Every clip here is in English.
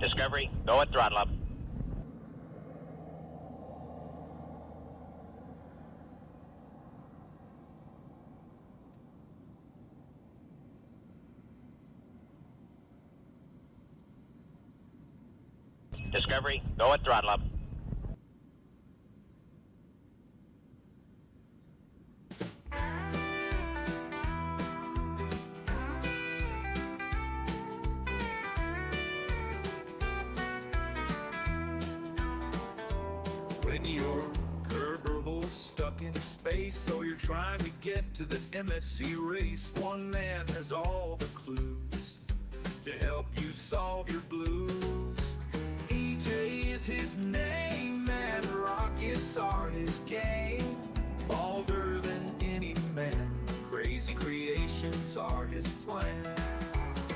Discovery, go at throttle up. Discovery, go at throttle up. When your Kerbal stuck in space, so you're trying to get to the MSC race. One man has all the clues to help you solve your blues. EJ is his name, and rockets are his game. Bolder than any man, crazy creations are his plan.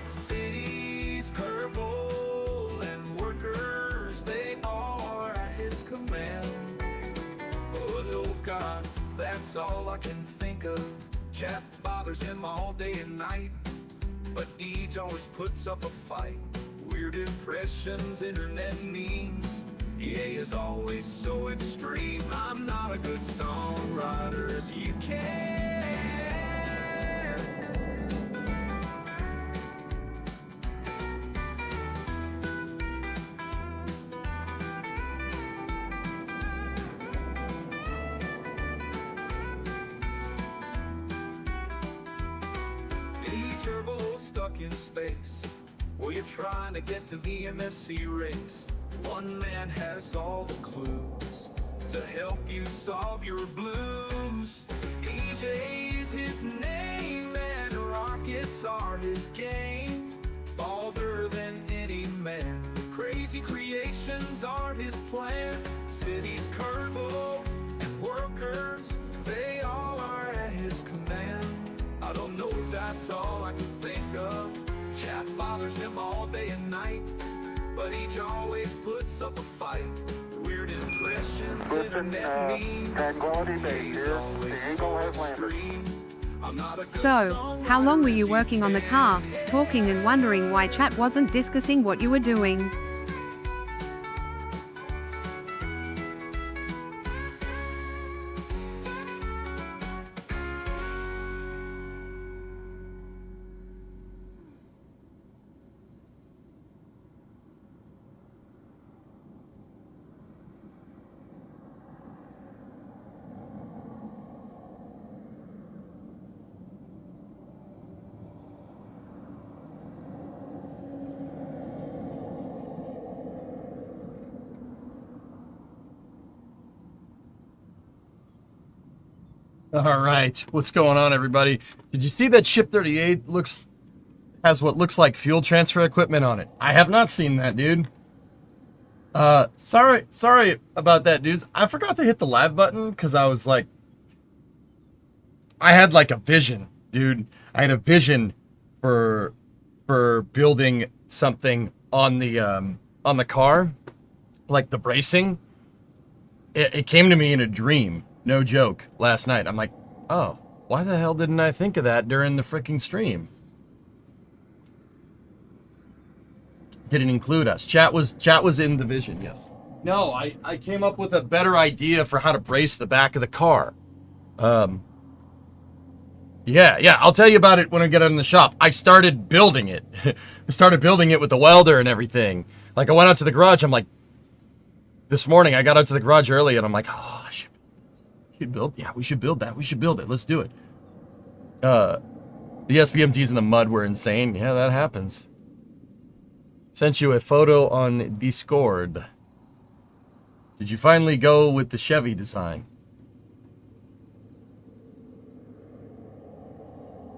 Cities, Kerbal, and workers, they are at his command. Oh God, that's all I can think of. Chat bothers him all day and night, but Deej always puts up a fight. Weird impressions, internet memes. EA is always so extreme. I'm not a good songwriter as you can. Turbo stuck in space, well, you're trying to get to the MSC race. One man has all the clues to help you solve your blues. EJ's his name, and rockets are his game. Bolder than any man, crazy creations are his plan. Cities, Kerbal, and workers, they all are at his command. I don't know if that's all I can think of. Chat bothers him all day and night, but each always puts up a fight. Weird impressions, internet memes. He's always so extreme. I'm not a good So, how long were you working on the car, talking and wondering why chat wasn't discussing what you were doing? All right, what's going on, everybody? Did you see that Ship 38 has what looks like fuel transfer equipment on it? I have not seen that, dude. Sorry about that, dudes. I forgot to hit the live button because I was like, I had like a vision, dude. I had a vision for building something on the car, like the bracing. It came to me in a dream. No joke, last night. I'm like, oh, why the hell didn't I think of that during the freaking stream? Didn't include us. Chat was in the vision, yes. No, I came up with a better idea for how to brace the back of the car. Yeah, I'll tell you about it when I get out in the shop. I started building it. I started building it with the welder and everything. Like, I went out to the garage, I'm like, this morning I got out to the garage early and I'm like, oh, we should build that. We should build it. Let's do it. The SBMTs in the mud were insane. Yeah, that happens. Sent you a photo on Discord. Did you finally go with the Chevy design?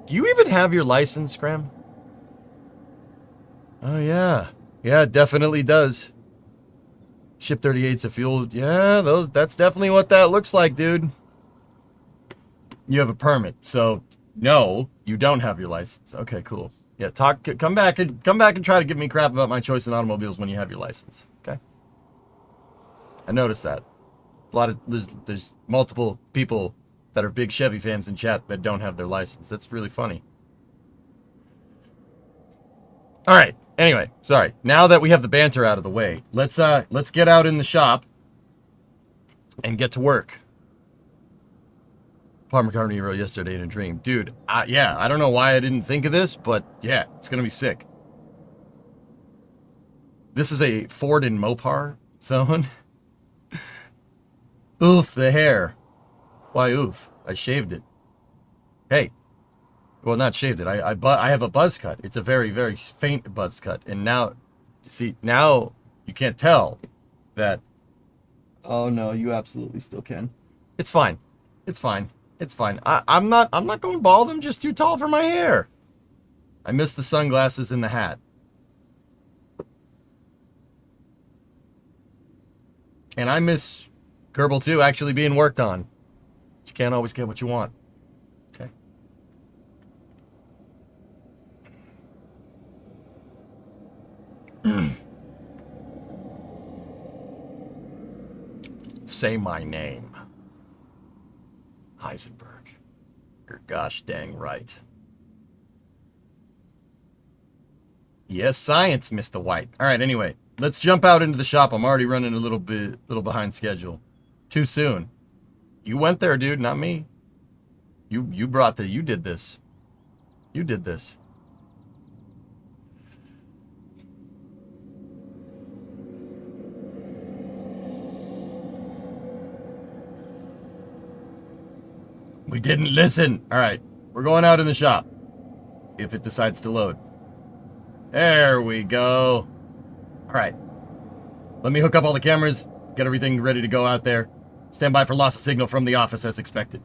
Do you even have your license, Graham? Oh, yeah. Yeah, it definitely does. Ship 38's a fuel. Yeah, that's definitely what that looks like, dude. You have a permit, so no, you don't have your license. Okay, cool. Yeah, come back and try to give me crap about my choice in automobiles when you have your license. Okay. I noticed that. There's multiple people that are big Chevy fans in chat that don't have their license. That's really funny. All right. Anyway, sorry. Now that we have the banter out of the way, let's get out in the shop and get to work. Paul McCartney wrote yesterday in a dream. Dude, yeah, I don't know why I didn't think of this, but yeah, it's going to be sick. This is a Ford and Mopar zone. Oof, the hair. Why oof? I shaved it. Hey. Well, not shaved it. I have a buzz cut. It's a very, very faint buzz cut. And now, see, now you can't tell that. Oh, no, you absolutely still can. It's fine. It's fine. It's fine. I'm not going bald. I'm just too tall for my hair. I miss the sunglasses and the hat. And I miss Kerbal 2 actually being worked on. You can't always get what you want. Okay. Say my name. Heisenberg. You're gosh dang right. Yes, science, Mr. White. All right, anyway, let's jump out into the shop. I'm already running a little behind schedule. Too soon. You went there, dude, not me. You did this. You did this. We didn't listen. All right, we're going out in the shop. If it decides to load. There we go. All right. Let me hook up all the cameras, get everything ready to go out there. Stand by for loss of signal from the office as expected.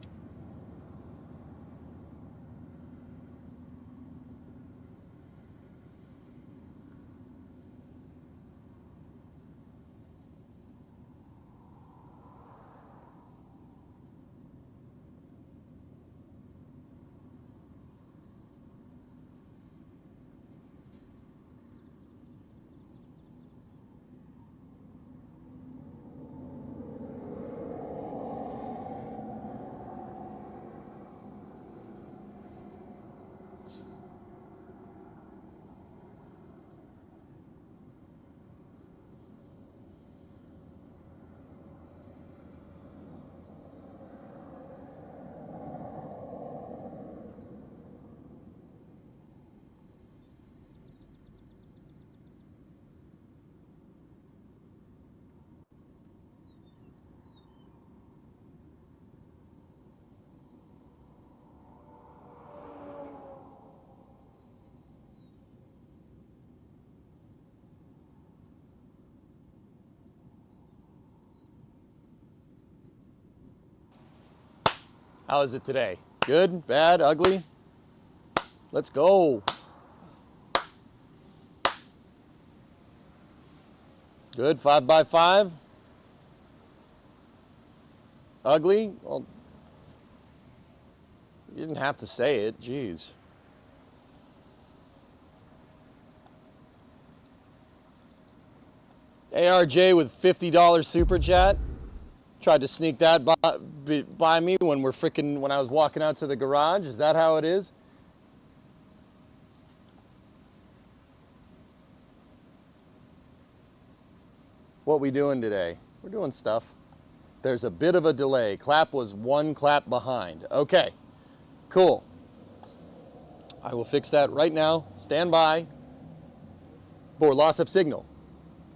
How is it today? Good? Bad? Ugly? Let's go. Good? 5 by 5? Ugly? Well, you didn't have to say it. Jeez. ARJ with $50 super chat. Tried to sneak that by me when when I was walking out to the garage. Is that how it is? What we doing today? We're doing stuff. There's a bit of a delay. Clap was 1 clap behind. Okay, cool. I will fix that right now. Stand by for loss of signal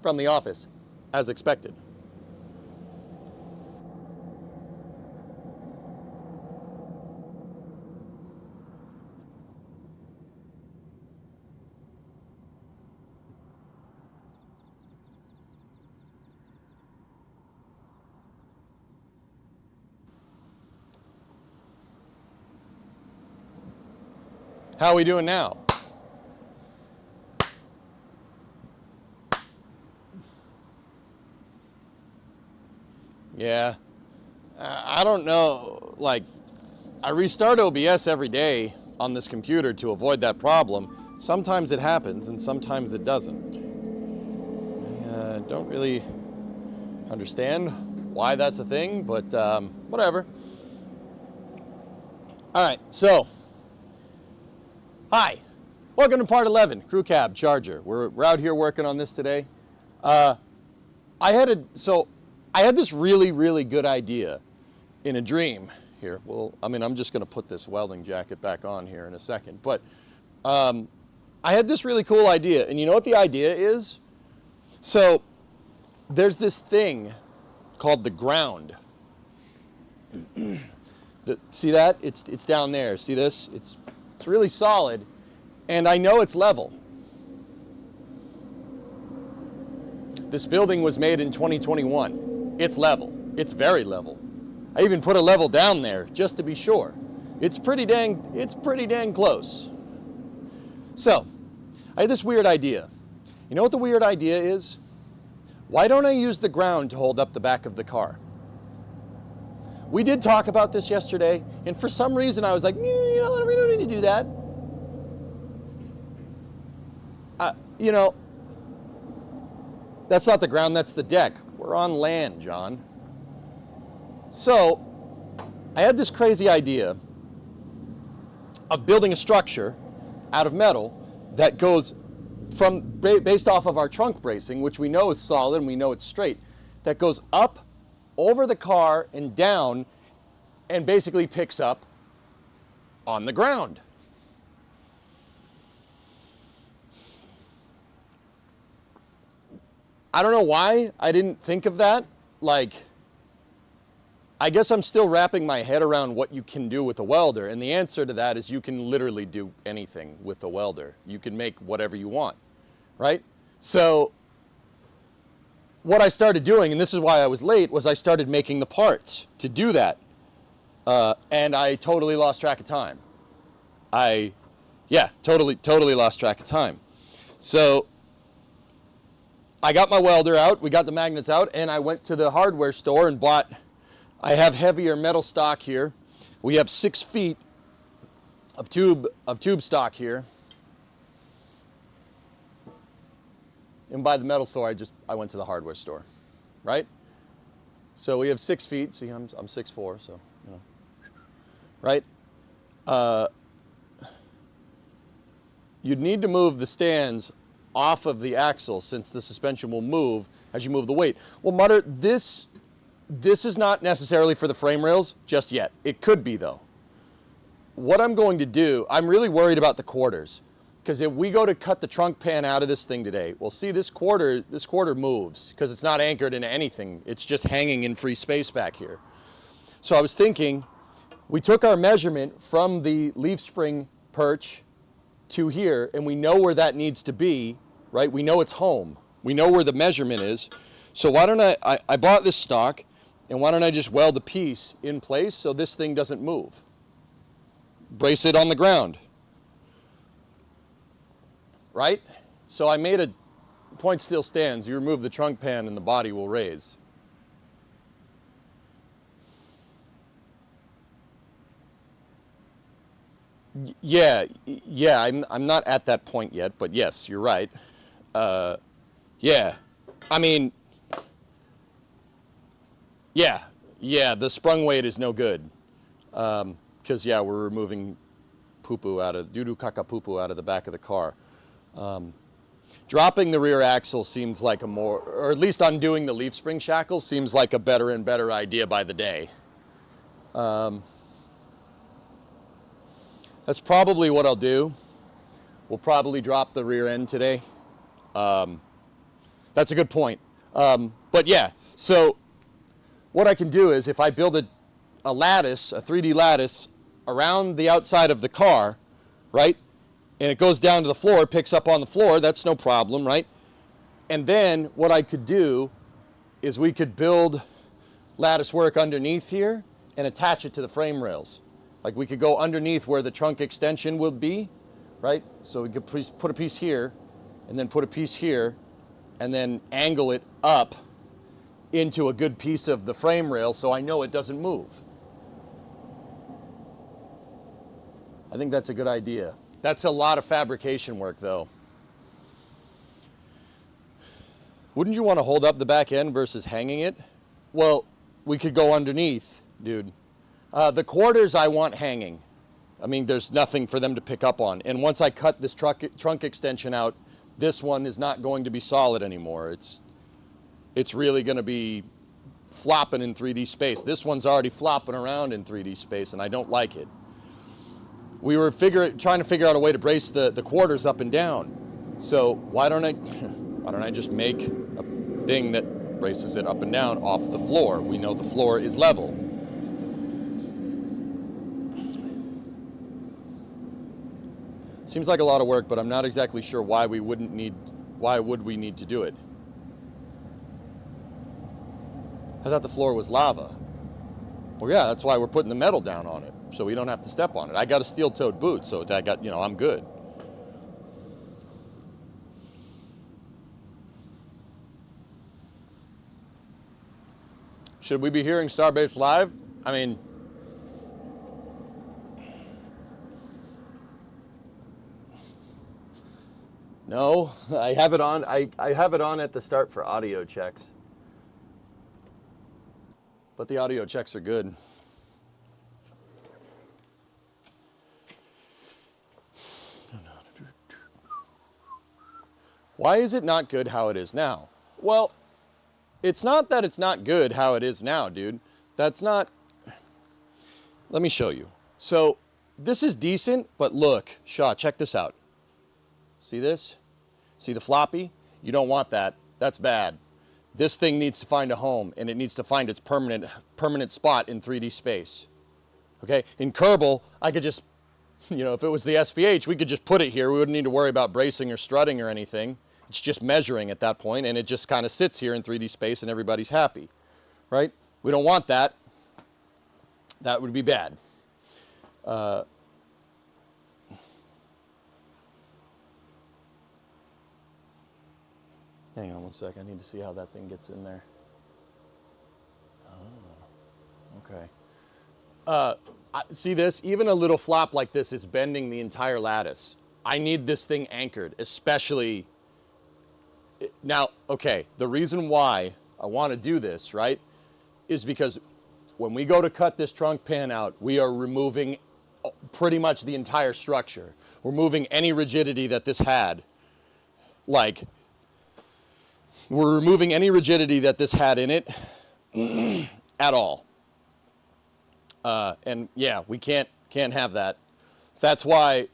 from the office, as expected. How are we doing now? Yeah, I don't know, like, I restart OBS every day on this computer to avoid that problem. Sometimes it happens and sometimes it doesn't. I don't really understand why that's a thing, but whatever. All right, so, hi. Welcome to part 11, crew cab charger. We're out here working on this today. I had this really, really good idea in a dream here. Well, I mean, I'm just going to put this welding jacket back on here in a second. But I had this really cool idea. And you know what the idea is? So there's this thing called the ground. See that? It's down there. See this? It's really solid. And I know it's level. This building was made in 2021. It's level. It's very level. I even put a level down there just to be sure. It's pretty dang close. So, I had this weird idea. You know what the weird idea is? Why don't I use the ground to hold up the back of the car? We did talk about this yesterday, and for some reason I was like, you know what, we don't need to do that. You know, that's not the ground, that's the deck. We're on land, John. So, I had this crazy idea of building a structure out of metal that goes from, based off of our trunk bracing, which we know is solid and we know it's straight, that goes up over the car and down and basically picks up on the ground. I don't know why I didn't think of that. Like, I guess I'm still wrapping my head around what you can do with a welder, and the answer to that is you can literally do anything with a welder. You can make whatever you want, right? So what I started doing, and this is why I was late, was I started making the parts to do that. And I totally lost track of time. Totally lost track of time. So I got my welder out, we got the magnets out, and I went to the hardware store and bought, I have heavier metal stock here. We have 6 feet of tube stock here. And by the metal store, I went to the hardware store, right? So we have 6 feet. See, I'm 6'4", so, you know, right? You'd need to move the stands off of the axle since the suspension will move as you move the weight. Well, Mutter, this is not necessarily for the frame rails just yet. It could be though. What I'm going to do, I'm really worried about the quarters, because if we go to cut the trunk pan out of this thing today, well, see, this quarter moves because it's not anchored into anything. It's just hanging in free space back here. So I was thinking, we took our measurement from the leaf spring perch to here, and we know where that needs to be, right? We know it's home. We know where the measurement is. So why don't I bought this stock, and why don't I just weld the piece in place so this thing doesn't move? Brace it on the ground, right? So I made a point steel stands. You remove the trunk pan and the body will raise. Yeah, I'm not at that point yet, but yes, you're right. Yeah, I mean, yeah, the sprung weight is no good. Because, yeah, we're removing doo-doo caca poo-poo out of the back of the car. Dropping the rear axle seems like or at least undoing the leaf spring shackles seems like a better and better idea by the day. That's probably what I'll do. We'll probably drop the rear end today. That's a good point. But yeah, so what I can do is if I build a lattice, a 3D lattice around the outside of the car, right? And it goes down to the floor, picks up on the floor, that's no problem, right? And then what I could do is we could build lattice work underneath here and attach it to the frame rails. Like we could go underneath where the trunk extension would be, right? So we could put a piece here and then put a piece here and then angle it up into a good piece of the frame rail so I know it doesn't move. I think that's a good idea. That's a lot of fabrication work though. Wouldn't you want to hold up the back end versus hanging it? Well, we could go underneath, dude. The quarters I want hanging. I mean, there's nothing for them to pick up on. And once I cut this trunk extension out, this one is not going to be solid anymore. It's really going to be flopping in 3D space. This one's already flopping around in 3D space, and I don't like it. We were trying to figure out a way to brace the quarters up and down. So why don't I just make a thing that braces it up and down off the floor? We know the floor is level. Seems like a lot of work, but I'm not exactly sure why would we need to do it? I thought the floor was lava. Well, yeah, that's why we're putting the metal down on it, so we don't have to step on it. I got a steel-toed boot, so I'm good. Should we be hearing Starbase live? I mean, no, I have it on. I have it on at the start for audio checks. But the audio checks are good. Why is it not good how it is now? Well, it's not that it's not good how it is now, dude. That's not... Let me show you. So, this is decent, but look, Shaw, check this out. See this? See the floppy? You don't want that. That's bad. This thing needs to find a home, and it needs to find its permanent spot in 3D space. Okay? In Kerbal, I could just, if it was the SPH, we could just put it here. We wouldn't need to worry about bracing or strutting or anything. It's just measuring at that point, and it just kind of sits here in 3D space, and everybody's happy. Right? We don't want that. That would be bad. Hang on one sec. I need to see how that thing gets in there. Oh, okay. See this? Even a little flop like this is bending the entire lattice. I need this thing anchored, especially... Now, okay, the reason why I want to do this, right, is because when we go to cut this trunk pan out, we are removing pretty much the entire structure. We're moving any rigidity that this had. Like... We're removing any rigidity that this had in it at all. And yeah, we can't have that. So that's why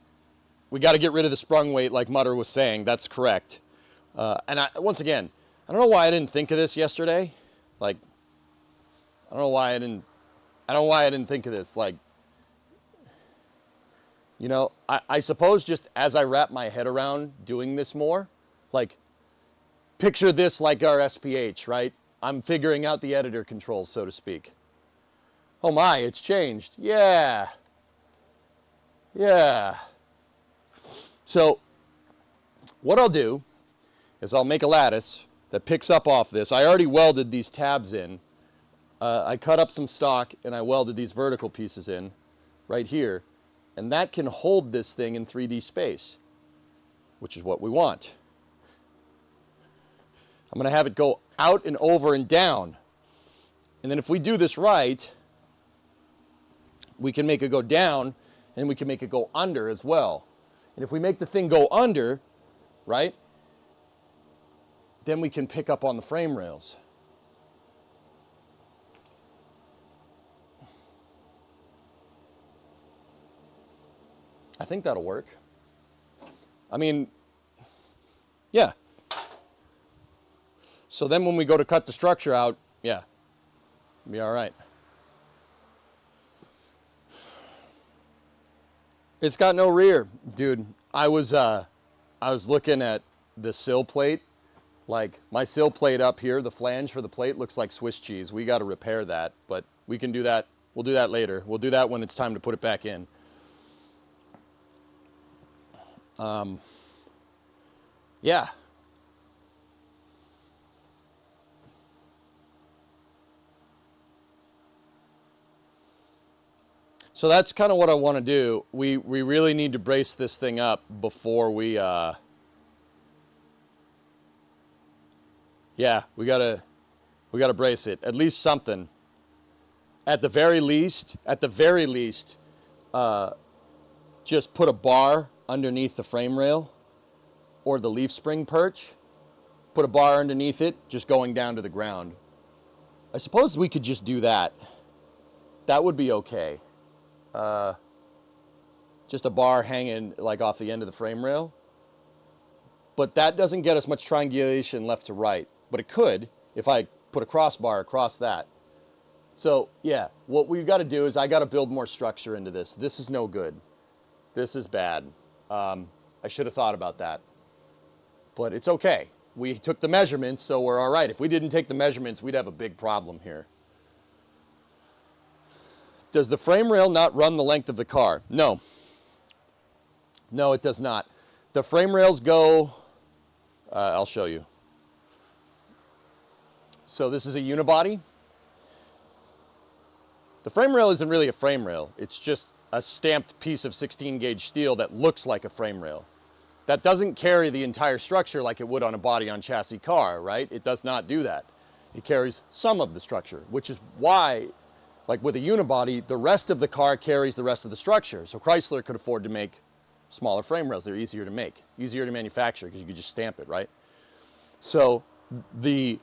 we got to get rid of the sprung weight, like Mutter was saying. That's correct. Once again, I don't know why I didn't think of this yesterday. Like, I don't know why I didn't think of this. Like, I suppose just as I wrap my head around doing this more, like, picture this like our SPH, right? I'm figuring out the editor controls, so to speak. Oh my, it's changed. Yeah. Yeah. So, what I'll do is I'll make a lattice that picks up off this. I already welded these tabs in. I cut up some stock and I welded these vertical pieces in right here. And that can hold this thing in 3D space, which is what we want. I'm going to have it go out and over and down. And then if we do this right, we can make it go down and we can make it go under as well. And if we make the thing go under, right, then we can pick up on the frame rails. I think that'll work. I mean, yeah. So then when we go to cut the structure out, yeah, it'll be all right. It's got no rear, dude. I was looking at the sill plate. Like, my sill plate up here, the flange for the plate looks like Swiss cheese. We got to repair that, but we can do that. We'll do that later. We'll do that when it's time to put it back in. Yeah. So that's kind of what I want to do. We really need to brace this thing up before we, yeah, we gotta brace it. At least something. At the very least, just put a bar underneath the frame rail or the leaf spring perch, put a bar underneath it, just going down to the ground. I suppose we could just do that. That would be okay. Just a bar hanging like off the end of the frame rail. But that doesn't get us much triangulation left to right. But it could if I put a crossbar across that. So yeah, what we've got to do is I got to build more structure into this. This is no good. This is bad. I should have thought about that. But it's okay. We took the measurements, so we're all right. If we didn't take the measurements, we'd have a big problem here. Does the frame rail not run the length of the car? No. No, it does not. The frame rails go, I'll show you. So this is a unibody. The frame rail isn't really a frame rail. It's just a stamped piece of 16 gauge steel that looks like a frame rail. That doesn't carry the entire structure like it would on a body on chassis car, right? It does not do that. It carries some of the structure, which is why, like with a unibody, the rest of the car carries the rest of the structure. So Chrysler could afford to make smaller frame rails. They're easier to make, easier to manufacture because you could just stamp it, right? So the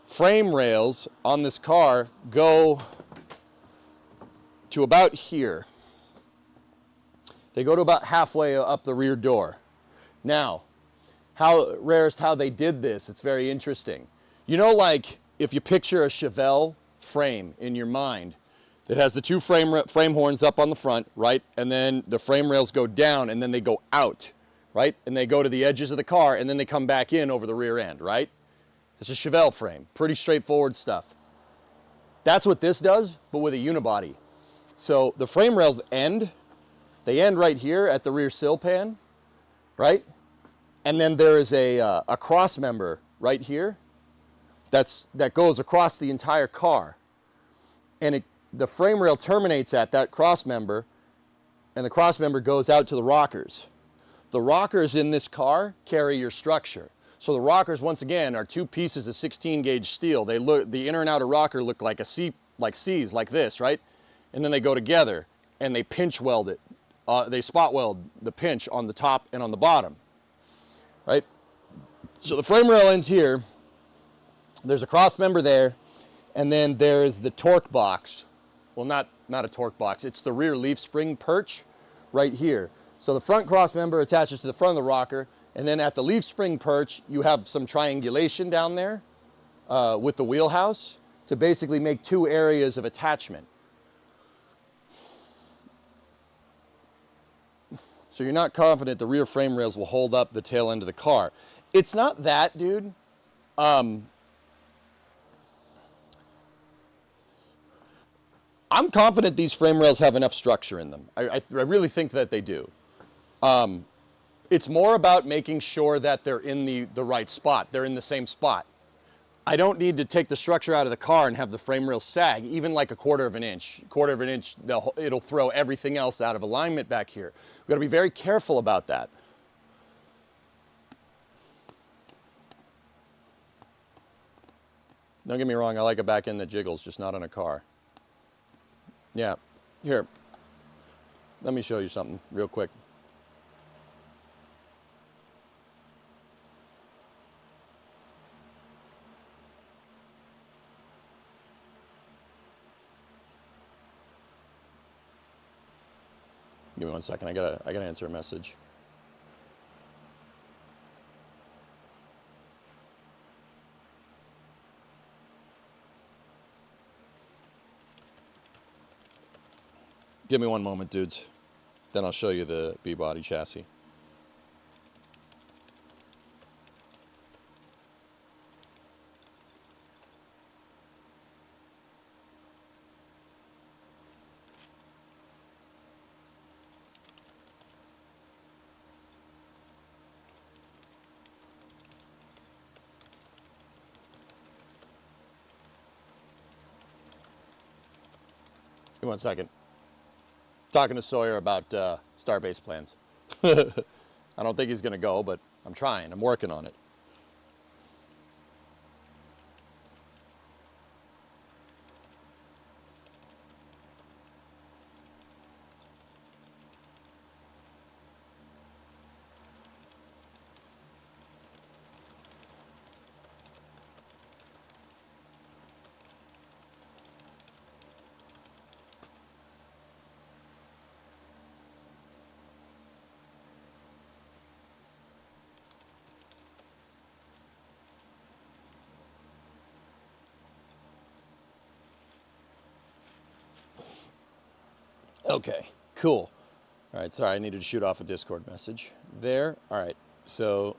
frame rails on this car go to about here. They go to about halfway up the rear door. Now, how they did this, it's very interesting. You know, like if you picture a Chevelle frame in your mind that has the two frame horns up on the front, right? And then the frame rails go down and then they go out, right? And they go to the edges of the car and then they come back in over the rear end, right? It's a Chevelle frame, pretty straightforward stuff. That's what this does, but with a unibody. So the frame rails end, they end right here at the rear sill pan, right? And then there is a cross member right here that goes across the entire car. And the frame rail terminates at that cross member, and the cross member goes out to the rockers. The rockers in this car carry your structure. So the rockers, once again, are two pieces of 16 gauge steel. They look, the inner and outer rocker look like a C, like C's, like this, right? And then they go together and they pinch weld it. They spot weld the pinch on the top and on the bottom, right? So the frame rail ends here. There's a cross member there, and then there's the torque box. Well, not a torque box. It's the rear leaf spring perch right here. So the front cross member attaches to the front of the rocker, and then at the leaf spring perch, you have some triangulation down there with the wheelhouse to basically make two areas of attachment. So you're not confident the rear frame rails will hold up the tail end of the car. It's not that, dude. I'm confident these frame rails have enough structure in them. I really think that they do. It's more about making sure that they're in the right spot. They're in the same spot. I don't need to take the structure out of the car and have the frame rail sag, even like a quarter of an inch. Quarter of an inch, it'll throw everything else out of alignment back here. We've got to be very careful about that. Don't get me wrong, I like a back end that jiggles, just not on a car. Yeah, here, let me show you something real quick. Give me 1 second, I gotta answer a message. Give me 1 moment, dudes. Then I'll show you the B-body chassis. Give me 1 second. Talking to Sawyer about Starbase plans. I don't think he's going to go, but I'm trying. I'm working on it. Okay, cool. All right, sorry, I needed to shoot off a Discord message. There, all right, so.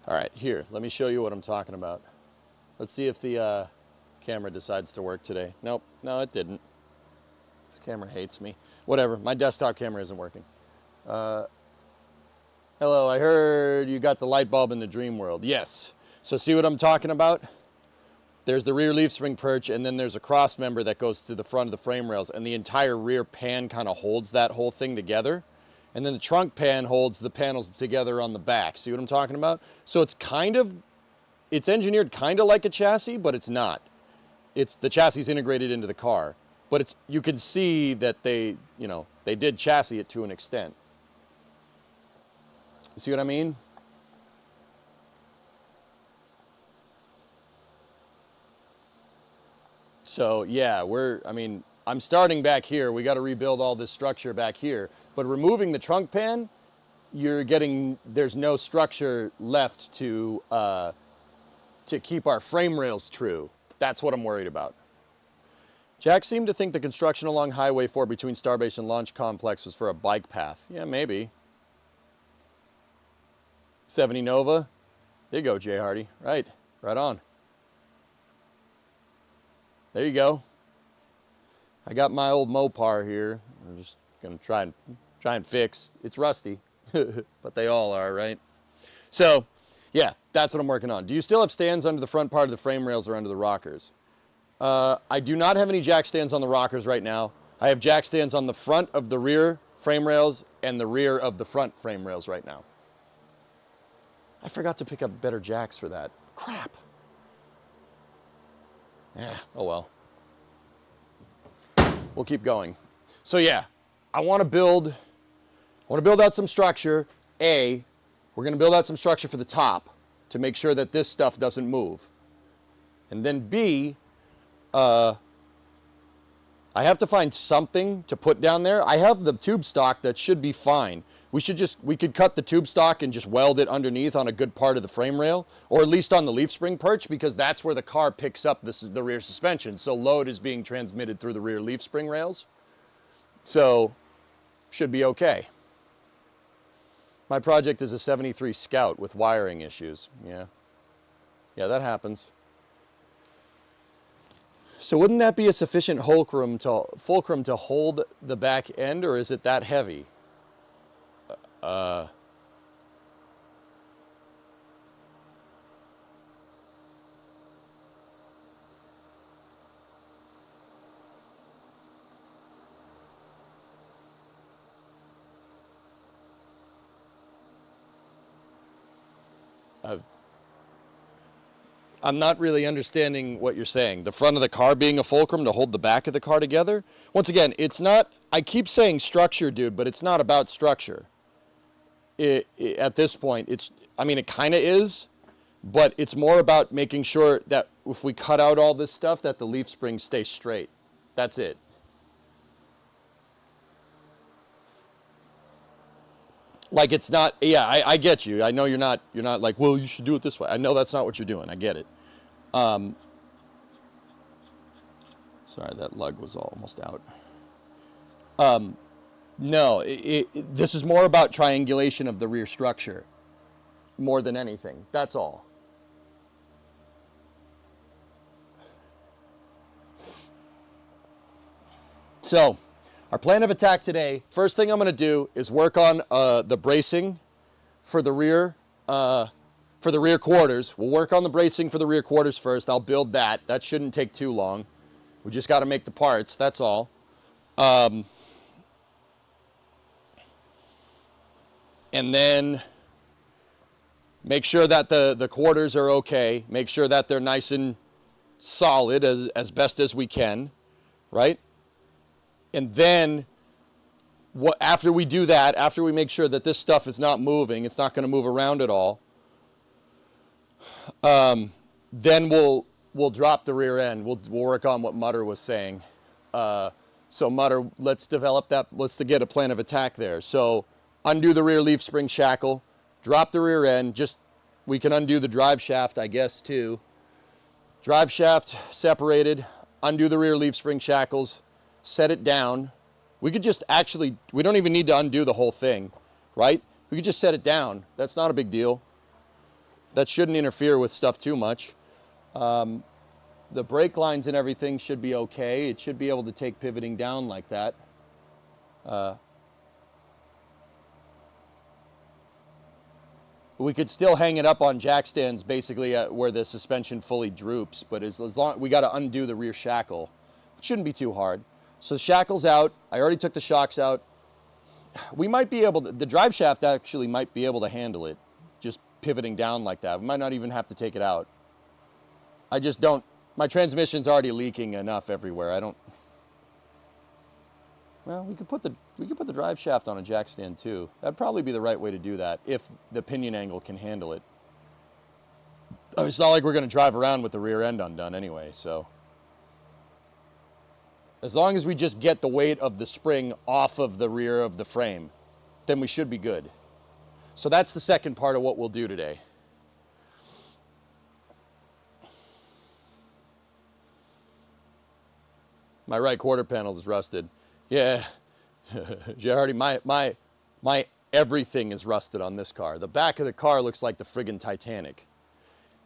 All right, here, let me show you what I'm talking about. Let's see if the camera decides to work today. Nope, no, it didn't. This camera hates me. Whatever, my desktop camera isn't working. Hello, I heard you got the light bulb in the dream world. Yes. So see what I'm talking about? There's the rear leaf spring perch, and then there's a cross member that goes to the front of the frame rails, and the entire rear pan kind of holds that whole thing together. And then the trunk pan holds the panels together on the back. See what I'm talking about? So it's engineered kind of like a chassis, but it's not. The chassis is integrated into the car. But you can see that they did chassis it to an extent. You see what I mean? So yeah, I'm starting back here. We got to rebuild all this structure back here. But removing the trunk pan, there's no structure left to keep our frame rails true. That's what I'm worried about. Jack seemed to think the construction along Highway 4 between Starbase and Launch Complex was for a bike path. Yeah, maybe. 70 Nova. There you go, Jay Hardy. Right on. There you go. I got my old Mopar here. I'm just gonna try and fix. It's rusty, but they all are, right? So, yeah, that's what I'm working on. Do you still have stands under the front part of the frame rails or under the rockers? I do not have any jack stands on the rockers right now. I have jack stands on the front of the rear frame rails and the rear of the front frame rails right now. I forgot to pick up better jacks for that. Crap. Yeah, oh well. We'll keep going. So yeah, I want to build out some structure. We're going to build out some structure for the top to make sure that this stuff doesn't move. And then B, I have to find something to put down there. I have the tube stock that should be fine. We could cut the tube stock and just weld it underneath on a good part of the frame rail, or at least on the leaf spring perch, because that's where the car picks up the rear suspension. So load is being transmitted through the rear leaf spring rails. So, should be okay. My project is a 73 Scout with wiring issues. Yeah, that happens. So wouldn't that be a sufficient fulcrum to hold the back end, or is it that heavy? I'm not really understanding what you're saying. The front of the car being a fulcrum to hold the back of the car together? Once again, it's not, I keep saying structure, dude, but it's not about structure. At this point, it kind of is, but it's more about making sure that if we cut out all this stuff, that the leaf springs stay straight. That's it. Like it's not, yeah, I get you. I know you're not like, well, you should do it this way. I know that's not what you're doing. I get it. Sorry, that lug was almost out. No, this is more about triangulation of the rear structure more than anything. That's all. So, our plan of attack today, first thing I'm going to do is work on the bracing for the rear quarters. We'll work on the bracing for the rear quarters first. I'll build that. That shouldn't take too long. We just got to make the parts. That's all. And then make sure that the quarters are okay. Make sure that they're nice and solid as best as we can, right? And then after we do that, after we make sure that this stuff is not moving, it's not going to move around at all, then we'll drop the rear end. We'll work on what Mutter was saying. So Mutter, let's develop that. Let's get a plan of attack there. So undo the rear leaf spring shackle, drop the rear end. We can undo the drive shaft, I guess, too. Drive shaft separated, undo the rear leaf spring shackles, set it down. We could just we don't even need to undo the whole thing, right? We could just set it down. That's not a big deal. That shouldn't interfere with stuff too much. The brake lines and everything should be okay. It should be able to take pivoting down like that. We could still hang it up on jack stands basically where the suspension fully droops, but as long we got to undo the rear shackle. It shouldn't be too hard. So the shackle's out. I already took the shocks out. We might be able to, the drive shaft actually might be able to handle it, just pivoting down like that. We might not even have to take it out. I just don't, my transmission's already leaking enough everywhere. Well, we could put the drive shaft on a jack stand too. That'd probably be the right way to do that if the pinion angle can handle it. It's not like we're going to drive around with the rear end undone anyway, so. As long as we just get the weight of the spring off of the rear of the frame, then we should be good. So that's the second part of what we'll do today. My right quarter panel is rusted. Yeah, Gerardi, my everything is rusted on this car. The back of the car looks like the friggin' Titanic.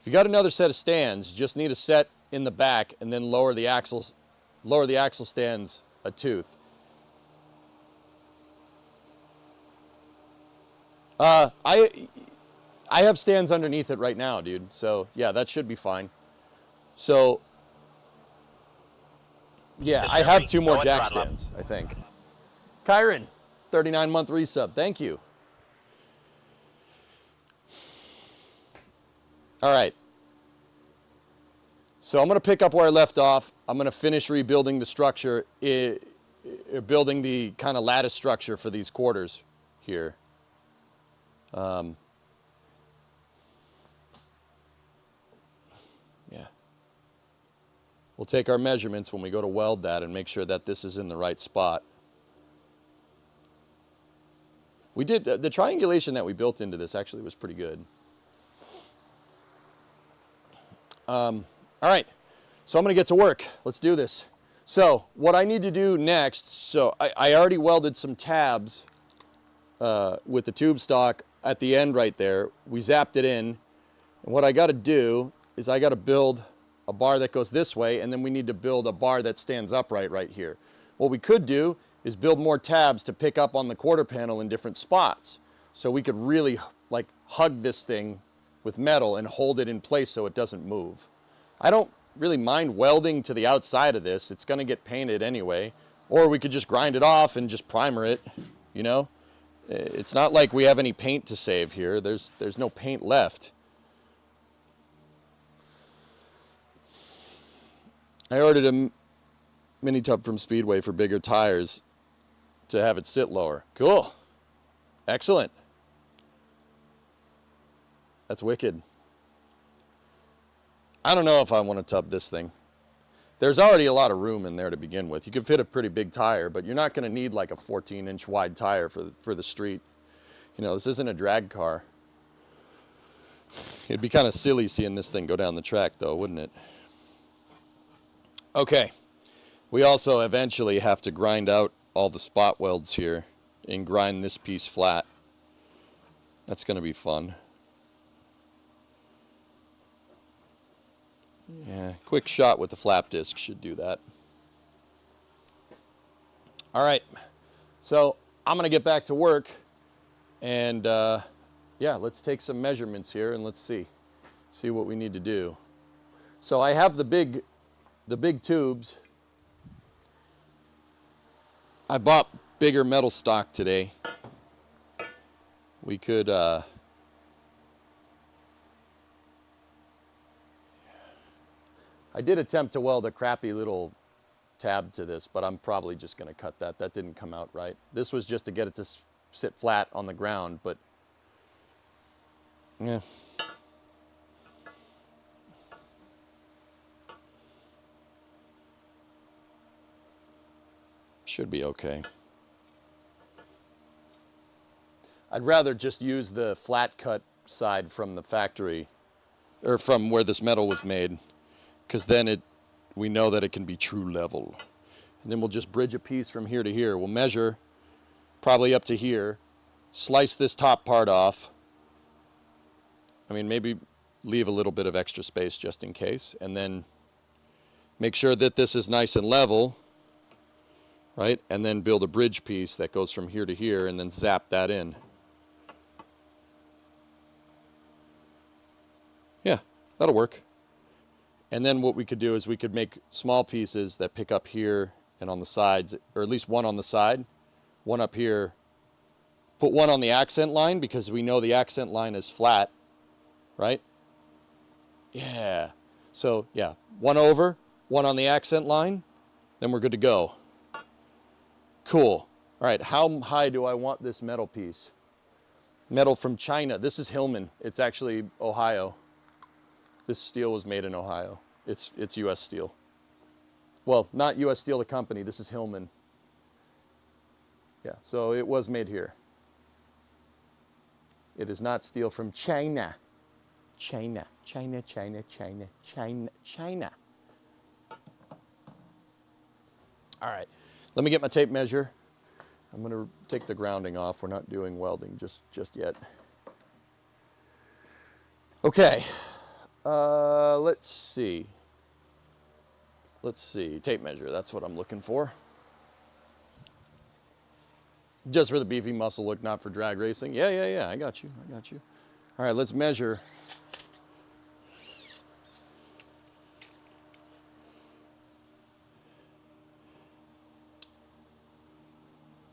If you got another set of stands, you just need a set in the back and then lower the axle stands a tooth. I have stands underneath it right now, dude. So yeah, that should be fine. So yeah, I have 2 more jack stands, I think. Kyron, 39-month resub. Thank you. All right. So I'm going to pick up where I left off. I'm going to finish rebuilding the structure, building the kind of lattice structure for these quarters here. Yeah. We'll take our measurements when we go to weld that and make sure that this is in the right spot. We did, the triangulation that we built into this actually was pretty good. All right, so I'm going to get to work. Let's do this. So what I need to do next, so I already welded some tabs with the tube stock at the end right there. We zapped it in. And what I got to do is I got to build a bar that goes this way, and then we need to build a bar that stands upright right here. What we could do is build more tabs to pick up on the quarter panel in different spots. So we could really like hug this thing with metal and hold it in place so it doesn't move. I don't really mind welding to the outside of this. It's going to get painted anyway. Or we could just grind it off and just primer it, you know? It's not like we have any paint to save here. There's no paint left. I ordered a mini tub from Speedway for bigger tires to have it sit lower. Cool. Excellent. That's wicked. I don't know if I want to tub this thing. There's already a lot of room in there to begin with. You can fit a pretty big tire, but you're not going to need like a 14-inch wide tire for the street. You know, this isn't a drag car. It'd be kind of silly seeing this thing go down the track though, wouldn't it? Okay. We also eventually have to grind out all the spot welds here and grind this piece flat. That's going to be fun. Yeah, quick shot with the flap disc should do that. All right, so I'm going to get back to work, and yeah, let's take some measurements here and let's see what we need to do. So I have the big tubes. I bought bigger metal stock today. We could I did attempt to weld a crappy little tab to this, but I'm probably just going to cut that. That didn't come out right. This was just to get it to sit flat on the ground, but yeah. Should be okay. I'd rather just use the flat cut side from the factory, or from where this metal was made, because then we know that it can be true level. And then we'll just bridge a piece from here to here. We'll measure probably up to here, slice this top part off. I mean, maybe leave a little bit of extra space just in case, and then make sure that this is nice and level, right? And then build a bridge piece that goes from here to here, and then zap that in. Yeah, that'll work. And then what we could do is we could make small pieces that pick up here and on the sides, or at least one on the side, one up here. Put one on the accent line because we know the accent line is flat, right? Yeah. So yeah, one over, one on the accent line, then we're good to go. Cool. All right, how high do I want this metal piece? Metal from China. This is Hillman. It's actually Ohio. This steel was made in Ohio. It's U.S. Steel. Well, not U.S. Steel, the company. This is Hillman. Yeah, so it was made here. It is not steel from China. China, China, China, China, China, China. All right, let me get my tape measure. I'm gonna take the grounding off. We're not doing welding just yet. Okay. Let's see. Tape measure, that's what I'm looking for. Just for the beefy muscle look, not for drag racing. Yeah, I got you. All right, let's measure.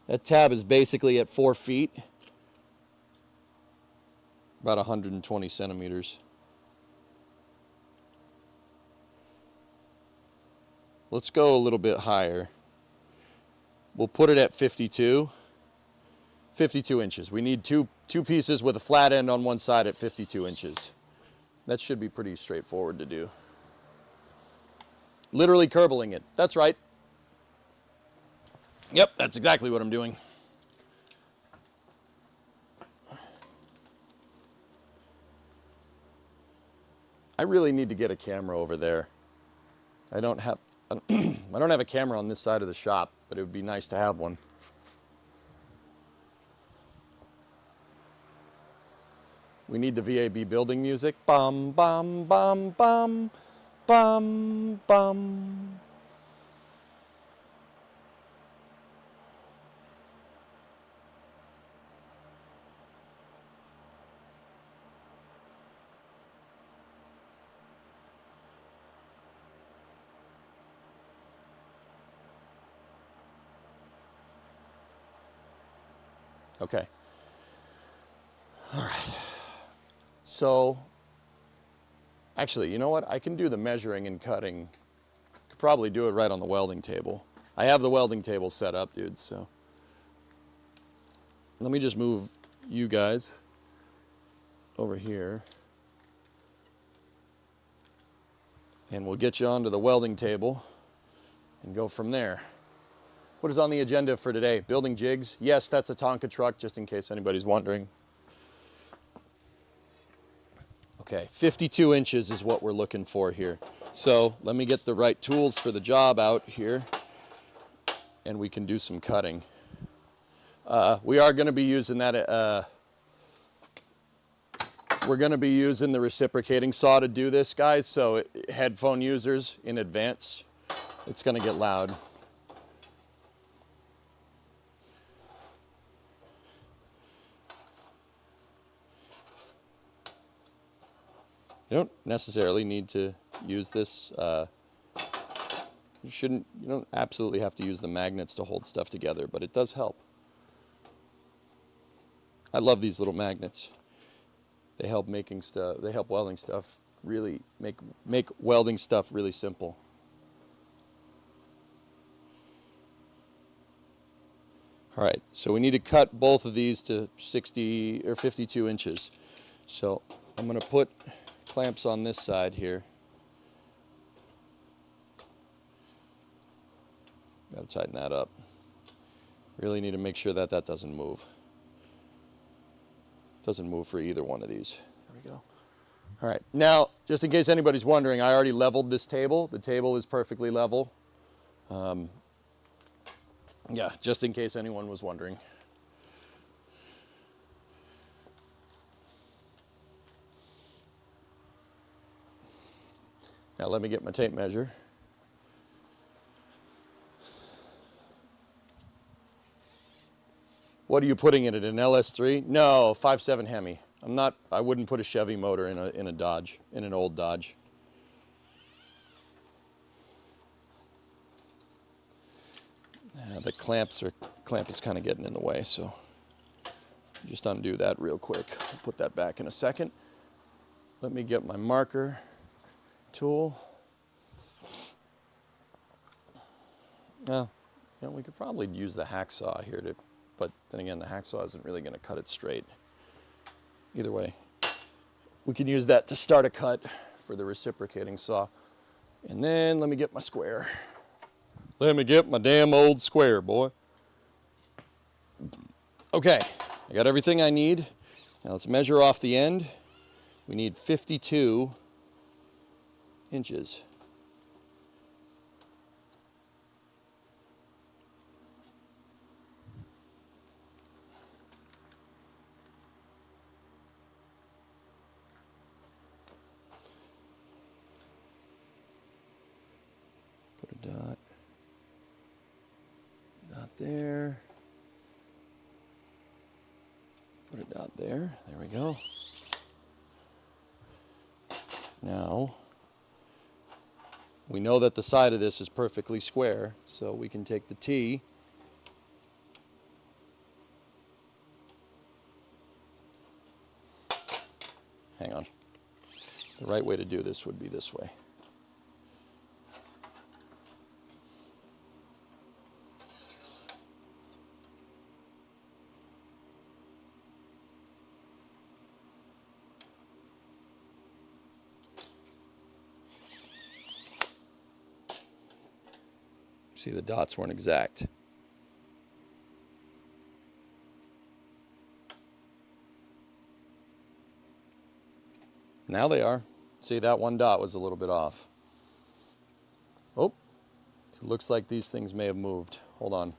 That tab is basically at 4 feet, about 120 centimeters. Let's go a little bit higher. We'll put it at 52 inches. We need two pieces with a flat end on one side at 52 inches. That should be pretty straightforward to do. Literally curbling it. That's right. Yep, that's exactly what I'm doing. I really need to get a camera over there. I don't have a camera on this side of the shop, but it would be nice to have one. We need the VAB building music. Bum, bum, bum, bum, bum, bum. Okay. All right. So, actually, you know what? I can do the measuring and cutting. Could probably do it right on the welding table. I have the welding table set up, dude, so. Let me just move you guys over here. And we'll get you onto the welding table and go from there. What is on the agenda for today? Building jigs. Yes, that's a Tonka truck, just in case anybody's wondering. Okay, 52 inches is what we're looking for here. So let me get the right tools for the job out here, and we can do some cutting. We are going to be using that. We're going to be using the reciprocating saw to do this, guys. So headphone users in advance, it's going to get loud. You don't necessarily need to use this. You don't absolutely have to use the magnets to hold stuff together, but it does help. I love these little magnets. They help welding stuff really make welding stuff really simple. All right, so we need to cut both of these to 60 or 52 inches. So I'm going to put clamps on this side here. Got to tighten that up. Really need to make sure that that doesn't move. Doesn't move for either one of these. There we go. All right, now, just in case anybody's wondering, I already leveled this table. The table is perfectly level. Yeah, just in case anyone was wondering. Now let me get my tape measure. What are you putting in it, an LS3? No, 5.7 Hemi. I wouldn't put a Chevy motor in a Dodge, in an old Dodge. The clamp is kind of getting in the way, so just undo that real quick. I'll put that back in a second. Let me get my marker tool. Well, you know, we could probably use the hacksaw here but then again, the hacksaw isn't really going to cut it straight. Either way, we can use that to start a cut for the reciprocating saw. And then let me get my square. Let me get my damn old square, boy. Okay, I got everything I need. Now let's measure off the end. We need 52 inches. Put a dot there. Put a dot there. There we go. Now, we know that the side of this is perfectly square, so we can take the T hang on. The right way to do this would be this way. See, the dots weren't exact. Now they are. See, that one dot was a little bit off. Oh, it looks like these things may have moved. Hold on.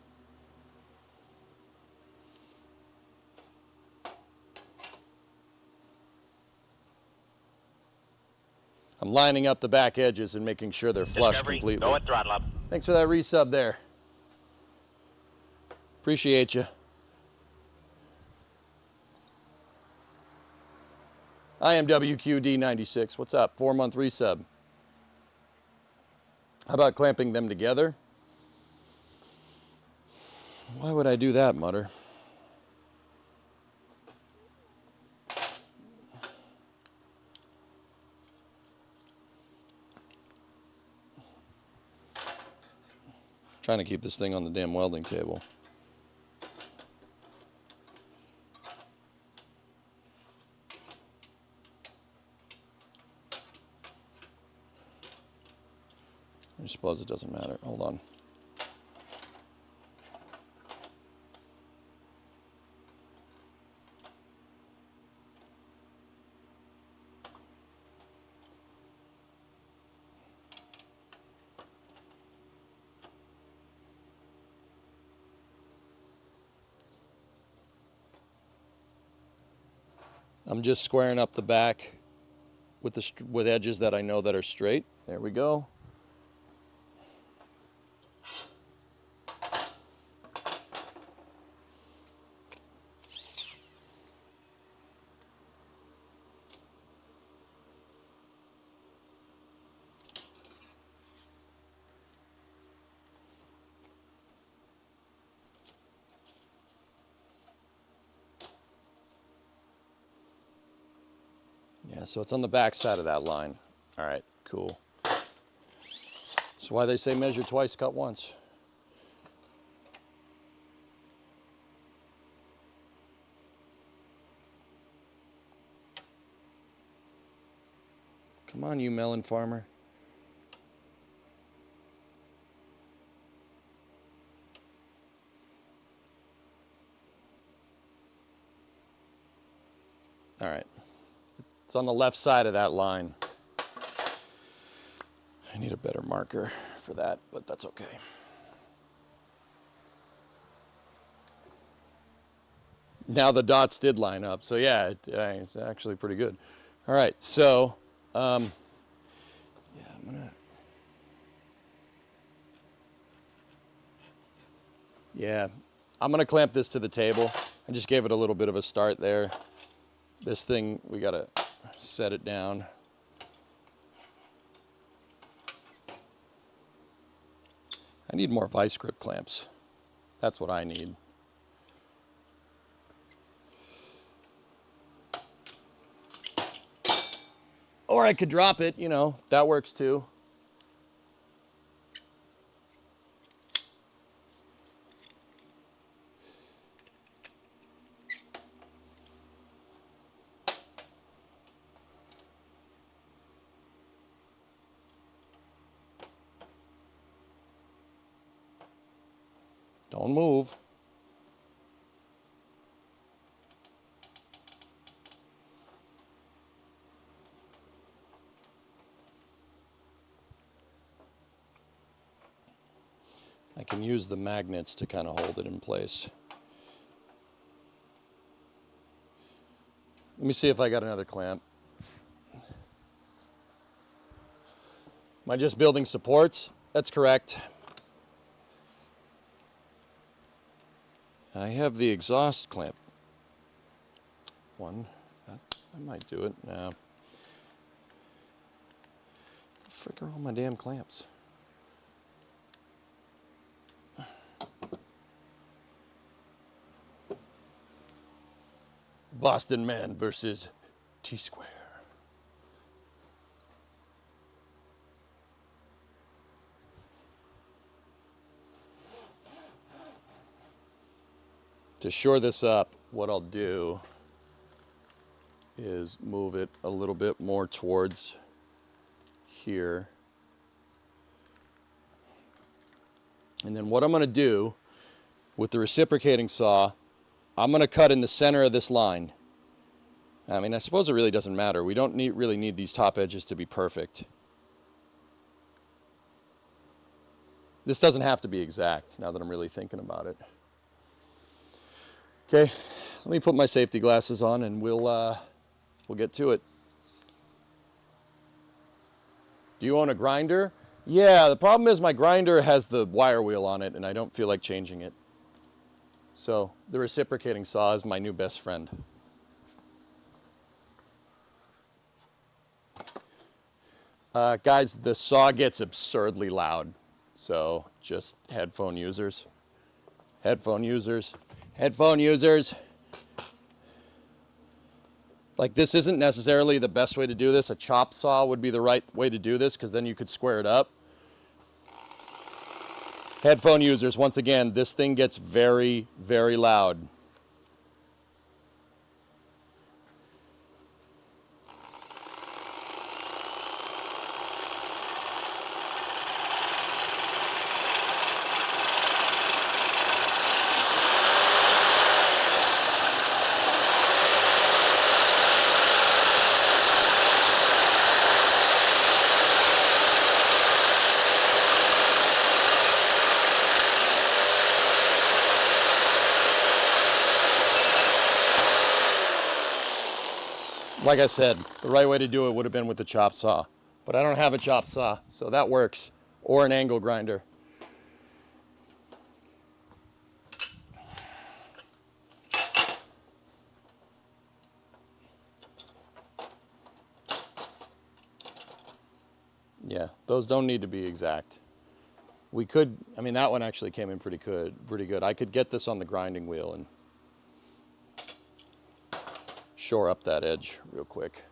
I'm lining up the back edges and making sure they're flush Discovery, completely. go at throttle up. Thanks for that resub there. Appreciate you. I am WQD96. What's up? 4-month resub. How about clamping them together? Why would I do that, Mutter? Trying to keep this thing on the damn welding table. I suppose it doesn't matter. Hold on. I'm just squaring up the back with edges that I know that are straight. There we go. Yeah, so it's on the back side of that line. All right, cool. That's why they say measure twice, cut once. Come on, you melon farmer. All right. It's on the left side of that line. I need a better marker for that, but that's okay. Now the dots did line up, so yeah, it's actually pretty good. All right, so yeah, I'm gonna clamp this to the table. I just gave it a little bit of a start there. This thing, we gotta set it down. I need more vice grip clamps. That's what I need. Or I could drop it, you know, that works too. Don't move. I can use the magnets to kind of hold it in place. Let me see if I got another clamp. Am I just building supports? That's correct. I have the exhaust clamp. One. I might do it. No. Frick are all my damn clamps? Boston Man versus T-Square. To shore this up, what I'll do is move it a little bit more towards here. And then what I'm going to do with the reciprocating saw, I'm going to cut in the center of this line. I mean, I suppose it really doesn't matter. We don't really need these top edges to be perfect. This doesn't have to be exact now that I'm really thinking about it. Okay, let me put my safety glasses on and we'll get to it. Do you own a grinder? Yeah, the problem is my grinder has the wire wheel on it and I don't feel like changing it. So the reciprocating saw is my new best friend. Guys, the saw gets absurdly loud. So just headphone users. Headphone users. Headphone users. Like, this isn't necessarily the best way to do this. A chop saw would be the right way to do this because then you could square it up. Headphone users, once again, this thing gets very, very loud. Like I said, the right way to do it would have been with the chop saw. But I don't have a chop saw, so that works. Or an angle grinder. Yeah, those don't need to be exact. We could, I mean, that one actually came in pretty good. I could get this on the grinding wheel and shore up that edge real quick.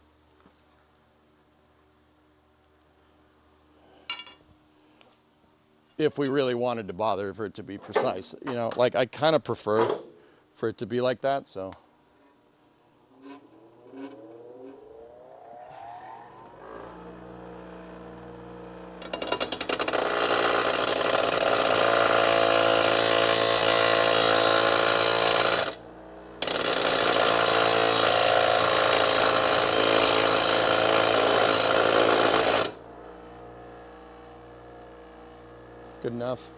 If we really wanted to bother for it to be precise, you know, like I kind of prefer for it to be like that, so. Good enough.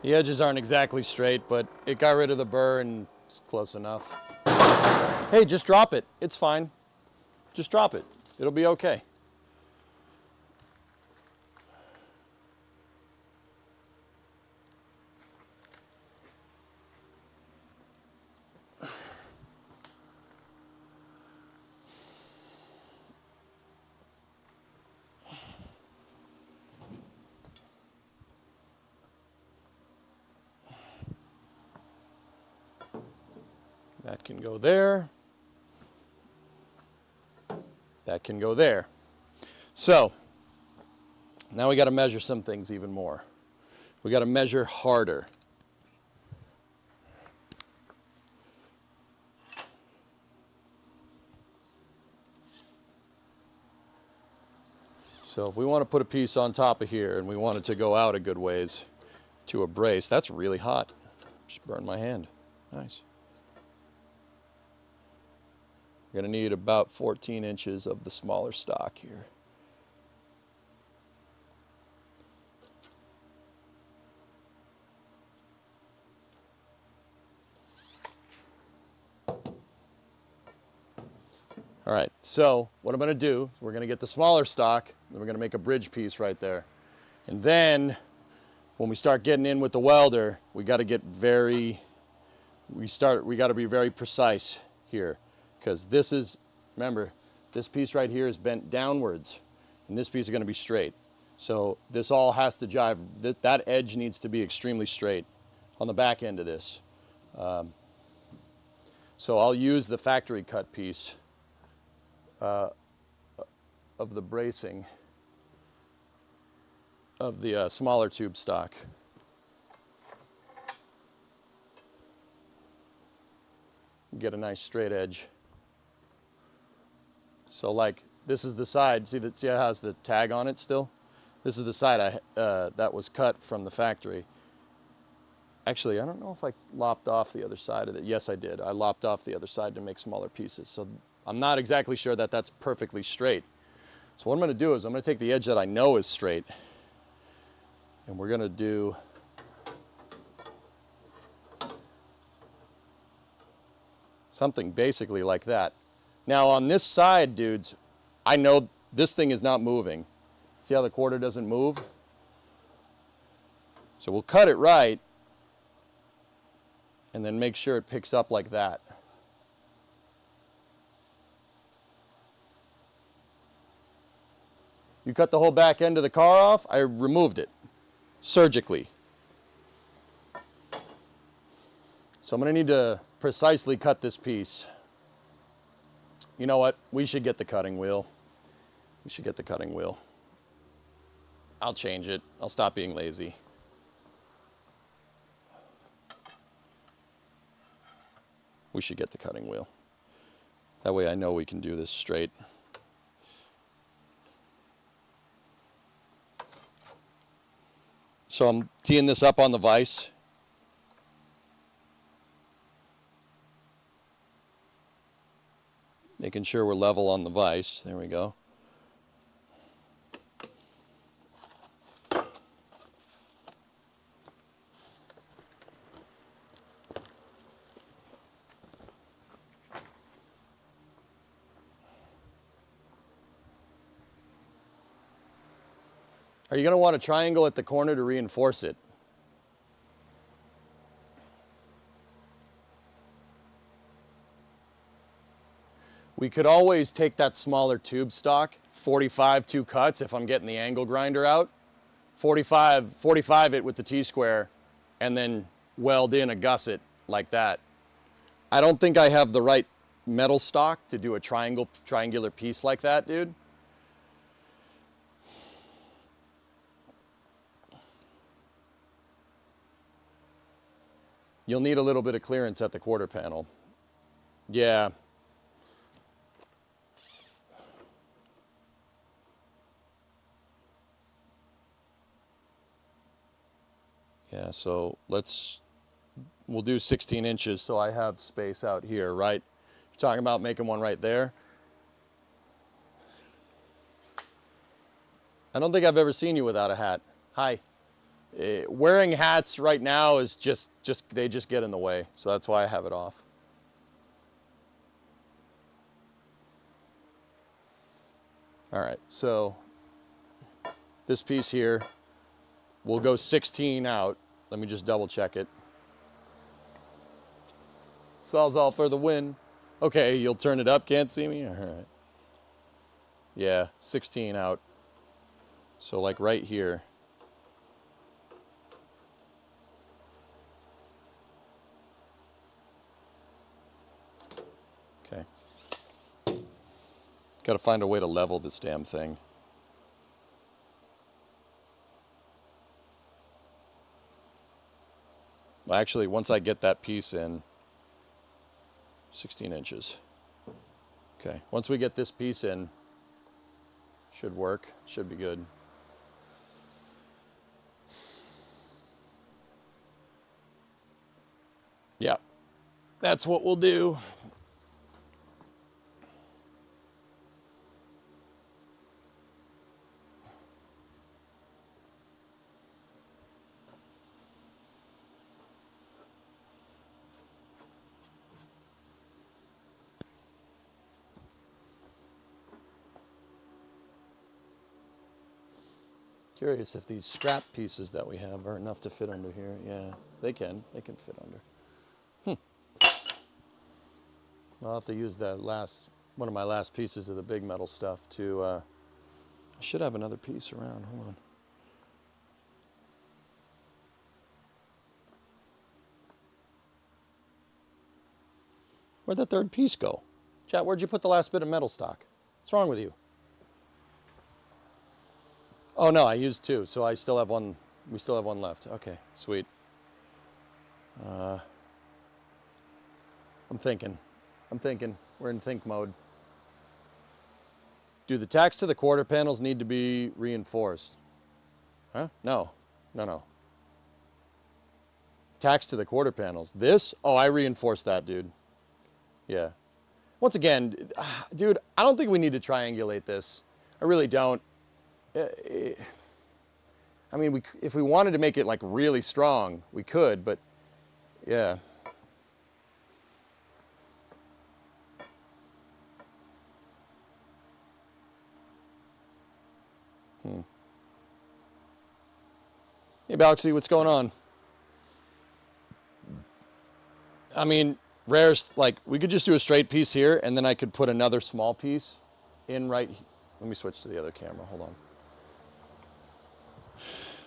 The edges aren't exactly straight, but it got rid of the burr and it's close enough. Hey, just drop it. It's fine. Just drop it. It'll be okay. That can go there. That can go there. So, now we got to measure some things even more. We got to measure harder. So if we want to put a piece on top of here and we want it to go out a good ways to a brace, that's really hot. Just burned my hand. Nice. We're going to need about 14 inches of the smaller stock here. All right, so what I'm going to do, we're going to get the smaller stock, and we're going to make a bridge piece right there. And then when we start getting in with the welder, we got to get we got to be very precise here. Because this is, remember, this piece right here is bent downwards, and this piece is going to be straight. So this all has to jive. That edge needs to be extremely straight on the back end of this. So I'll use the factory cut piece of the bracing of the smaller tube stock. Get a nice straight edge. So like, this is the side, see how it has the tag on it still? This is the side that was cut from the factory. Actually, I don't know if I lopped off the other side of it. Yes, I did. I lopped off the other side to make smaller pieces. So I'm not exactly sure that that's perfectly straight. So what I'm gonna do is I'm gonna take the edge that I know is straight, and we're gonna do something basically like that. Now on this side, dudes, I know this thing is not moving. See how the quarter doesn't move? So we'll cut it right and then make sure it picks up like that. You cut the whole back end of the car off, I removed it surgically. So I'm gonna need to precisely cut this piece. You know what? We should get the cutting wheel. We should get the cutting wheel. I'll change it. I'll stop being lazy. We should get the cutting wheel. That way I know we can do this straight. So I'm teeing this up on the vise. Making sure we're level on the vise. There we go. Are you going to want a triangle at the corner to reinforce it? We could always take that smaller tube stock, 45 two cuts if I'm getting the angle grinder out, 45 it with the T-square, and then weld in a gusset like that. I don't think I have the right metal stock to do a triangular piece like that, dude. You'll need a little bit of clearance at the quarter panel. Yeah. Yeah, so we'll do 16 inches so I have space out here, right? You're talking about making one right there. I don't think I've ever seen you without a hat. Hi. Wearing hats right now is they just get in the way, so that's why I have it off. All right, so this piece here, we'll go 16 out. Let me just double check it. Sawzall for the win. Okay, you'll turn it up, can't see me? All right. Yeah, 16 out. So like right here. Okay. Got to find a way to level this damn thing. Well, actually, once I get that piece in, 16 inches. Okay, once we get this piece in, should work, should be good. Yeah, that's what we'll do. Curious if these scrap pieces that we have are enough to fit under here. Yeah, they can fit under. I'll have to use that one of my last pieces of the big metal stuff to, I should have another piece around, hold on. Where'd the third piece go? Chat, where'd you put the last bit of metal stock? What's wrong with you? Oh no, I used two, so I still have one, we still have one left. Okay, sweet. I'm thinking, we're in think mode. Do the tacks to the quarter panels need to be reinforced? Huh? No. Tacks to the quarter panels. This? Oh, I reinforced that, dude. Yeah. Once again, dude, I don't think we need to triangulate this. I really don't. I mean, if we wanted to make it like really strong, we could, but yeah. Hey, Galaxy, what's going on? I mean, Rare's like, we could just do a straight piece here, and then I could put another small piece in right. Let me switch to the other camera. Hold on.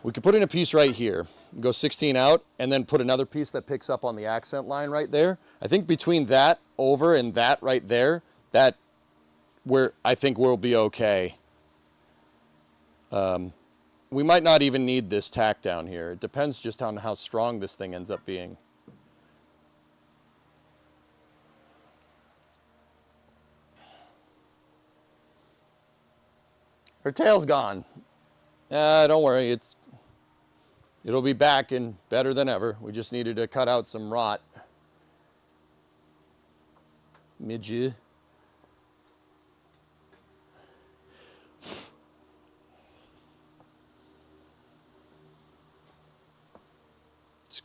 We could put in a piece right here, go 16 out, and then put another piece that picks up on the accent line right there. I think between that over and that right there, I think we'll be okay. We might not even need this tack down here. It depends just on how strong this thing ends up being. Her tail's gone. Don't worry, it'll be back and better than ever. We just needed to cut out some rot. Midget.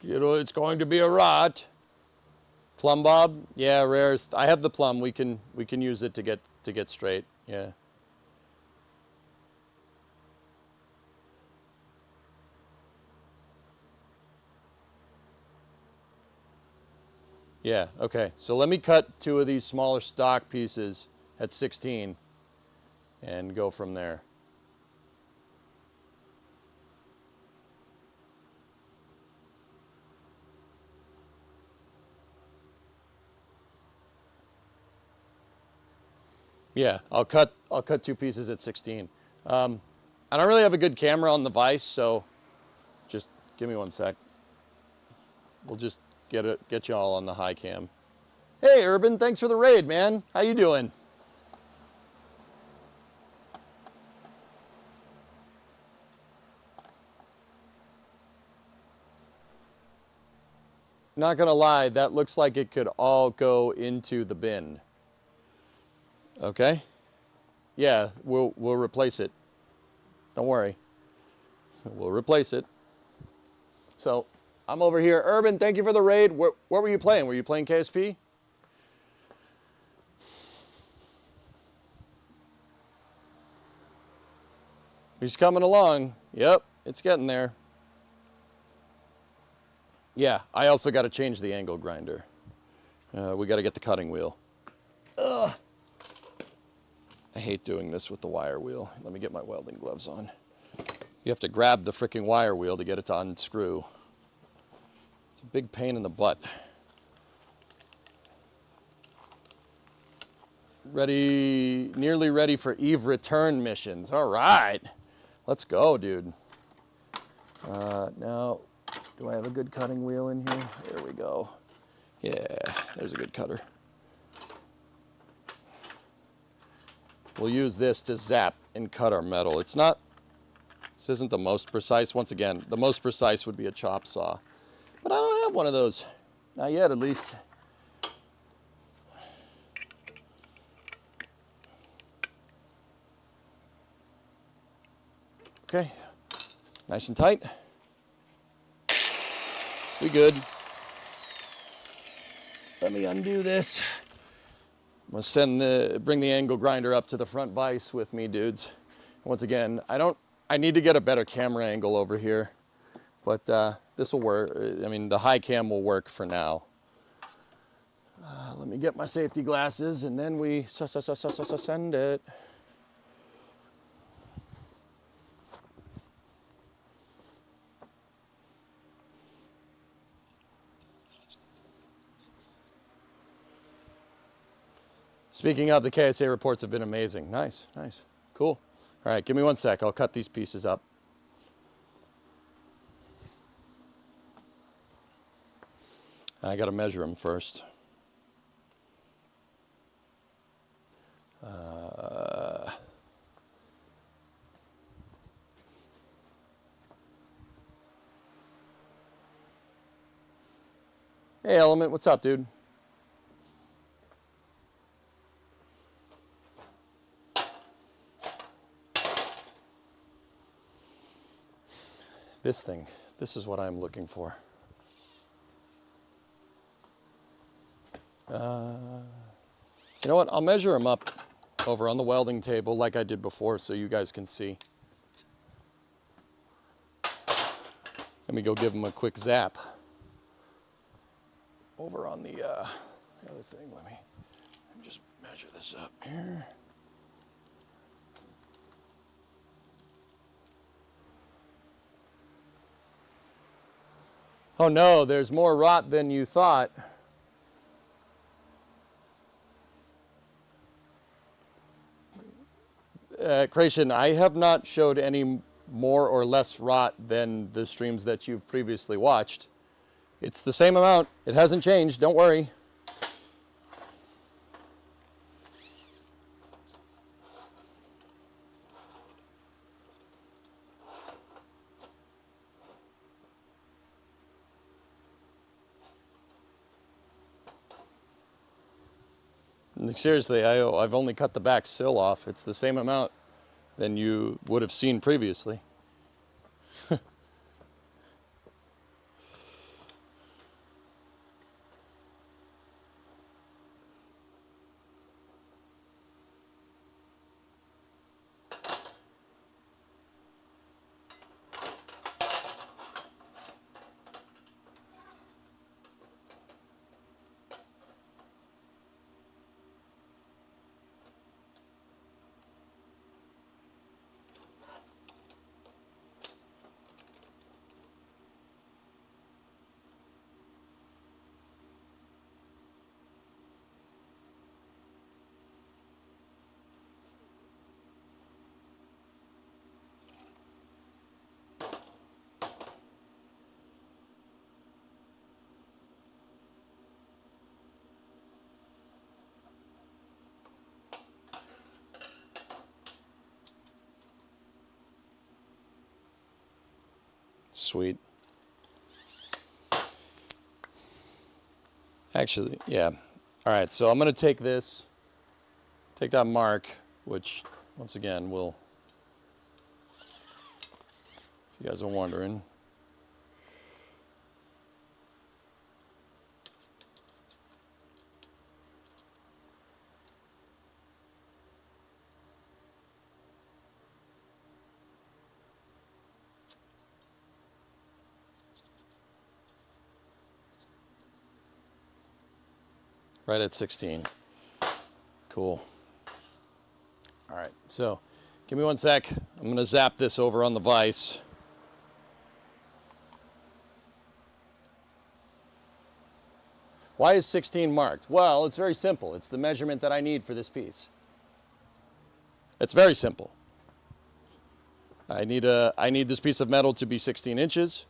It's going to be a rot. Plumb bob? Yeah, Rares. I have the plumb. We can use it to get straight. Yeah. Yeah, okay. So let me cut two of these smaller stock pieces at 16 and go from there. Yeah, I'll cut 2 pieces at 16. I don't really have a good camera on the vise, so just give me 1 sec. We'll just get you all on the high cam. Hey, Urban, thanks for the raid, man. How you doing? Not gonna lie, that looks like it could all go into the bin. Okay? Yeah, we'll replace it. Don't worry. We'll replace it. So, I'm over here. Urban, thank you for the raid. What were you playing? Were you playing KSP? He's coming along. Yep, it's getting there. Yeah, I also got to change the angle grinder. We got to get the cutting wheel. Ugh. I hate doing this with the wire wheel. Let me get my welding gloves on. You have to grab the freaking wire wheel to get it to unscrew. It's a big pain in the butt. Ready, nearly ready for Eve return missions. All right, let's go, dude. Now, do I have a good cutting wheel in here? There we go. Yeah, there's a good cutter. We'll use this to zap and cut our metal. This isn't the most precise. Once again, the most precise would be a chop saw. But I don't have one of those. Not yet, at least. Okay, nice and tight. We good. Let me undo this. I'm gonna bring the angle grinder up to the front vise with me, dudes. Once again, I need to get a better camera angle over here, but this will work. I mean, the high cam will work for now. Let me get my safety glasses and then we send it. Speaking of, the KSA reports have been amazing. Nice, nice, cool. All right, give me 1 sec. I'll cut these pieces up. I got to measure them first. Hey, Element, what's up, dude? This thing, this is what I'm looking for. You know what? I'll measure them up over on the welding table like I did before so you guys can see. Let me go give them a quick zap. Over on the other thing, let me just measure this up here. Oh no, there's more rot than you thought. Creation, I have not showed any more or less rot than the streams that you've previously watched. It's the same amount. It hasn't changed, don't worry. Seriously, I've only cut the back sill off. It's the same amount than you would have seen previously. sweet. Actually, yeah. All right, so I'm going to take this, take that mark, which, once again, will, if you guys are wondering. Right at 16. Cool. All right, so give me one sec. I'm going to zap this over on the vise. Why is 16 marked? Well, it's very simple. It's the measurement that I need for this piece. It's very simple. I need this piece of metal to be 16 inches,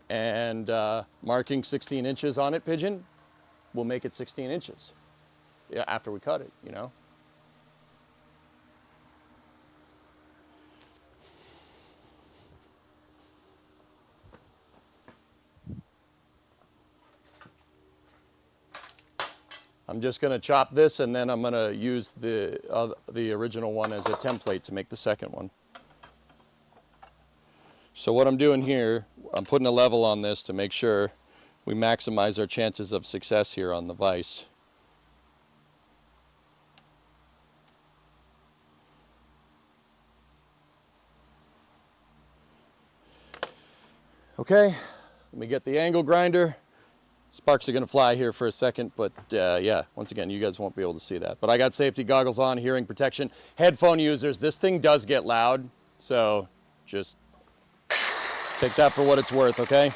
and marking 16 inches on it, Pigeon, will make it 16 inches. Yeah, after we cut it, you know. I'm just going to chop this, and then I'm going to use the original one as a template to make the second one. So what I'm doing here, I'm putting a level on this to make sure we maximize our chances of success here on the vise. Okay, let me get the angle grinder. Sparks are going to fly here for a second, but yeah, once again, you guys won't be able to see that. But I got safety goggles on, hearing protection. Headphone users, this thing does get loud, so just take that for what it's worth, okay?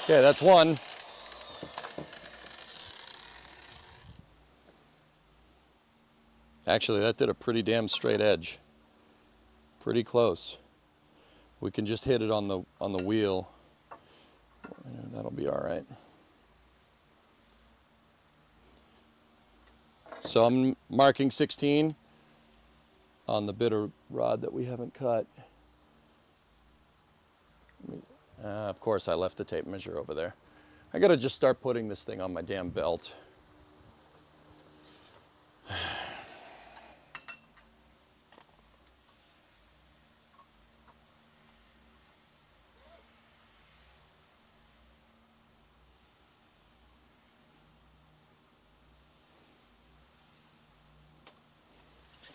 Okay, that's one. Actually, that did a pretty damn straight edge. Pretty close. We can just hit it on the wheel. That'll be all right. So I'm marking 16 on the bit of rod that we haven't cut. Of course, I left the tape measure over there. I gotta just start putting this thing on my damn belt.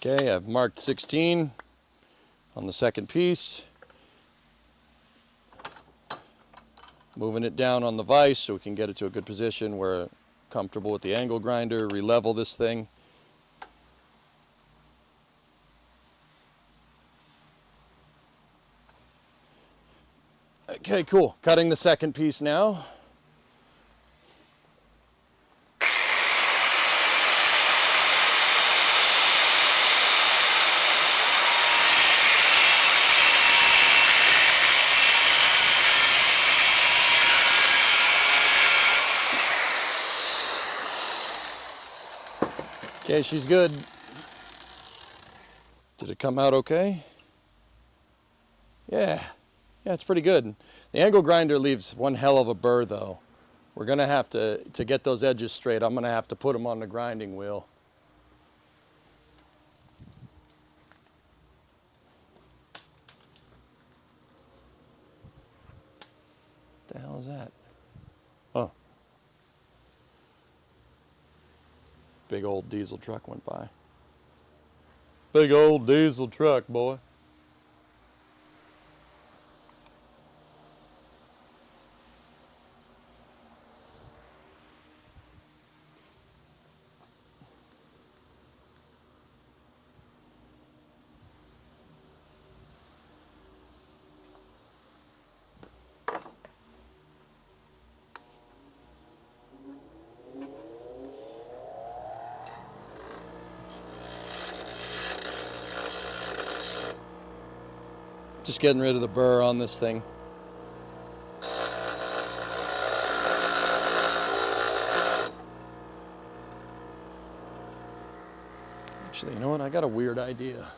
Okay, I've marked 16 on the second piece. Moving it down on the vise so we can get it to a good position. We're comfortable with the angle grinder, re-level this thing. Okay, cool. Cutting the second piece now. Okay, she's good. Did it come out okay? Yeah, it's pretty good. The angle grinder leaves one hell of a burr though. We're gonna have to get those edges straight, I'm gonna have to put them on the grinding wheel. What the hell is that? Oh. Big old diesel truck went by. Big old diesel truck, boy. Just getting rid of the burr on this thing. Actually, you know what? I got a weird idea.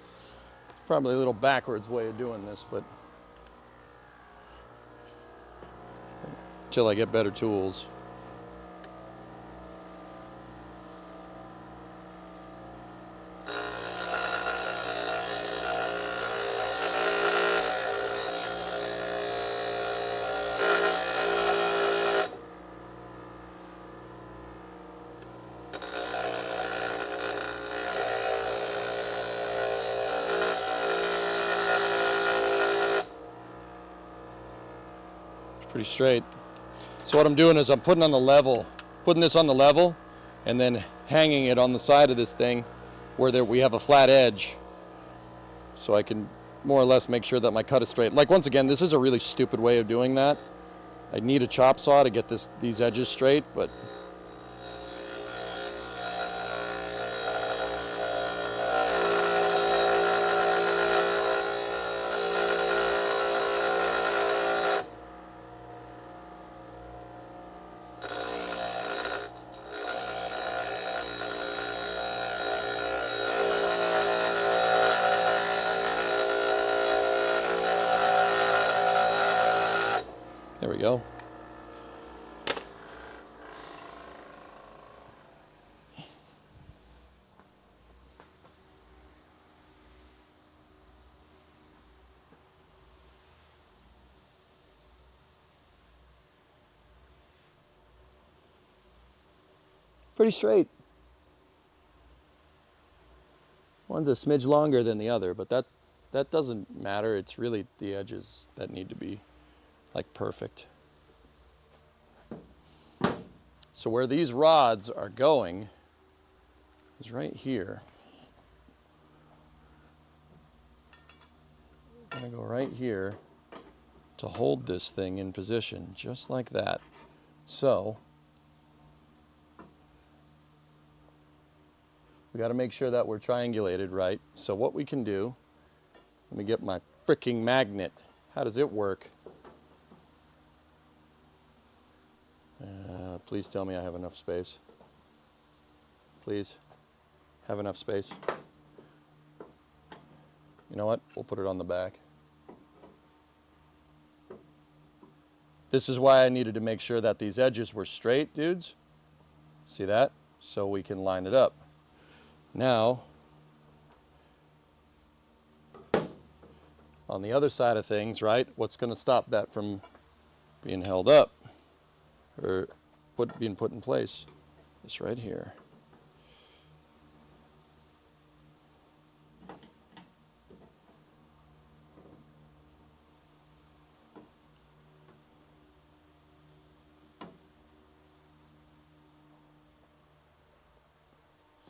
Probably a little backwards way of doing this, but until I get better tools. Pretty straight. So what I'm doing is I'm putting this on the level, and then hanging it on the side of this thing where we have a flat edge, so I can more or less make sure that my cut is straight. Like, once again, this is a really stupid way of doing that. I need a chop saw to get these edges straight, but there we go. Pretty straight. One's a smidge longer than the other, but that doesn't matter. It's really the edges that need to be like perfect. So where these rods are going is right here. I'm gonna go right here to hold this thing in position, just like that. So we got to make sure that we're triangulated right. So what we can do, let me get my freaking magnet. How does it work? Please tell me I have enough space. Please, have enough space. You know what? We'll put it on the back. This is why I needed to make sure that these edges were straight, dudes. See that? So we can line it up. Now, on the other side of things, right, what's going to stop that from being held up or being put in place? This right here.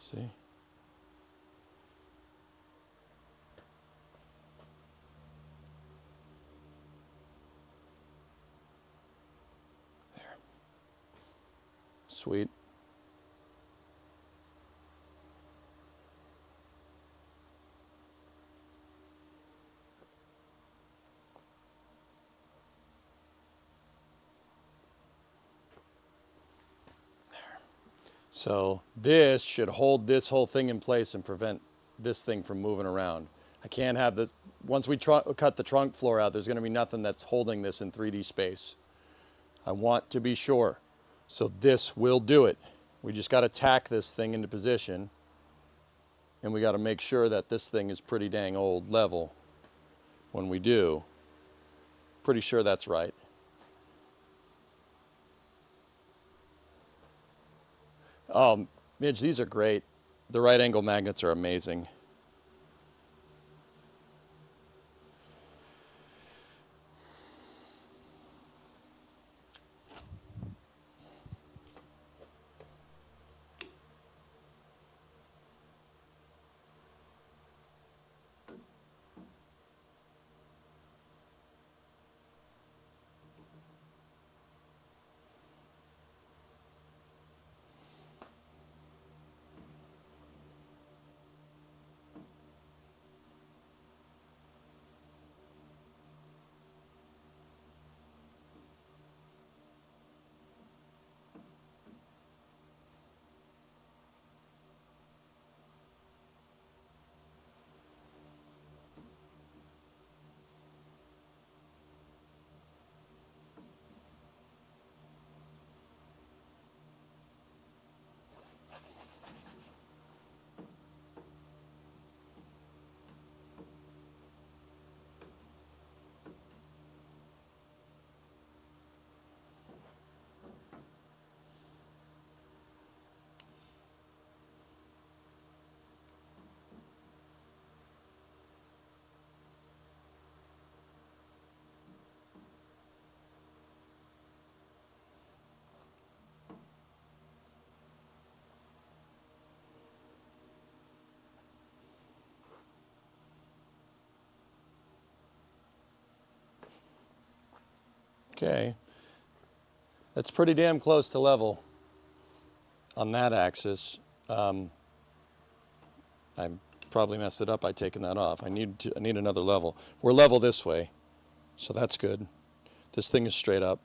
See? Sweet. There. So this should hold this whole thing in place and prevent this thing from moving around. I can't have this, once we cut the trunk floor out, there's going to be nothing that's holding this in 3D space. I want to be sure. So this will do it. We just got to tack this thing into position, and we got to make sure that this thing is pretty dang old level when we do. Pretty sure that's right. Midge, these are great. The right angle magnets are amazing. Okay. That's pretty damn close to level on that axis. I probably messed it up by taking that off. I need another level. We're level this way, so that's good. This thing is straight up.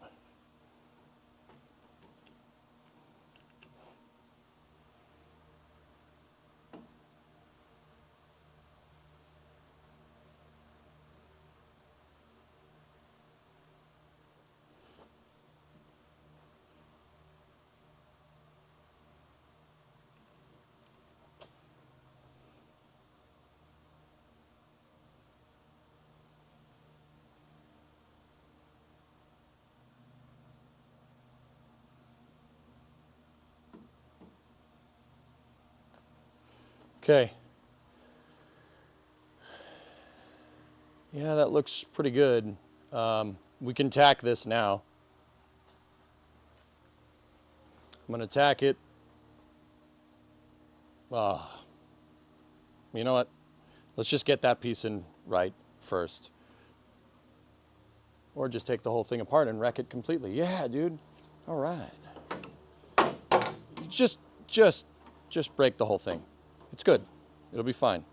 Okay. Yeah, that looks pretty good. We can tack this now. I'm going to tack it. You know what? Let's just get that piece in right first. Or just take the whole thing apart and wreck it completely. Yeah, dude. All right. Just break the whole thing. It's good. It'll be fine.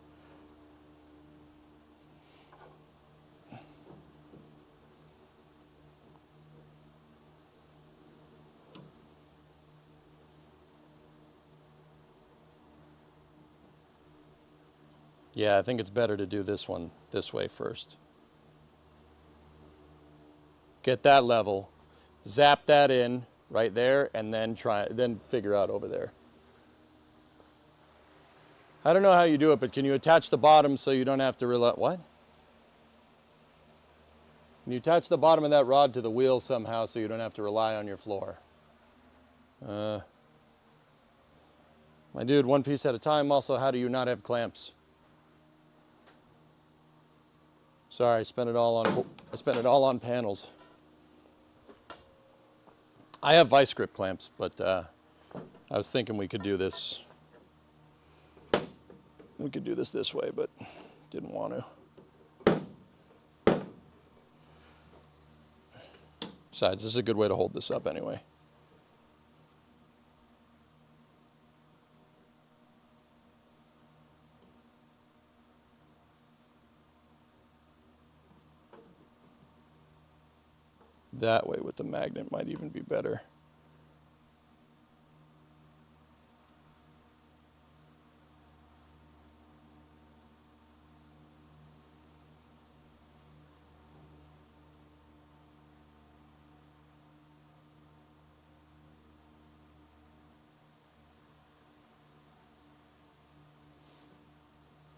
Yeah, I think it's better to do this one this way first. Get that level, zap that in right there, and then figure out over there. I don't know how you do it, but can you attach the bottom so you don't have to rely? What? Can you attach the bottom of that rod to the wheel somehow so you don't have to rely on your floor? My dude, one piece at a time. Also, how do you not have clamps? Sorry, I spent it all on panels. I have vice grip clamps, but I was thinking we could do this. We could do this way, but didn't want to. Besides, this is a good way to hold this up anyway. That way with the magnet might even be better.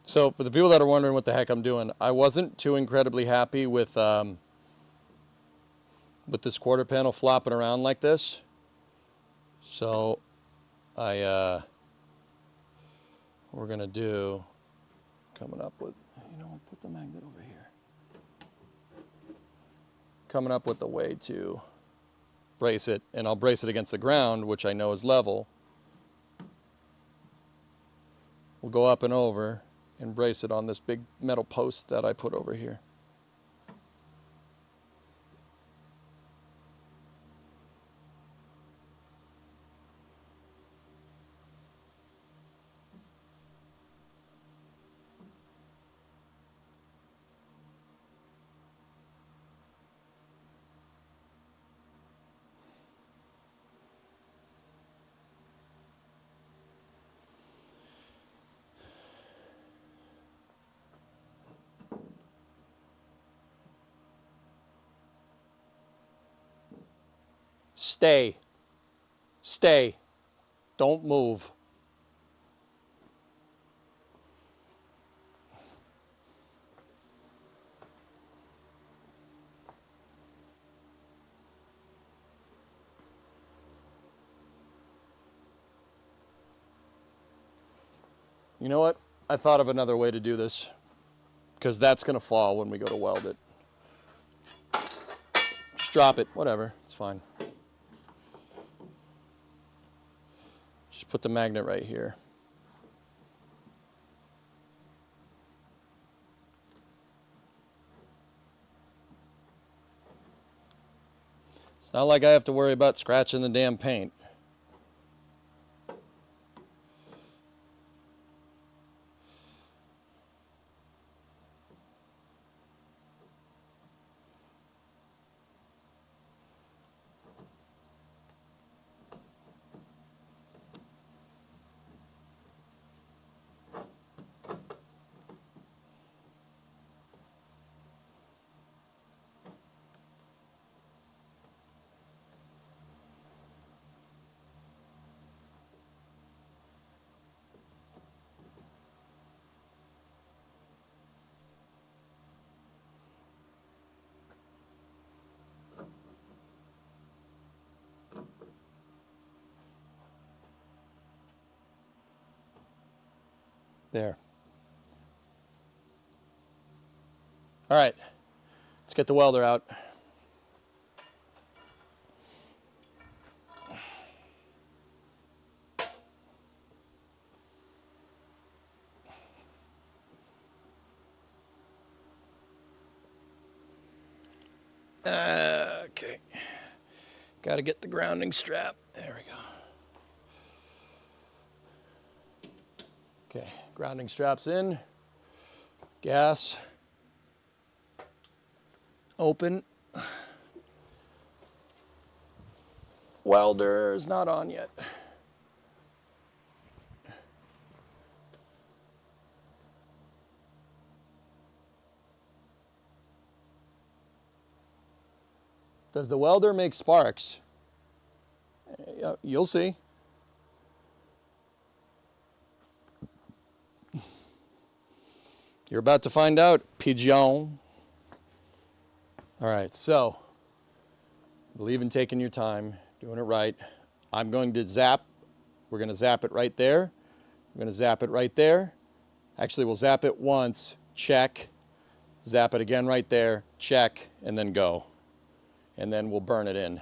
So for the people that are wondering what the heck I'm doing, I wasn't too incredibly happy with this quarter panel flopping around like this. So we're gonna do, coming up with, you know, put the magnet over here. Coming up with a way to brace it, and I'll brace it against the ground, which I know is level. We'll go up and over and brace it on this big metal post that I put over here. Stay. Stay. Don't move. You know what? I thought of another way to do this, because that's going to fall when we go to weld it. Just drop it. Whatever. It's fine. Just put the magnet right here. It's not like I have to worry about scratching the damn paint. There. All right, let's get the welder out. Okay, got to get the grounding strap. There we go. Okay, grounding straps in. Gas open. Welder is not on yet. Does the welder make sparks? You'll see. You're about to find out, pigeon. All right, so believe in taking your time, doing it right. I'm going to zap. We're going to zap it right there. I'm going to zap it right there. Actually, we'll zap it once, check. Zap it again right there, check, and then go. And then we'll burn it in.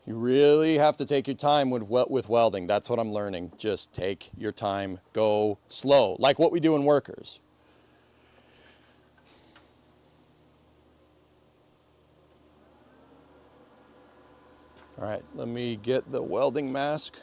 You really have to take your time with welding. That's what I'm learning. Just take your time, go slow, like what we do in workers. All right, let me get the welding mask.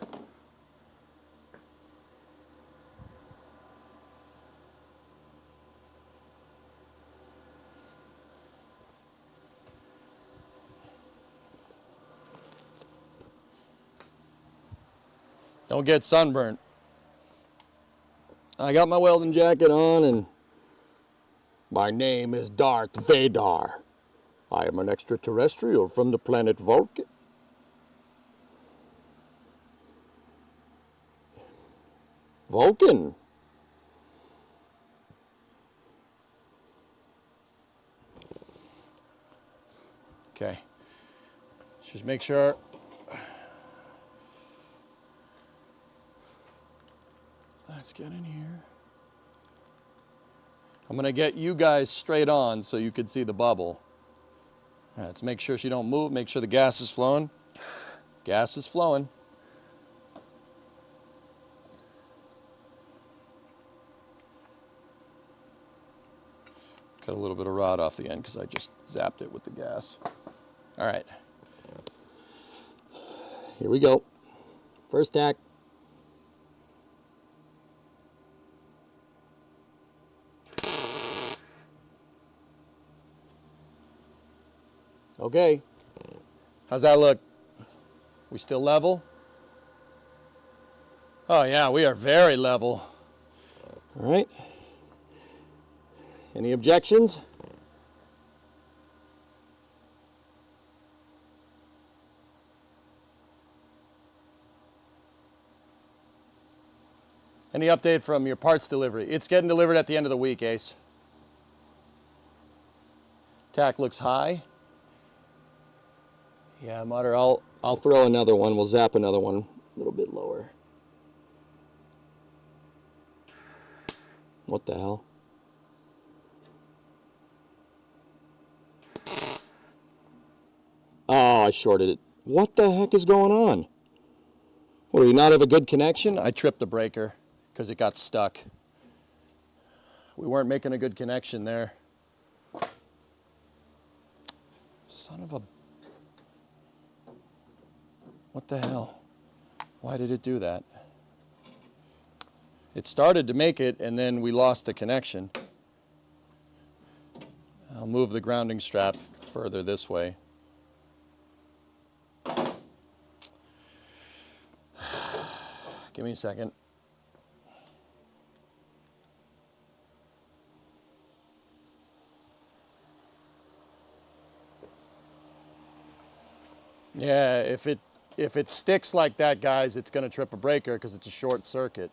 Don't get sunburnt. I got my welding jacket on, and my name is Darth Vader. I am an extraterrestrial from the planet Vulcan. Vulcan. Okay. Let's just make sure. Let's get in here. I'm going to get you guys straight on so you can see the bubble. All right, let's make sure she don't move. Make sure the gas is flowing. Gas is flowing. Cut a little bit of rod off the end because I just zapped it with the gas. All right. Here we go. First tack. Okay. How's that look? We still level? Oh yeah, we are very level. All right. Any objections? Any update from your parts delivery? It's getting delivered at the end of the week, Ace. Tack looks high. Yeah, Mutter, I'll throw another one. We'll zap another one a little bit lower. What the hell? Oh, I shorted it. What the heck is going on? What, do we not have a good connection? I tripped the breaker because it got stuck. We weren't making a good connection there. Son of a... What the hell? Why did it do that? It started to make it, and then we lost the connection. I'll move the grounding strap further this way. Give me a second. Yeah, if it sticks like that, guys, it's going to trip a breaker because it's a short circuit.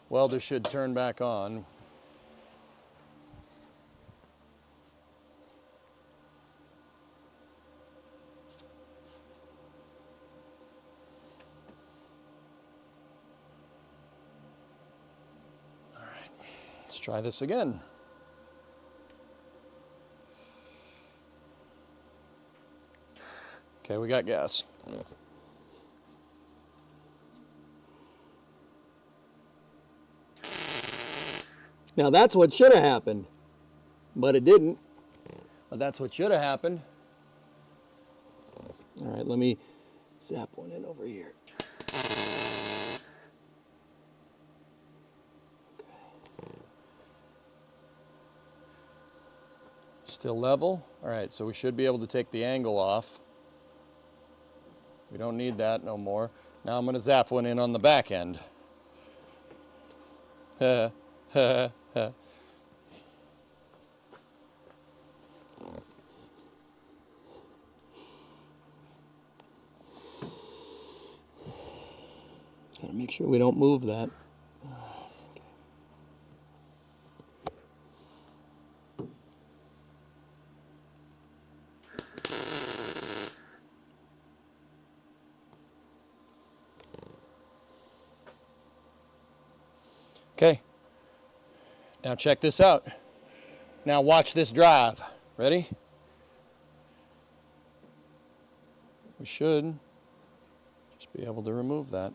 Welder should turn back on. All right, let's try this again. Okay, we got gas. Now that's what should have happened, but it didn't. But that's what should have happened. All right, let me zap one in over here. Still level. All right, so we should be able to take the angle off. We don't need that no more. Now I'm going to zap one in on the back end. Gotta make sure we don't move that. Okay. Now check this out. Now watch this drive. Ready? We should just be able to remove that.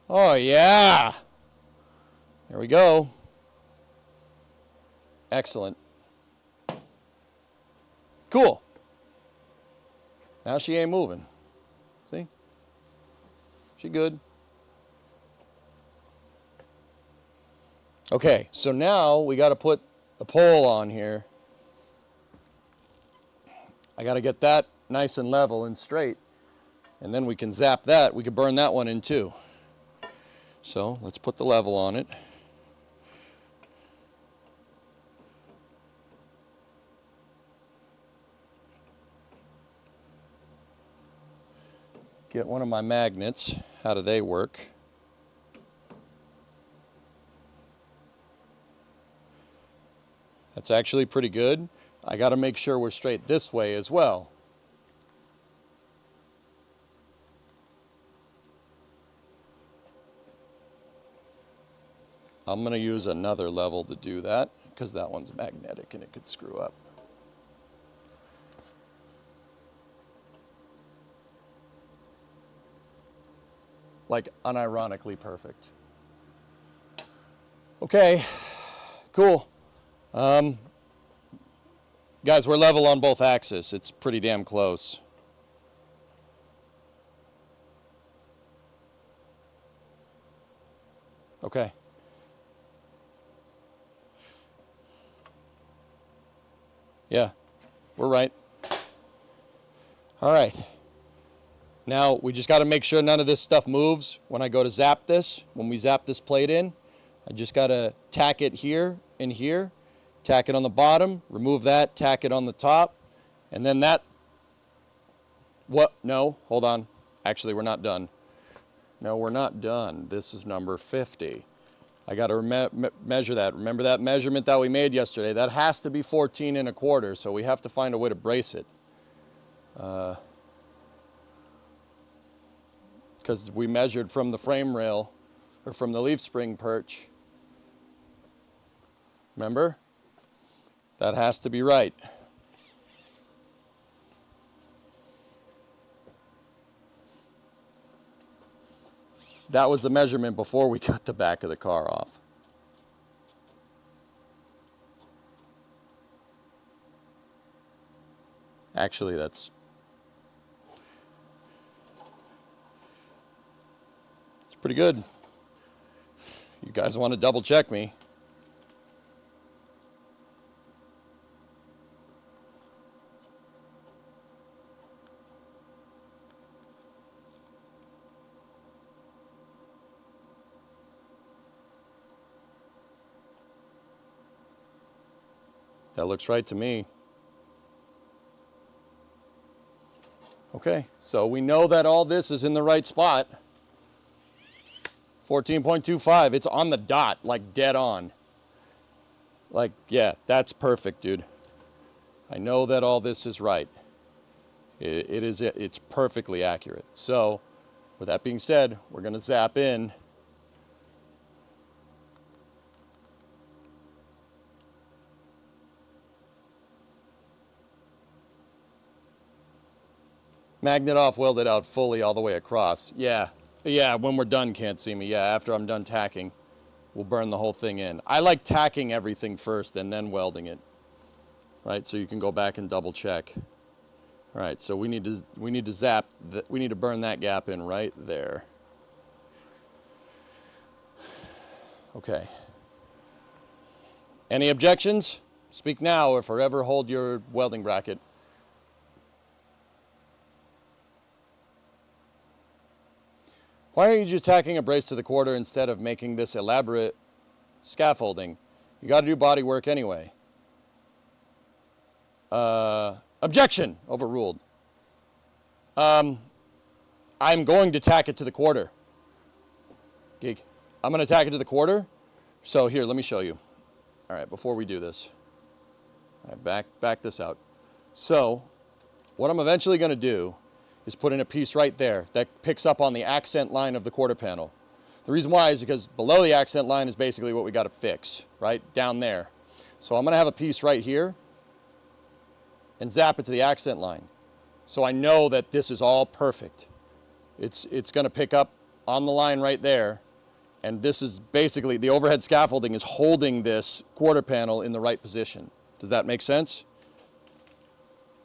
Oh yeah! There we go. Excellent. Cool. Now she ain't moving. See? She good. Okay, so now we got to put the pole on here. I got to get that nice and level and straight, and then we can zap that. We can burn that one in too. So let's put the level on it. Get one of my magnets. How do they work? That's actually pretty good. I got to make sure we're straight this way as well. I'm going to use another level to do that because that one's magnetic and it could screw up. Like unironically perfect. Okay, cool. Guys, we're level on both axes. It's pretty damn close. Okay. Yeah, we're right. All right. Now, we just got to make sure none of this stuff moves when I go to zap this. When we zap this plate in, I just got to tack it here and here. Tack it on the bottom, remove that, tack it on the top, and then that, what, no, hold on. Actually, we're not done. No, we're not done. This is number 50. I got to measure that. Remember that measurement that we made yesterday? That has to be 14 1/4, so we have to find a way to brace it. Because we measured from the frame rail, or from the leaf spring perch. Remember? That has to be right. That was the measurement before we cut the back of the car off. Actually, it's pretty good. You guys want to double check me? That looks right to me. Okay, so we know that all this is in the right spot. 14.25, it's on the dot, like dead on. Like, yeah, that's perfect, dude. I know that all this is right. It's perfectly accurate. So, with that being said, we're gonna zap in. Magnet off, weld it out fully all the way across. Yeah, when we're done, can't see me. Yeah, after I'm done tacking, we'll burn the whole thing in. I like tacking everything first and then welding it. Right, so you can go back and double check. All right, so we need to zap, we need to burn that gap in right there. Okay. Any objections? Speak now or forever hold your welding bracket. Why aren't you just tacking a brace to the quarter instead of making this elaborate scaffolding? You got to do body work anyway. Objection! Overruled. I'm going to tack it to the quarter. Geek. I'm going to tack it to the quarter. So here, let me show you. All right, before we do this. All right, back this out. So, what I'm eventually going to do is put in a piece right there that picks up on the accent line of the quarter panel. The reason why is because below the accent line is basically what we got to fix, right? Down there. So I'm going to have a piece right here and zap it to the accent line. So I know that this is all perfect. It's going to pick up on the line right there. And this is basically, the overhead scaffolding is holding this quarter panel in the right position. Does that make sense?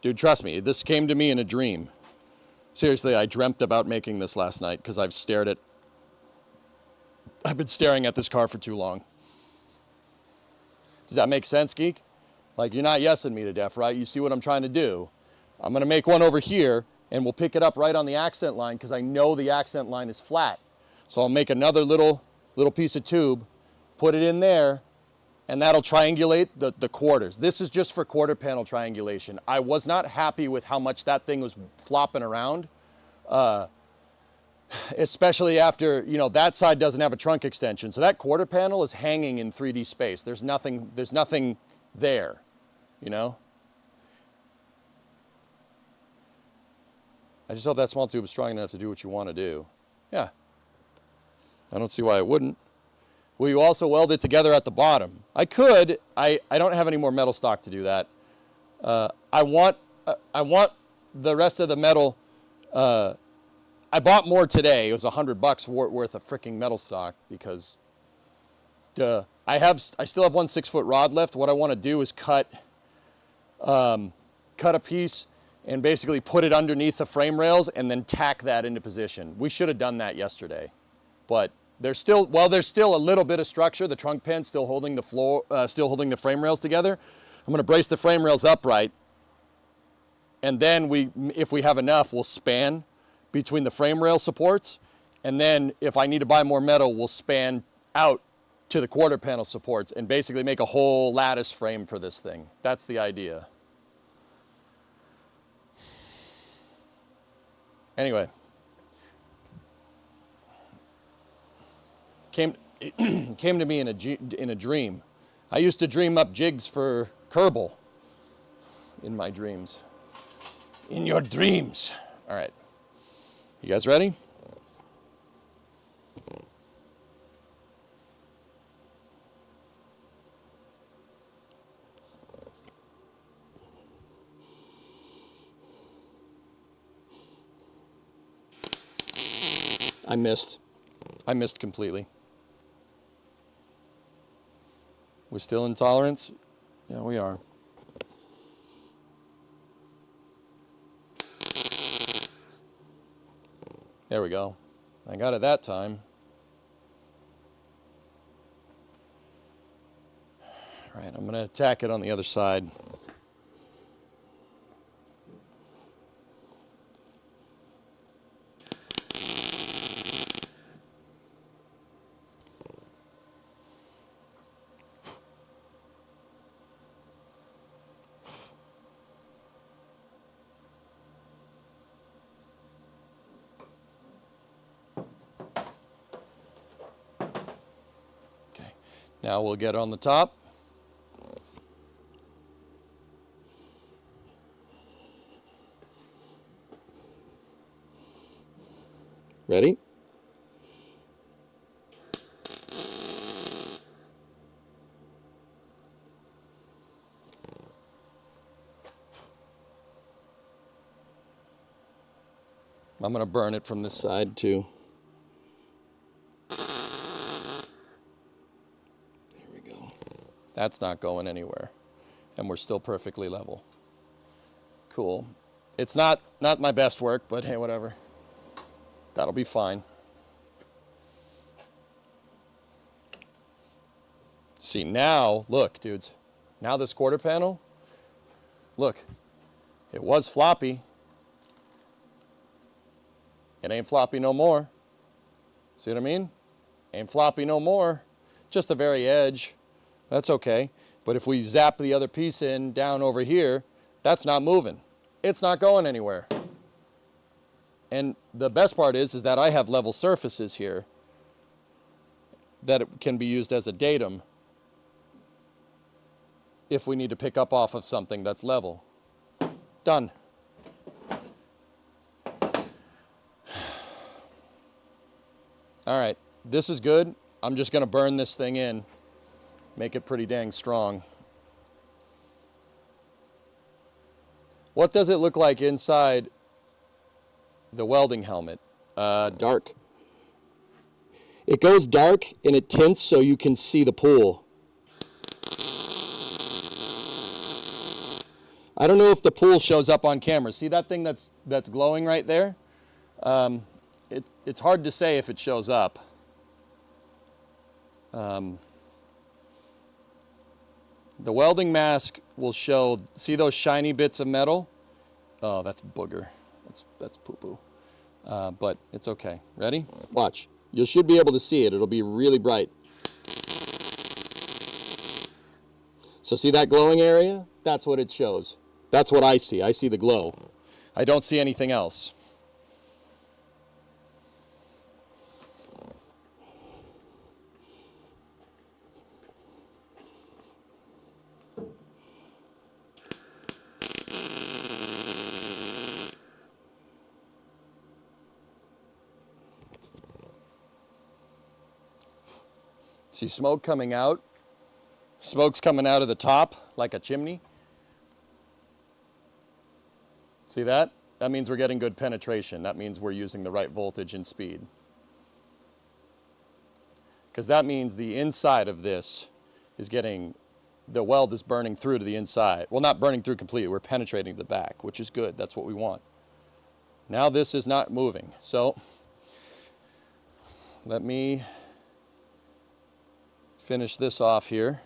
Dude, trust me, this came to me in a dream. Seriously, I dreamt about making this last night because I've been staring at this car for too long. Does that make sense, Geek? Like, you're not yesing me to death, right? You see what I'm trying to do? I'm going to make one over here, and we'll pick it up right on the accent line because I know the accent line is flat. So I'll make another little piece of tube, put it in there, and that'll triangulate the quarters. This is just for quarter panel triangulation. I was not happy with how much that thing was flopping around, especially after, you know, that side doesn't have a trunk extension. So that quarter panel is hanging in 3D space. There's nothing there, you know? I just hope that small tube is strong enough to do what you want to do. Yeah. I don't see why it wouldn't. Will you also weld it together at the bottom? I could. I don't have any more metal stock to do that. I want the rest of the metal. I bought more today. It was $100 worth of freaking metal stock because I still have one 6-foot rod left. What I want to do is cut a piece and basically put it underneath the frame rails and then tack that into position. We should have done that yesterday, but there's still a little bit of structure. The trunk pin still holding the floor, still holding the frame rails together. I'm going to brace the frame rails upright, and then if we have enough, we'll span between the frame rail supports, and then if I need to buy more metal, we'll span out to the quarter panel supports and basically make a whole lattice frame for this thing. That's the idea. Anyway. Came to me in a dream. I used to dream up jigs for Kerbal in my dreams. In your dreams. All right. You guys ready? I missed completely. We're still in tolerance? Yeah, we are. There we go. I got it that time. All right, I'm going to attack it on the other side. Okay, now we'll get on the top. Ready? I'm going to burn it from this side too. There we go. That's not going anywhere. And we're still perfectly level. Cool. It's not my best work, but hey, whatever. That'll be fine. See, now, look, dudes. Now this quarter panel, look, it was floppy. It ain't floppy no more. See what I mean? Ain't floppy no more. Just the very edge. That's okay. But if we zap the other piece in down over here, that's not moving. It's not going anywhere. And the best part is that I have level surfaces here that it can be used as a datum if we need to pick up off of something that's level. Done. All right, this is good. I'm just gonna burn this thing in, make it pretty dang strong. What does it look like inside the welding helmet? Dark. It goes dark and it tints so you can see the pool. I don't know if the pool shows up on camera. See that thing that's glowing right there? It's hard to say if it shows up. The welding mask will show, see those shiny bits of metal? Oh, that's booger. That's poo-poo. But it's okay. Ready? Watch. You should be able to see it. It'll be really bright. So see that glowing area? That's what it shows. That's what I see. I see the glow. I don't see anything else. See smoke coming out? Smoke's coming out of the top like a chimney. See that? That means we're getting good penetration. That means we're using the right voltage and speed. Because that means the inside of this is getting, the weld is burning through to the inside. Well, not burning through completely, we're penetrating the back, which is good. That's what we want. Now this is not moving. So let me finish this off here.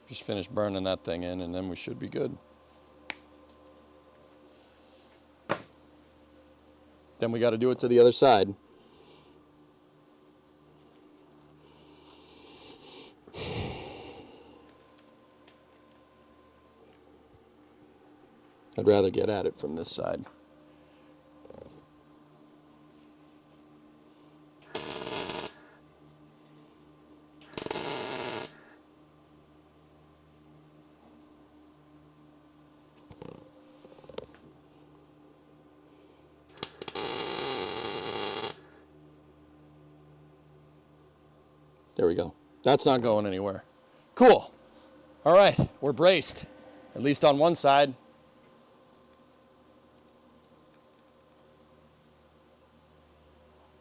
Just finish burning that thing in and then we should be good. Then we got to do it to the other side. I'd rather get at it from this side. There we go. That's not going anywhere. Cool. All right, we're braced, at least on one side.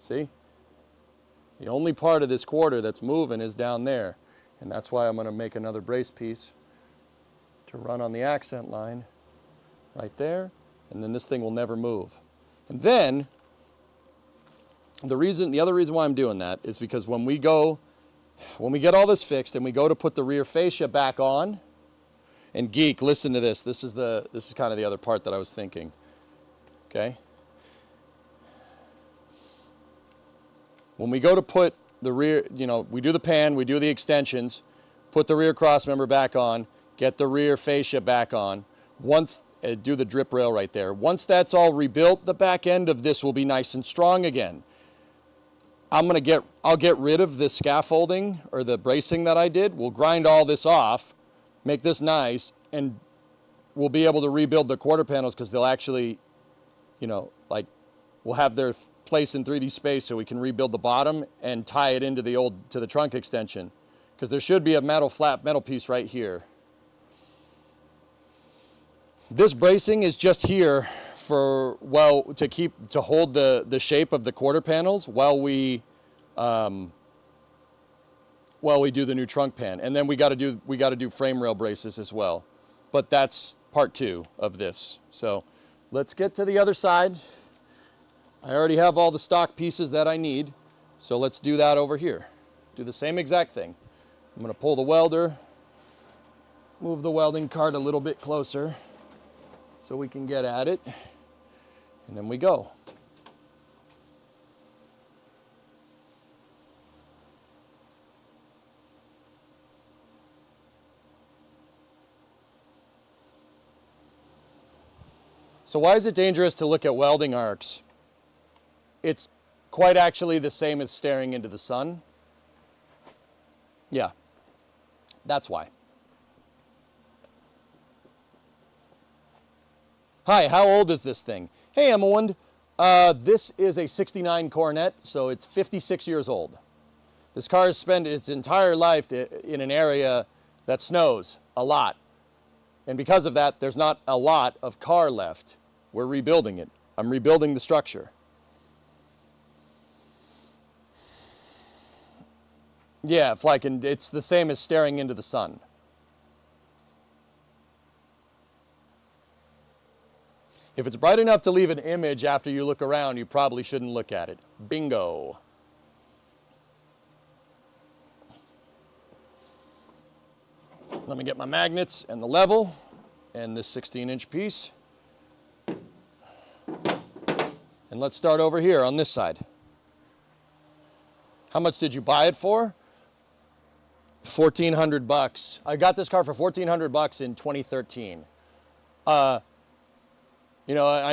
See? The only part of this quarter that's moving is down there, and that's why I'm going to make another brace piece. to run on the accent line right there, and then this thing will never move. And then the other reason why I'm doing that is because when we get all this fixed and we go to put the rear fascia back on, and geek, listen to this. This is kind of the other part that I was thinking. Okay? When we go to put the rear, we do the pan, we do the extensions, put the rear cross member back on, get the rear fascia back on. Once do the drip rail right there. Once that's all rebuilt, the back end of this will be nice and strong again. I'll get rid of the scaffolding or the bracing that I did. We'll grind all this off, make this nice, and we'll be able to rebuild the quarter panels because they'll actually, we'll have their place in 3D space so we can rebuild the bottom and tie it into the trunk extension. Because there should be a flat metal piece right here. This bracing is just here to hold the shape of the quarter panels while we do the new trunk pan, and then we got to do frame rail braces as well. But that's part 2 of this. So let's get to the other side. I already have all the stock pieces that I need, so let's do that over here. Do the same exact thing. I'm going to pull the welder, move the welding cart a little bit closer so we can get at it, and then we go. So why is it dangerous to look at welding arcs? It's quite actually the same as staring into the sun. Yeah, that's why. Hi, how old is this thing? Hey, Emma, this is a 69 Coronet, so it's 56 years old. This car has spent its entire life in an area that snows a lot. And because of that, there's not a lot of car left. We're rebuilding it. I'm rebuilding the structure. Yeah, it's the same as staring into the sun. If it's bright enough to leave an image after you look around, you probably shouldn't look at it. Bingo. Let me get my magnets and the level and this 16-inch piece. And let's start over here on this side. How much did you buy it for? $1,400. I got this car for $1,400 in 2013. I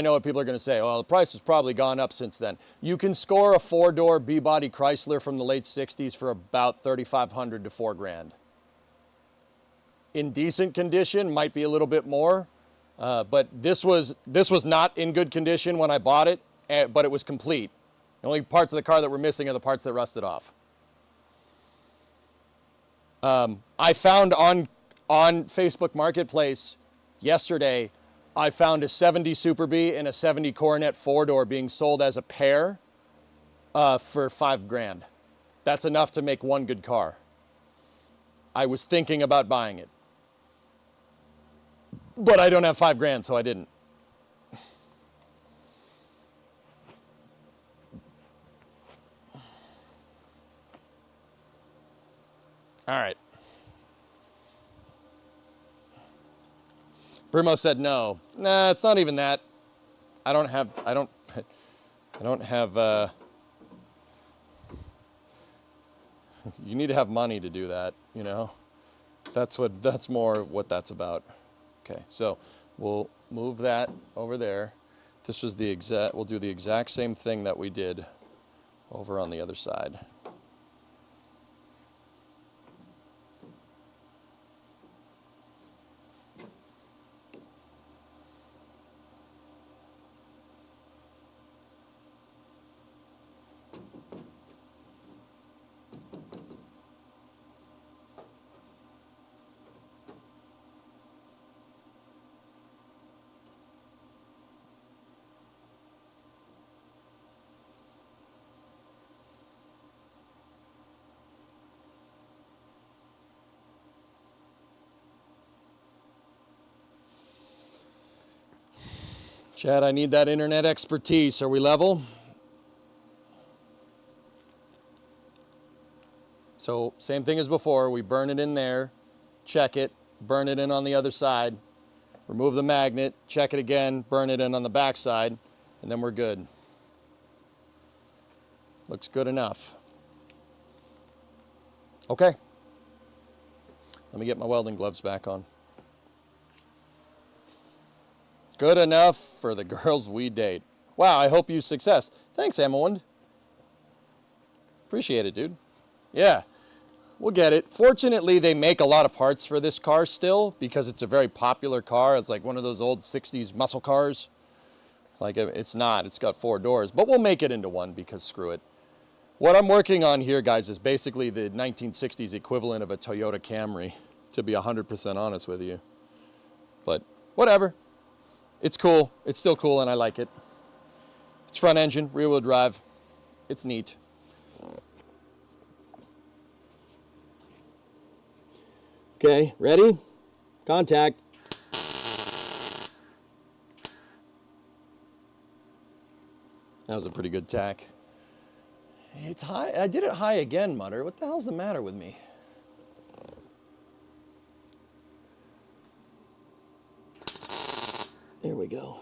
know what people are going to say. Well, the price has probably gone up since then. You can score a 4-door B-body Chrysler from the late 60s for about $3,500 to $4,000. In decent condition, might be a little bit more, but this was not in good condition when I bought it, but it was complete. The only parts of the car that were missing are the parts that rusted off. I found on Facebook Marketplace yesterday, I found a 70 Super B and a 70 Coronet 4-door being sold as a pair for $5,000. That's enough to make one good car. I was thinking about buying it. But I don't have $5,000, so I didn't. All right. Brumo said no. Nah, it's not even that. I don't have, you need to have money to do that, That's more what that's about. Okay, so we'll move that over there. This was we'll do the exact same thing that we did over on the other side. Chad, I need that internet expertise. Are we level? So same thing as before. We burn it in there, check it, burn it in on the other side, remove the magnet, check it again, burn it in on the back side, and then we're good. Looks good enough. Okay. Let me get my welding gloves back on. Good enough for the girls we date. Wow, I hope you success. Thanks, Emmeline. Appreciate it, dude. Yeah, we'll get it. Fortunately, they make a lot of parts for this car still because it's a very popular car. It's like one of those old 60s muscle cars. Like, it's not. It's got 4 doors. But we'll make it into one because screw it. What I'm working on here, guys, is basically the 1960s equivalent of a Toyota Camry, to be 100% honest with you. But whatever. It's cool. It's still cool, and I like it. It's front engine, rear-wheel drive. It's neat. Okay, ready? Contact. That was a pretty good tack. It's high. I did it high again, Mutter. What the hell's the matter with me? There we go.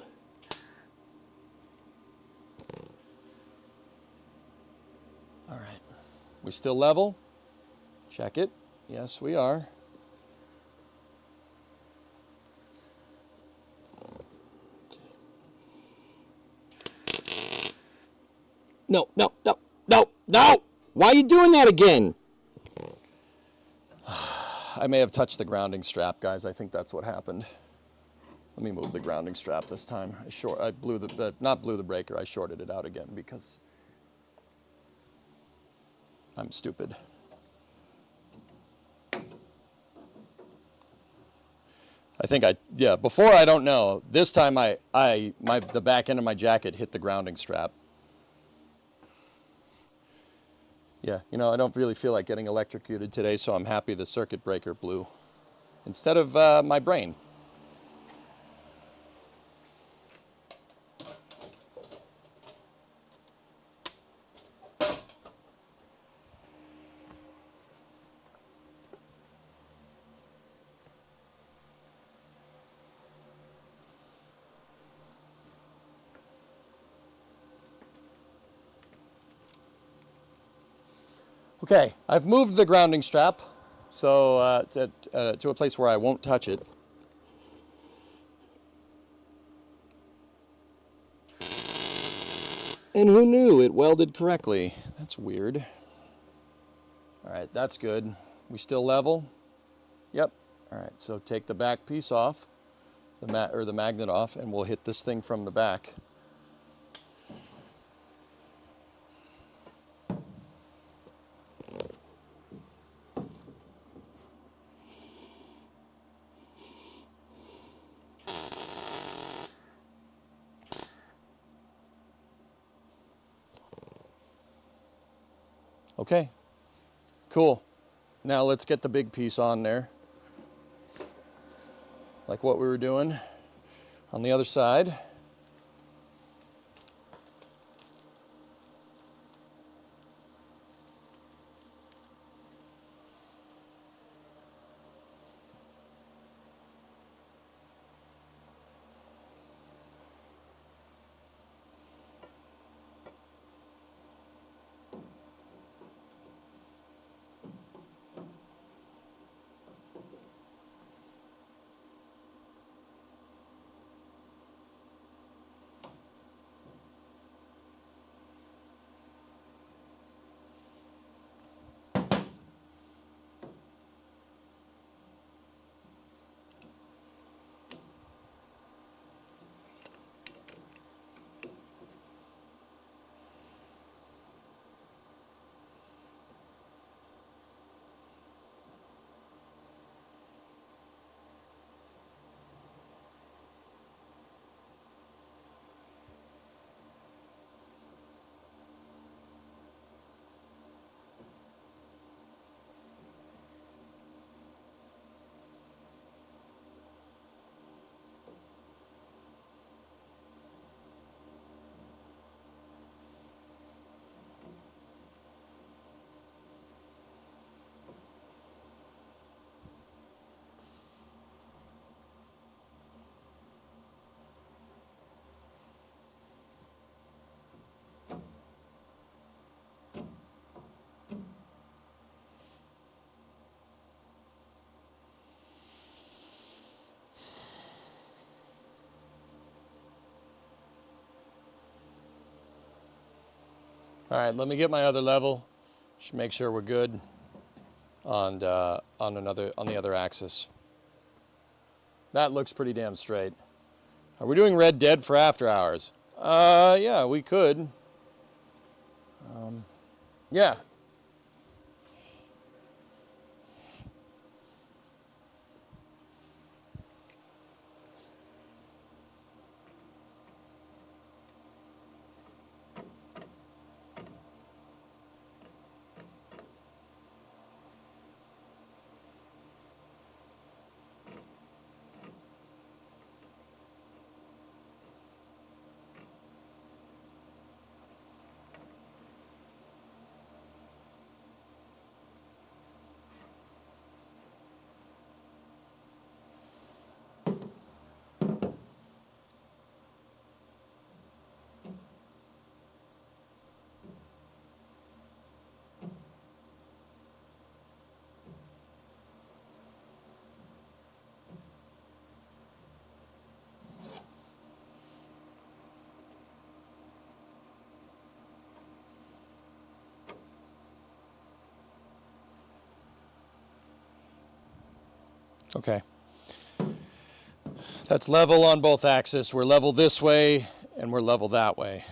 All right. We still level? Check it. Yes, we are. No, no, no, no, no! Why are you doing that again? I may have touched the grounding strap, guys. I think that's what happened. Let me move the grounding strap this time. I blew not blew the breaker, I shorted it out again because I'm stupid. I think before I don't know. This time the back end of my jacket hit the grounding strap. Yeah, you know, I don't really feel like getting electrocuted today, so I'm happy the circuit breaker blew instead of my brain. Okay, I've moved the grounding strap so to a place where I won't touch it. And who knew it welded correctly? That's weird. All right, that's good. We still level? Yep. All right, so take the back piece off, the magnet off, and we'll hit this thing from the back. Okay, cool. Now let's get the big piece on there. Like what we were doing on the other side. All right, let me get my other level. Just make sure we're good on the other axis. That looks pretty damn straight. Are we doing Red Dead for after hours? Yeah, we could. Yeah. Okay. That's level on both axes. We're level this way and we're level that way.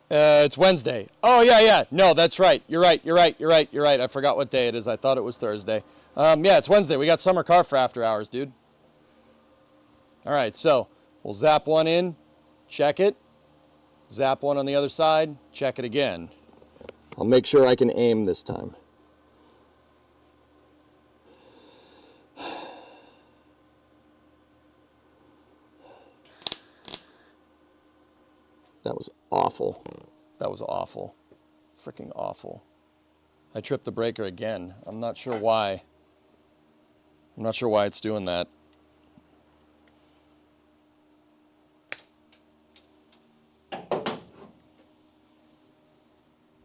It's Wednesday. Oh, yeah. No, that's right. You're right. I forgot what day it is. I thought it was Thursday. Yeah, it's Wednesday. We got summer car for after hours, dude. All right, so we'll zap one in, check it. Zap one on the other side, check it again. I'll make sure I can aim this time. That was awful. That was awful. Freaking awful. I tripped the breaker again. I'm not sure why. I'm not sure why it's doing that.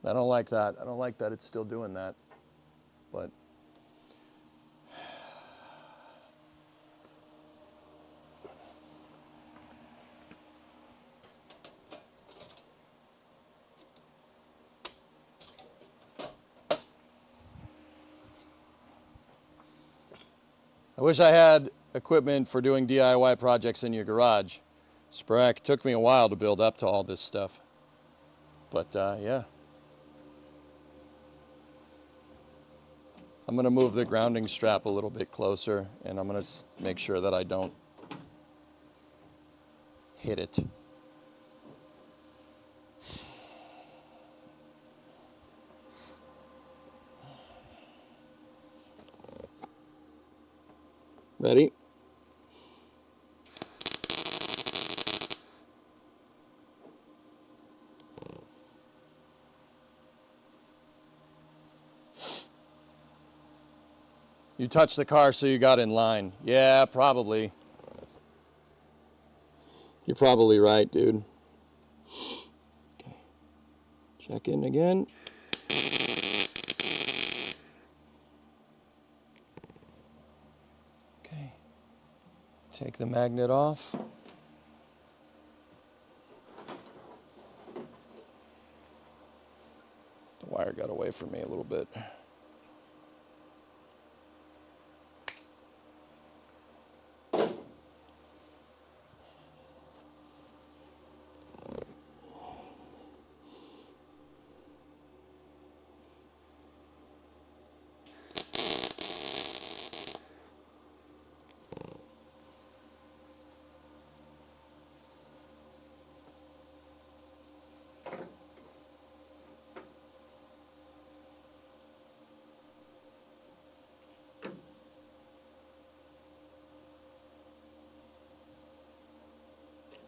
I don't like that. I don't like that it's still doing that. But I wish I had equipment for doing DIY projects in your garage. Sprack, it took me a while to build up to all this stuff. But yeah. I'm going to move the grounding strap a little bit closer, and I'm going to make sure that I don't hit it. Ready? You touched the car so you got in line. Yeah, probably. You're probably right, dude. Okay. Check in again. Okay. Take the magnet off. The wire got away from me a little bit.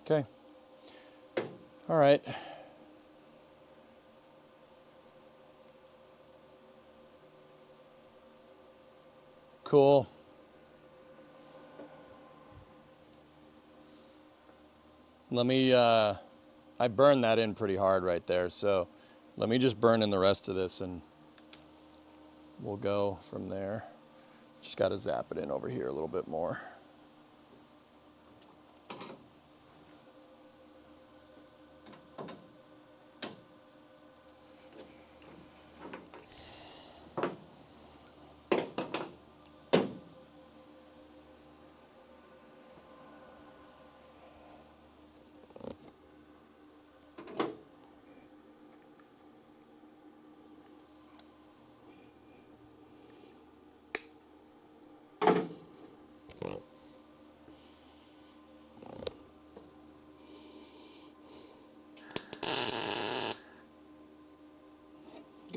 Okay. All right. Cool. Let me, I burned that in pretty hard right there, so let me just burn in the rest of this and we'll go from there. Just got to zap it in over here a little bit more.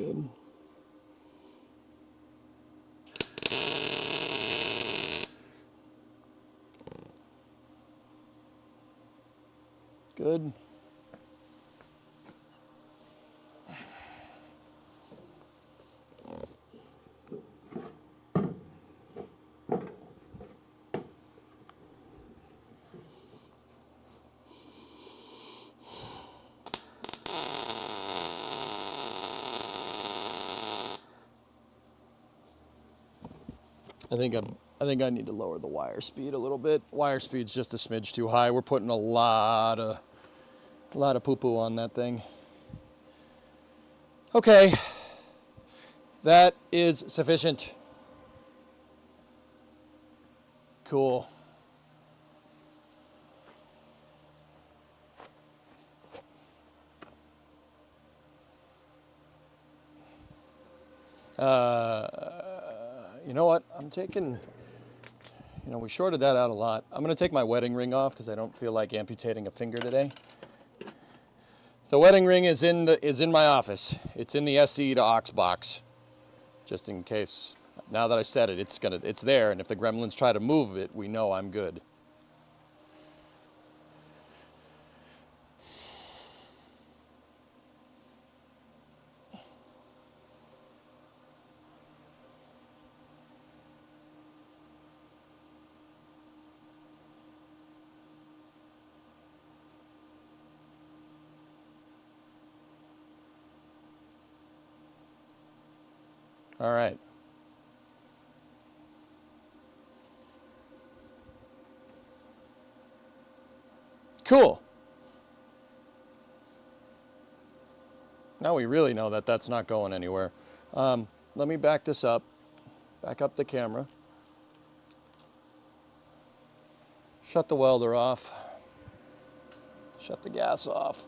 good. Good. I think I need to lower the wire speed a little bit. Wire speed's just a smidge too high. We're putting a lot of poo-poo on that thing. Okay. That is sufficient. Cool. You know what? I'm taking, we shorted that out a lot. I'm going to take my wedding ring off because I don't feel like amputating a finger today. The wedding ring is in my office. It's in the SE to aux box, just in case. Now that I said it, it's there, and if the gremlins try to move it, we know I'm good. All right. Cool. Now we really know that that's not going anywhere. Let me back this up. Back up the camera. Shut the welder off. Shut the gas off.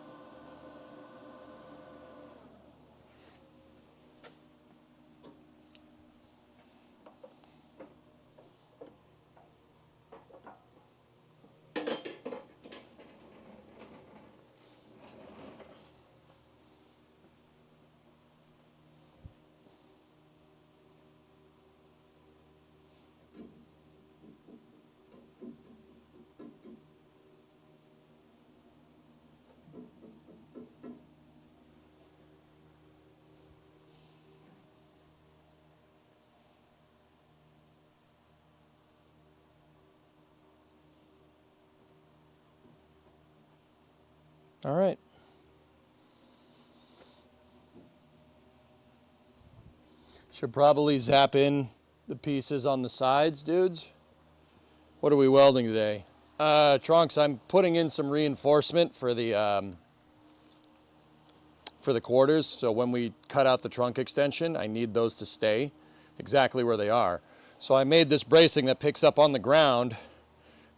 All right. Should probably zap in the pieces on the sides, dudes. What are we welding today? Trunks, I'm putting in some reinforcement for the quarters. So when we cut out the trunk extension, I need those to stay exactly where they are. So I made this bracing that picks up on the ground,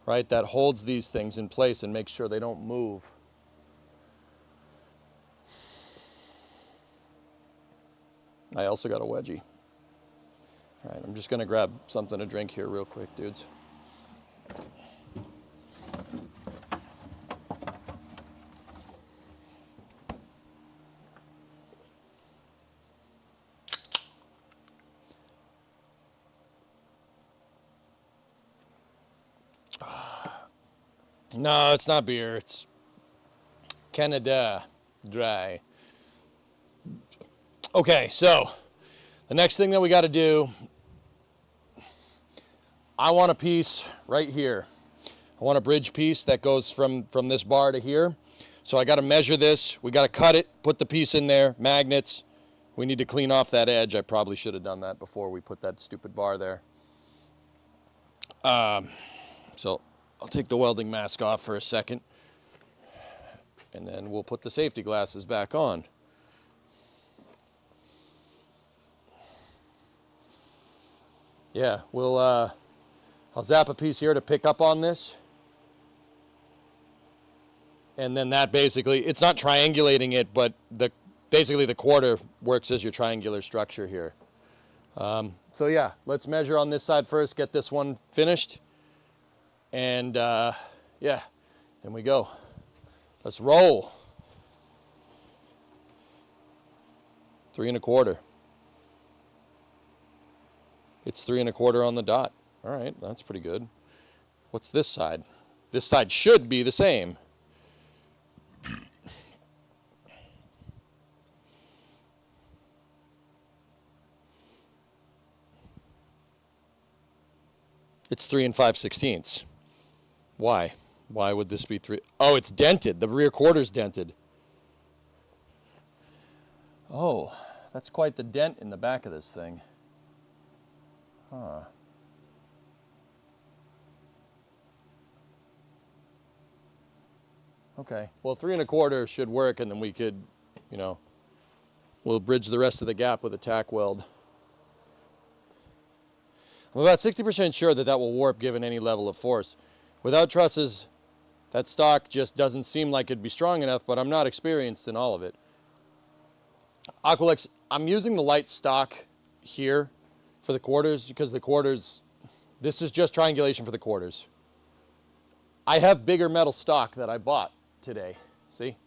right, that holds these things in place and makes sure they don't move. I also got a wedgie. All right, I'm just gonna grab something to drink here real quick, dudes. No, it's not beer, it's Canada Dry. Okay, so the next thing that we got to do, I want a piece right here. I want a bridge piece that goes from this bar to here. So I got to measure this. We got to cut it, put the piece in there, magnets. We need to clean off that edge. I probably should have done that before we put that stupid bar there. So I'll take the welding mask off for a second, and then we'll put the safety glasses back on. Yeah, I'll zap a piece here to pick up on this. And then that basically, it's not triangulating it, but basically the quarter works as your triangular structure here. So yeah, let's measure on this side first, get this one finished. And yeah, then we go. Let's roll. 3 1/4. It's 3 1/4 on the dot. All right, that's pretty good. What's this side? This side should be the same. It's 3 5/16. Why? Why would this be 3? Oh, it's dented. The rear quarter's dented. Oh, that's quite the dent in the back of this thing. Huh. Okay. Well, 3 1/4 should work, and then we could, you know, we'll bridge the rest of the gap with a tack weld. I'm about 60% sure that that will warp given any level of force. Without trusses, that stock just doesn't seem like it'd be strong enough, but I'm not experienced in all of it. Aqualex, I'm using the light stock here for the quarters because the quarters, this is just triangulation for the quarters. I have bigger metal stock that I bought today. See?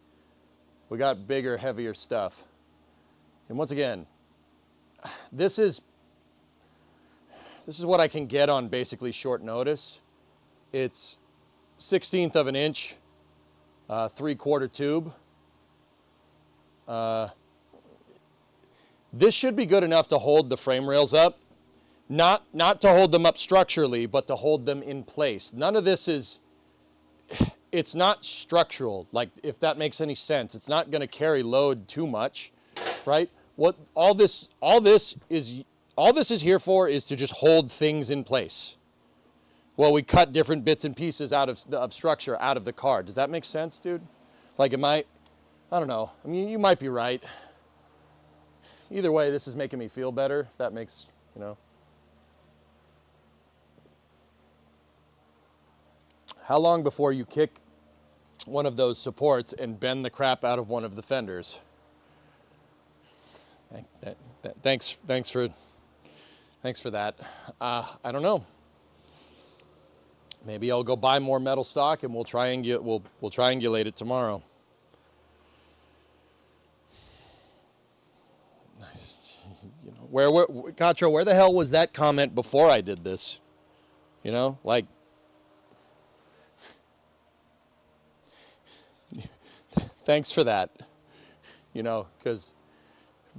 We got bigger, heavier stuff. And once again, this is what I can get on basically short notice. It's 1/16 of an inch, 3/4 tube. This should be good enough to hold the frame rails up. Not to hold them up structurally, but to hold them in place. None of this is, it's not structural, like if that makes any sense. It's not gonna carry load too much, right? What all this is here for is to just hold things in place. Well, we cut different bits and pieces out of structure out of the car. Does that make sense, dude? Like, I don't know. I mean, you might be right. Either way, this is making me feel better, if that makes, you know. How long before you kick one of those supports and bend the crap out of one of the fenders? Thanks for that. I don't know. Maybe I'll go buy more metal stock and we'll triangulate it tomorrow. You know, Cacho, where the hell was that comment before I did this? You know, like, thanks for that. You know, because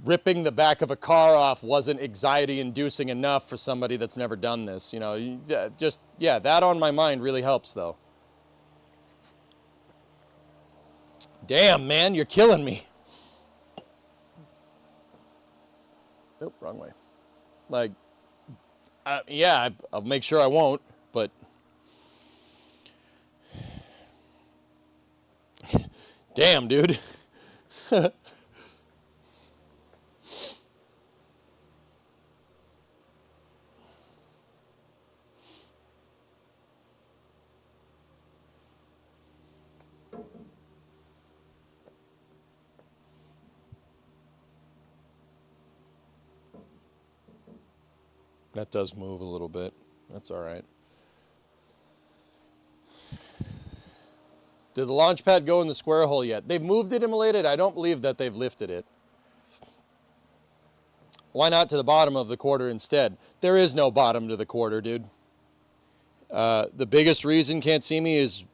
ripping the back of a car off wasn't anxiety-inducing enough for somebody that's never done this. You know, that on my mind really helps, though. Damn, man, you're killing me. Nope, wrong way. Like, yeah, I'll make sure I won't, but damn, dude. That does move a little bit. That's all right. Did the launch pad go in the square hole yet? They've moved it, immolated. I don't believe that they've lifted it. Why not to the bottom of the quarter instead? There is no bottom to the quarter, dude. The biggest reason can't see me is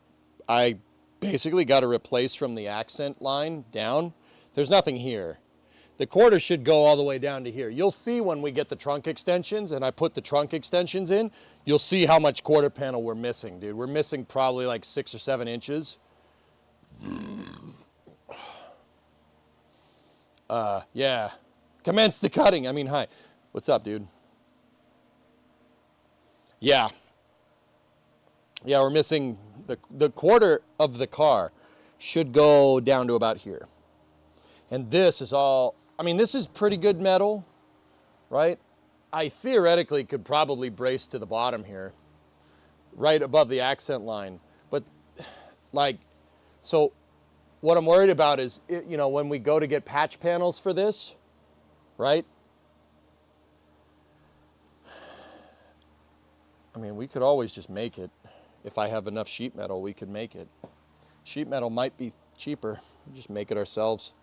I basically got to replace from the accent line down. There's nothing here. The quarter should go all the way down to here. You'll see when we get the trunk extensions and I put the trunk extensions in, you'll see how much quarter panel we're missing, dude. We're missing probably like 6 or 7 inches. Yeah. Commence the cutting. I mean, hi. What's up, dude? Yeah. Yeah, we're missing the quarter of the car should go down to about here. And this is all, I mean, this is pretty good metal, right? I theoretically could probably brace to the bottom here, right above the accent line. But like, so what I'm worried about is, you know, when we go to get patch panels for this, right? I mean, we could always just make it. If I have enough sheet metal, we could make it. Sheet metal might be cheaper. Just make it ourselves.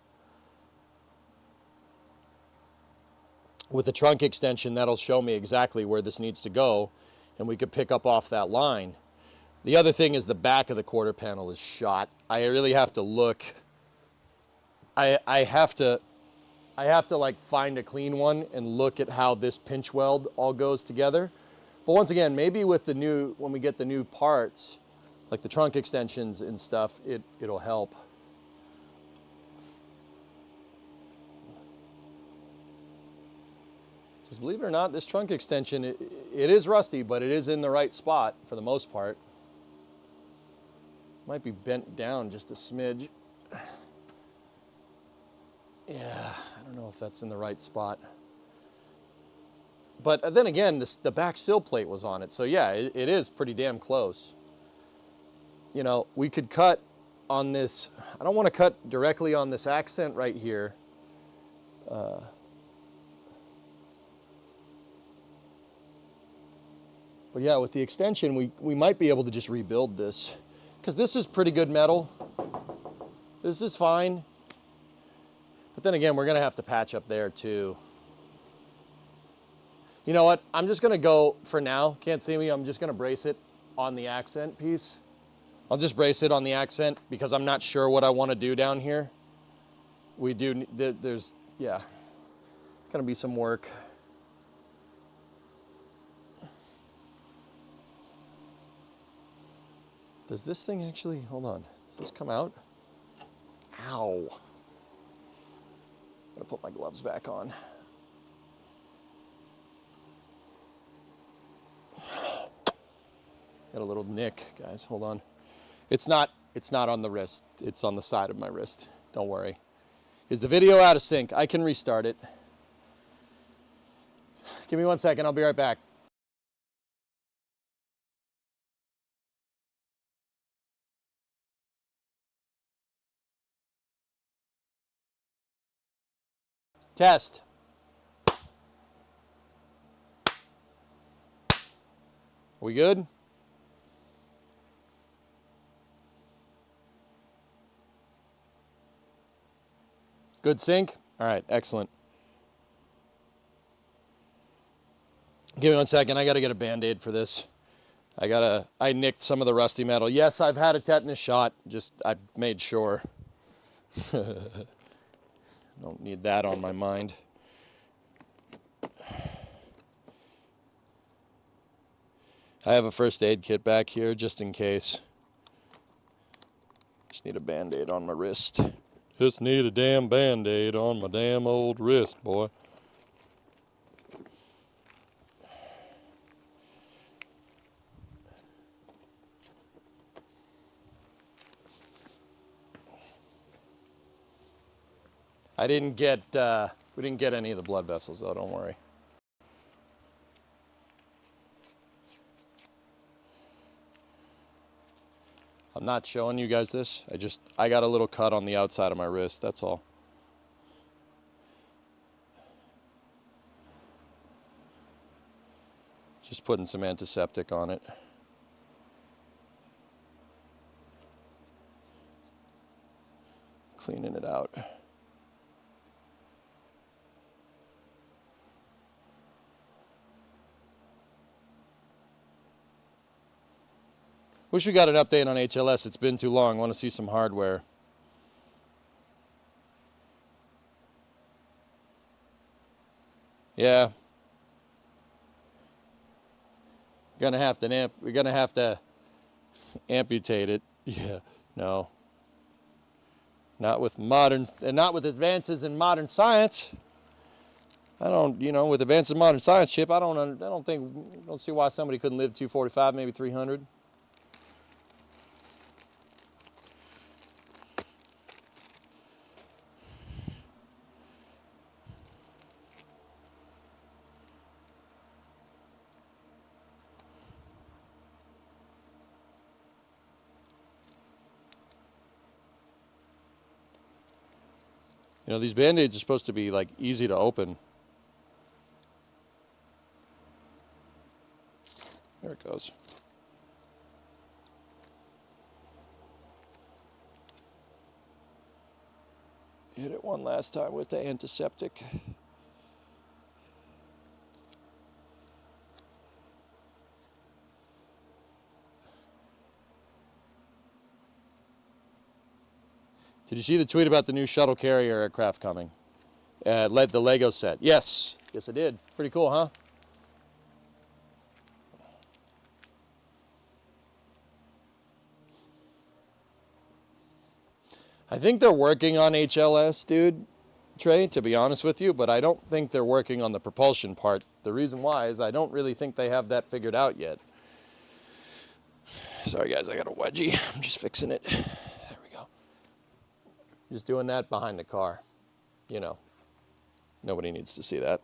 with the trunk extension, that'll show me exactly where this needs to go, and we could pick up off that line. The other thing is the back of the quarter panel is shot. I really have to look. I have to like find a clean one and look at how this pinch weld all goes together. But once again, maybe with the new, when we get the new parts, like the trunk extensions and stuff, it'll help. Because believe it or not, this trunk extension, it is rusty, but it is in the right spot for the most part. Might be bent down just a smidge. Yeah, I don't know if that's in the right spot. But then again, the back sill plate was on it. So yeah, it is pretty damn close. You know, we could cut on this. I don't want to cut directly on this accent right here. But yeah, with the extension, we might be able to just rebuild this. Because this is pretty good metal. This is fine. But then again, we're going to have to patch up there too. You know what? I'm just going to go, for now, can't see me, I'm just going to brace it on the accent piece. I'll just brace it on the accent because I'm not sure what I want to do down here. We do, there's, yeah, it's going to be some work. Does this thing actually, hold on, does this come out? Ow. I'm gonna put my gloves back on. Got a little nick, guys, hold on. It's not on the wrist, it's on the side of my wrist, don't worry. Is the video out of sync? I can restart it. Give me 1 second, I'll be right back. Test. We good? Good sync? All right, excellent. Give me 1 second, I gotta get a Band-Aid for this. I nicked some of the rusty metal. Yes, I've had a tetanus shot, just I made sure. Don't need that on my mind. I have a first aid kit back here just in case. Just need a Band-Aid on my wrist. Just need a damn Band-Aid on my damn old wrist, boy. We didn't get any of the blood vessels though, don't worry. I'm not showing you guys this. I got a little cut on the outside of my wrist, that's all. Just putting some antiseptic on it. Cleaning it out. Wish we got an update on HLS. It's been too long. Want to see some hardware. Yeah. We're gonna have to amputate it. Yeah. No. Not with advances in modern science. With advances in modern science, Chip, I don't see why somebody couldn't live 245, maybe 300. You know, these Band-Aids are supposed to be like easy to open. There it goes. Hit it one last time with the antiseptic. Did you see the tweet about the new shuttle carrier aircraft coming? The Lego set. Yes. Yes, I did. Pretty cool, huh? I think they're working on HLS, dude, Trey, to be honest with you, but I don't think they're working on the propulsion part. The reason why is I don't really think they have that figured out yet. Sorry, guys, I got a wedgie. I'm just fixing it. There we go. Just doing that behind the car. You know, nobody needs to see that.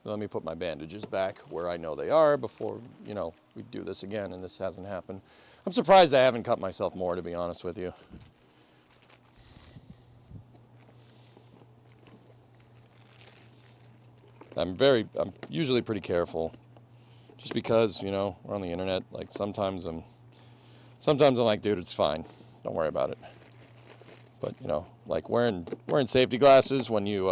Let me put my bandages back where I know they are before, you know, we do this again, and this hasn't happened. I'm surprised I haven't cut myself more, to be honest with you. I'm usually pretty careful, just because, you know, we're on the internet. Like sometimes I'm like, dude, it's fine, don't worry about it. But you know, like wearing safety glasses when you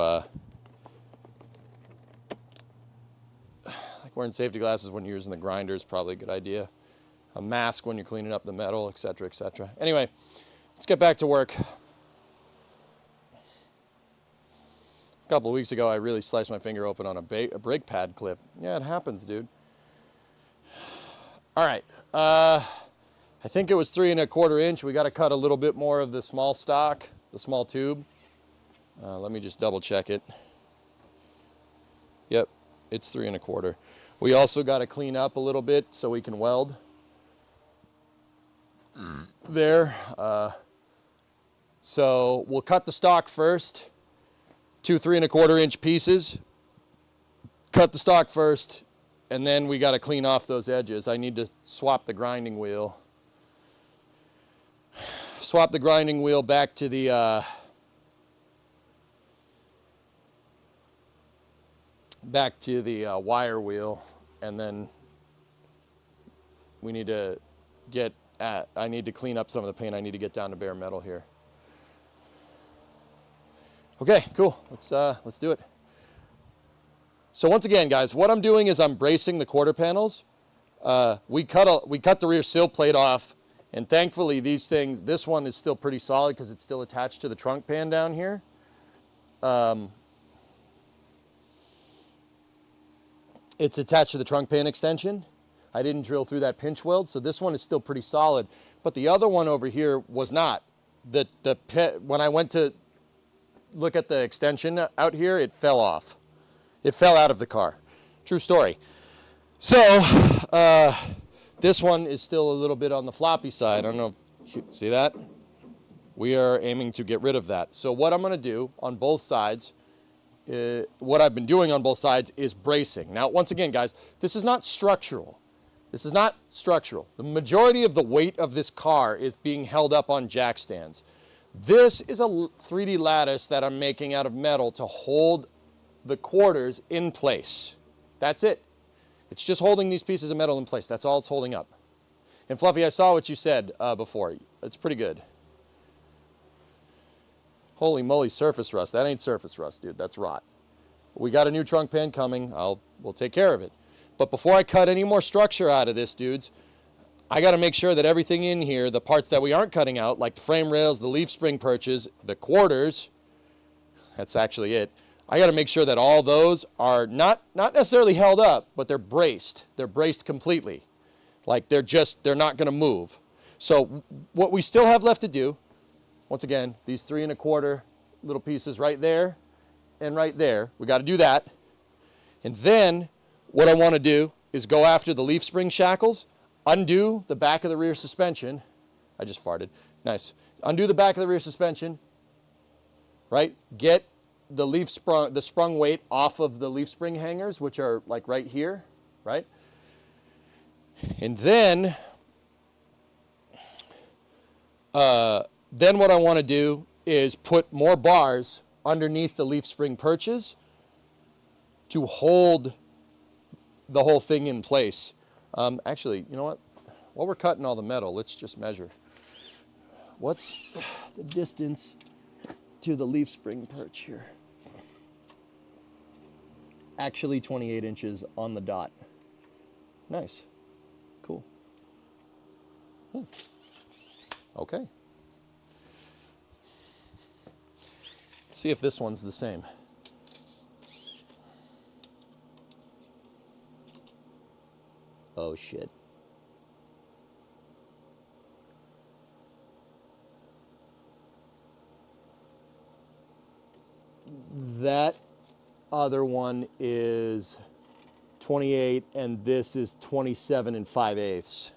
wearing safety glasses when you're using the grinder is probably a good idea. A mask when you're cleaning up the metal, etc., etc. Anyway, let's get back to work. A couple of weeks ago, I really sliced my finger open on a brake pad clip. Yeah, it happens, dude. All right. I think it was 3 1/4 inch. We got to cut a little bit more of the small stock, the small tube. Let me just double check it. Yep, it's 3 1/4. We also got to clean up a little bit so we can weld there. So we'll cut the stock first. 2 3 1/4 inch pieces. Cut the stock first, and then we got to clean off those edges. I need to swap the grinding wheel. Swap the grinding wheel back to the wire wheel, and then we need to I need to clean up some of the paint. I need to get down to bare metal here. Okay, cool. Let's do it. So once again, guys, what I'm doing is I'm bracing the quarter panels. We cut the rear sill plate off, and thankfully this one is still pretty solid because it's still attached to the trunk pan down here. It's attached to the trunk pan extension. I didn't drill through that pinch weld, so this one is still pretty solid. But the other one over here was not. When I went to look at the extension out here, it fell off. It fell out of the car. True story. So this one is still a little bit on the floppy side. I don't know if you see that. We are aiming to get rid of that. So what I'm going to do on both sides, what I've been doing on both sides is bracing. Now, once again, guys, this is not structural. This is not structural. The majority of the weight of this car is being held up on jack stands. This is a 3D lattice that I'm making out of metal to hold the quarters in place. That's it. It's just holding these pieces of metal in place. That's all it's holding up. And Fluffy, I saw what you said before. It's pretty good. Holy moly, surface rust. That ain't surface rust, dude. That's rot. We got a new trunk pan coming. We'll take care of it. But before I cut any more structure out of this, dudes, I got to make sure that everything in here, the parts that we aren't cutting out, like the frame rails, the leaf spring perches, the quarters, that's actually it. I got to make sure that all those are not necessarily held up, but they're braced. They're braced completely. Like they're not going to move. So what we still have left to do, once again, these 3 1/4 little pieces right there and right there, we got to do that. And then what I want to do is go after the leaf spring shackles, undo the back of the rear suspension. I just farted. Nice. Undo the back of the rear suspension, right? Get the sprung weight off of the leaf spring hangers, which are like right here, right? And then what I want to do is put more bars underneath the leaf spring perches to hold the whole thing in place. Actually, you know what? While we're cutting all the metal, let's just measure. What's the distance to the leaf spring perch here? actually 28 inches on the dot. Nice. Cool. Okay. Let's see if this one's the same. Oh shit. That other one is 28 and this is 27 and 5/8.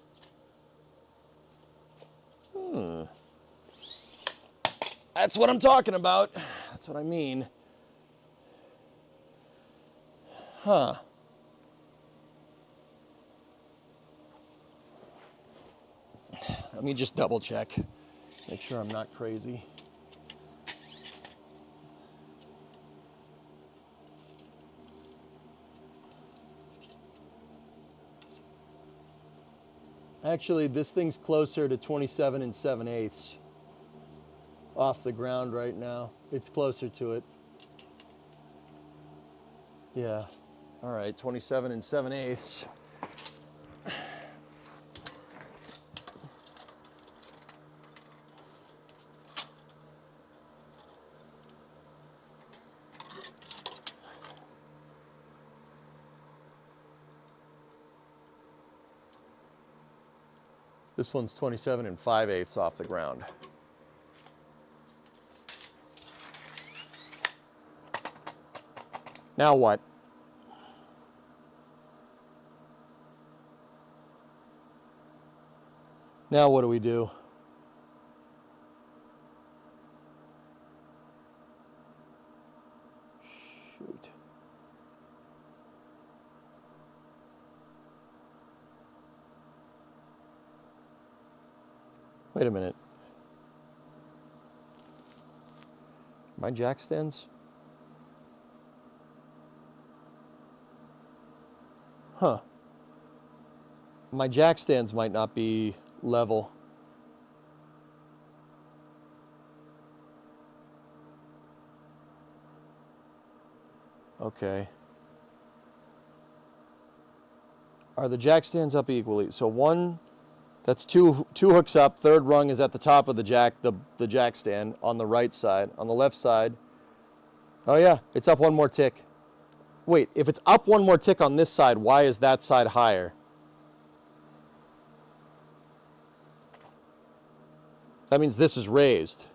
That's what I'm talking about. That's what I mean. Huh. Let me just double check. Make sure I'm not crazy. Actually, this thing's closer to 27 and 7/8 off the ground right now. It's closer to it. Yeah. All right, 27 and 7/8. This one's 27 and 5/8 off the ground. Now what? Now what do we do? Shoot. Wait a minute. My jack stands? Huh. My jack stands might not be level. Okay. Are the jack stands up equally? So one, that's two hooks up. Third rung is at the top of the jack stand on the right side. On the left side, oh yeah, it's up one more tick. Wait, if it's up one more tick on this side, why is that side higher? That means this is raised.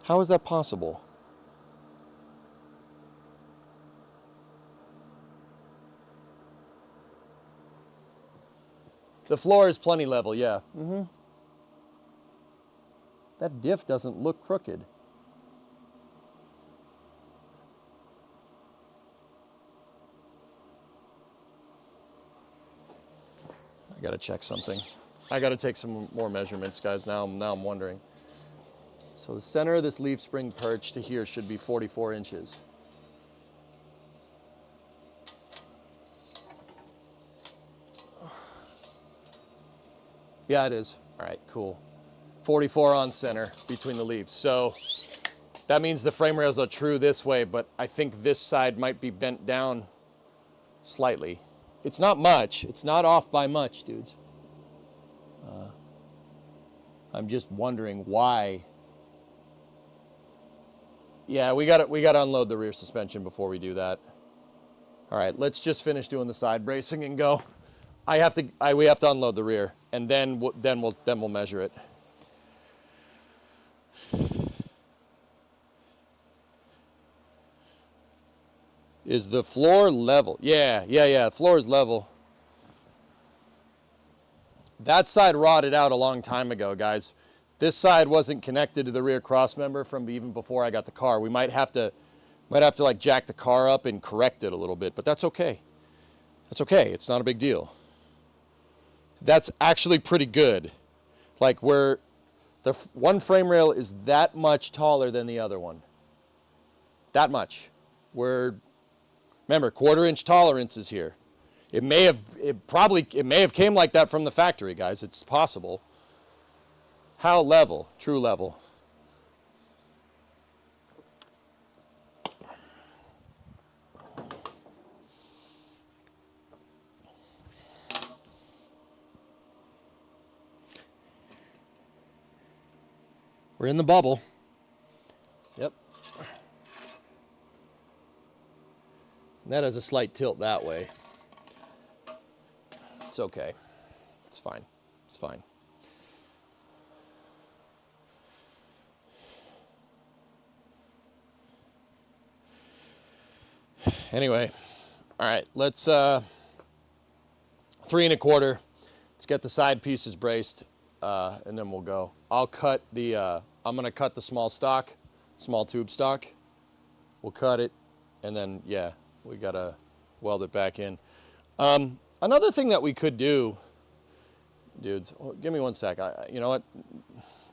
How is that possible? The floor is plenty level, yeah. That diff doesn't look crooked. I gotta check something. I gotta take some more measurements, guys. Now I'm wondering. So the center of this leaf spring perch to here should be 44 inches. Yeah, it is. All right, cool. 44 on center between the leaves. So that means the frame rails are true this way, but I think this side might be bent down slightly. It's not much. It's not off by much, dudes. I'm just wondering why. Yeah, we got to unload the rear suspension before we do that. All right, let's just finish doing the side bracing and go. We have to unload the rear, and then we'll measure it. Is the floor level? Yeah. Floor is level. That side rotted out a long time ago, guys. This side wasn't connected to the rear cross member from even before I got the car. We might have to like jack the car up and correct it a little bit, but that's okay. That's okay. It's not a big deal. That's actually pretty good. Like where the one frame rail is that much taller than the other one. That much. Remember, 1/4 inch tolerances here. It may have came like that from the factory, guys. It's possible. How level? True level. We're in the bubble. Yep. And that has a slight tilt that way. It's okay. It's fine. It's fine. Anyway, all right, let's 3 1/4. Let's get the side pieces braced, and then we'll go. I'll cut the, I'm gonna cut the small stock, small tube stock. We'll cut it, and then, yeah, we gotta weld it back in. Another thing that we could do, dudes, give me 1 sec. You know what?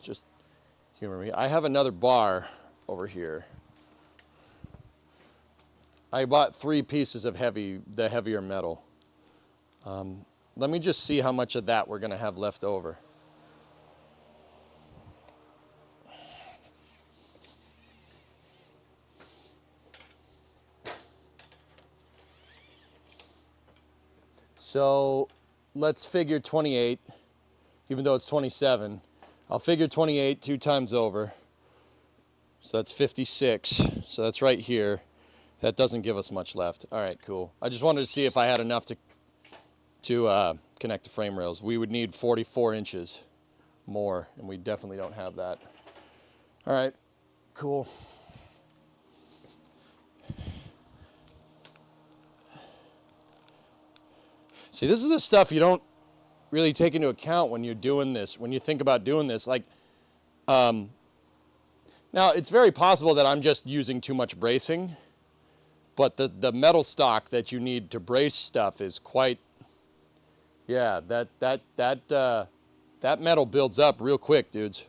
Just humor me. I have another bar over here. I bought 3 pieces of the heavier metal. Let me just see how much of that we're gonna have left over. So let's figure 28, even though it's 27. I'll figure 28 2 times over. So that's 56. So that's right here. That doesn't give us much left. All right, cool. I just wanted to see if I had enough to connect the frame rails. We would need 44 inches more, and we definitely don't have that. All right, cool. See, this is the stuff you don't really take into account when you're doing this, when you think about doing this. Like, now it's very possible that I'm just using too much bracing, but the metal stock that you need to brace stuff is quite, yeah, that metal builds up real quick, dudes.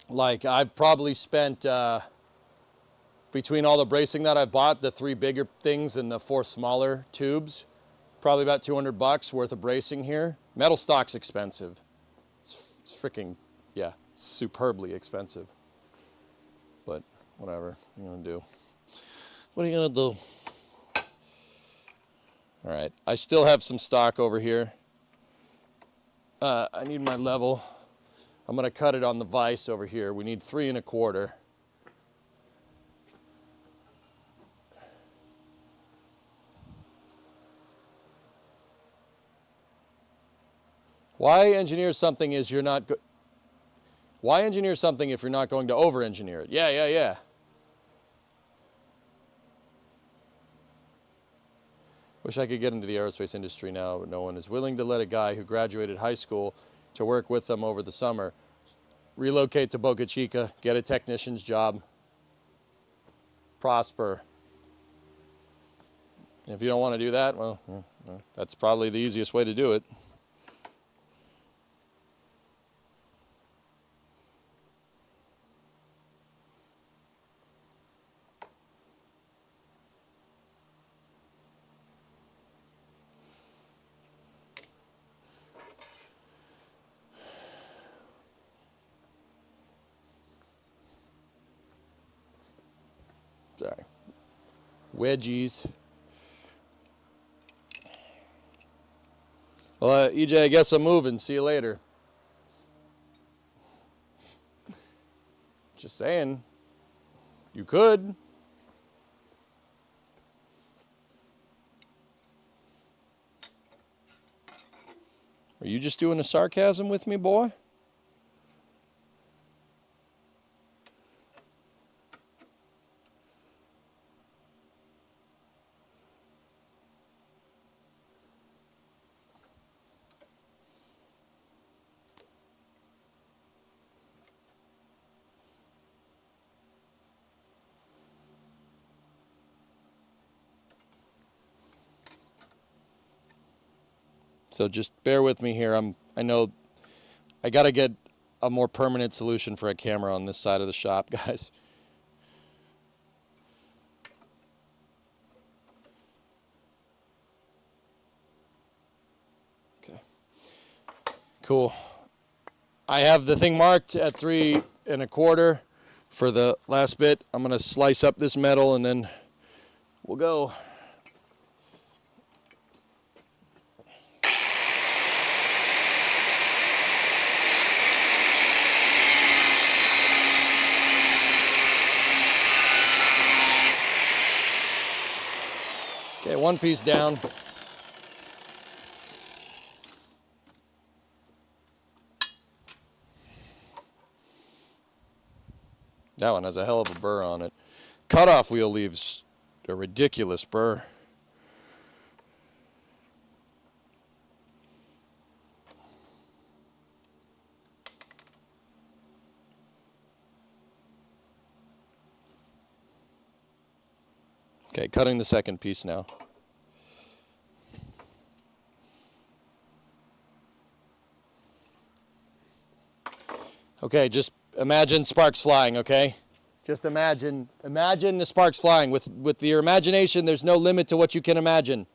Like, I've probably spent, between all the bracing that I bought, the 3 bigger things and the 4 smaller tubes, probably about $200 worth of bracing here. Metal stock's expensive. It's freaking, yeah, superbly expensive. But whatever, what are you gonna do? What are you gonna do? All right, I still have some stock over here. I need my level. I'm gonna cut it on the vise over here. We need 3 1/4. Why engineer something is you're not Why engineer something if you're not going to over-engineer it? Yeah. Wish I could get into the aerospace industry now, but no one is willing to let a guy who graduated high school to work with them over the summer relocate to Boca Chica, get a technician's job, prosper. If you don't want to do that, well, that's probably the easiest way to do it. Sorry. Wedgies. Well, EJ, I guess I'm moving. See you later. Just saying. You could. Are you just doing a sarcasm with me, boy? So just bear with me here. I know I got to get a more permanent solution for a camera on this side of the shop, guys. Okay. Cool. I have the thing marked at 3 1/4 for the last bit. I'm going to slice up this metal and then we'll go. one piece down. That one has a hell of a burr on it. Cutoff wheel leaves a ridiculous burr. Okay, cutting the second piece now. Okay, just imagine sparks flying, okay? Just imagine the sparks flying. With your imagination, there's no limit to what you can imagine.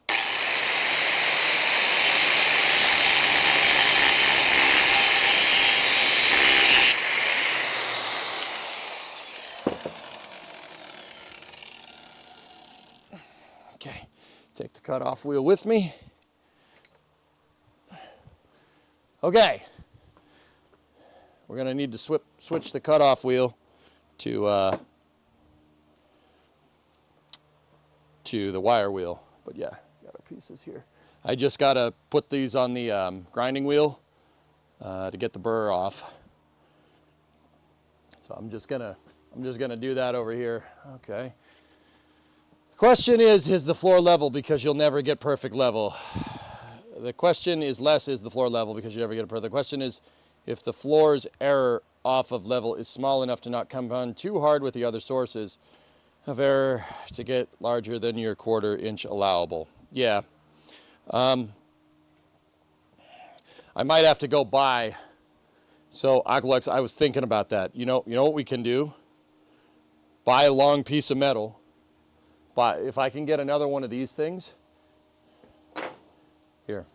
Okay, take the cutoff wheel with me. Okay, we're gonna need to switch the cutoff wheel to the wire wheel. But yeah, got our pieces here. I just gotta put these on the grinding wheel to get the burr off. So I'm just gonna do that over here. Okay. Question is the floor level, because you'll never get perfect level. The question is less, is the floor level, because you never get a perfect. The question is if the floor's error off of level is small enough to not compound too hard with the other sources of error to get larger than your 1/4 inch allowable. Yeah. I might have to go buy. So Aqualex, I was thinking about that. You know what we can do? Buy a long piece of metal. But if I can get another one of these things, here.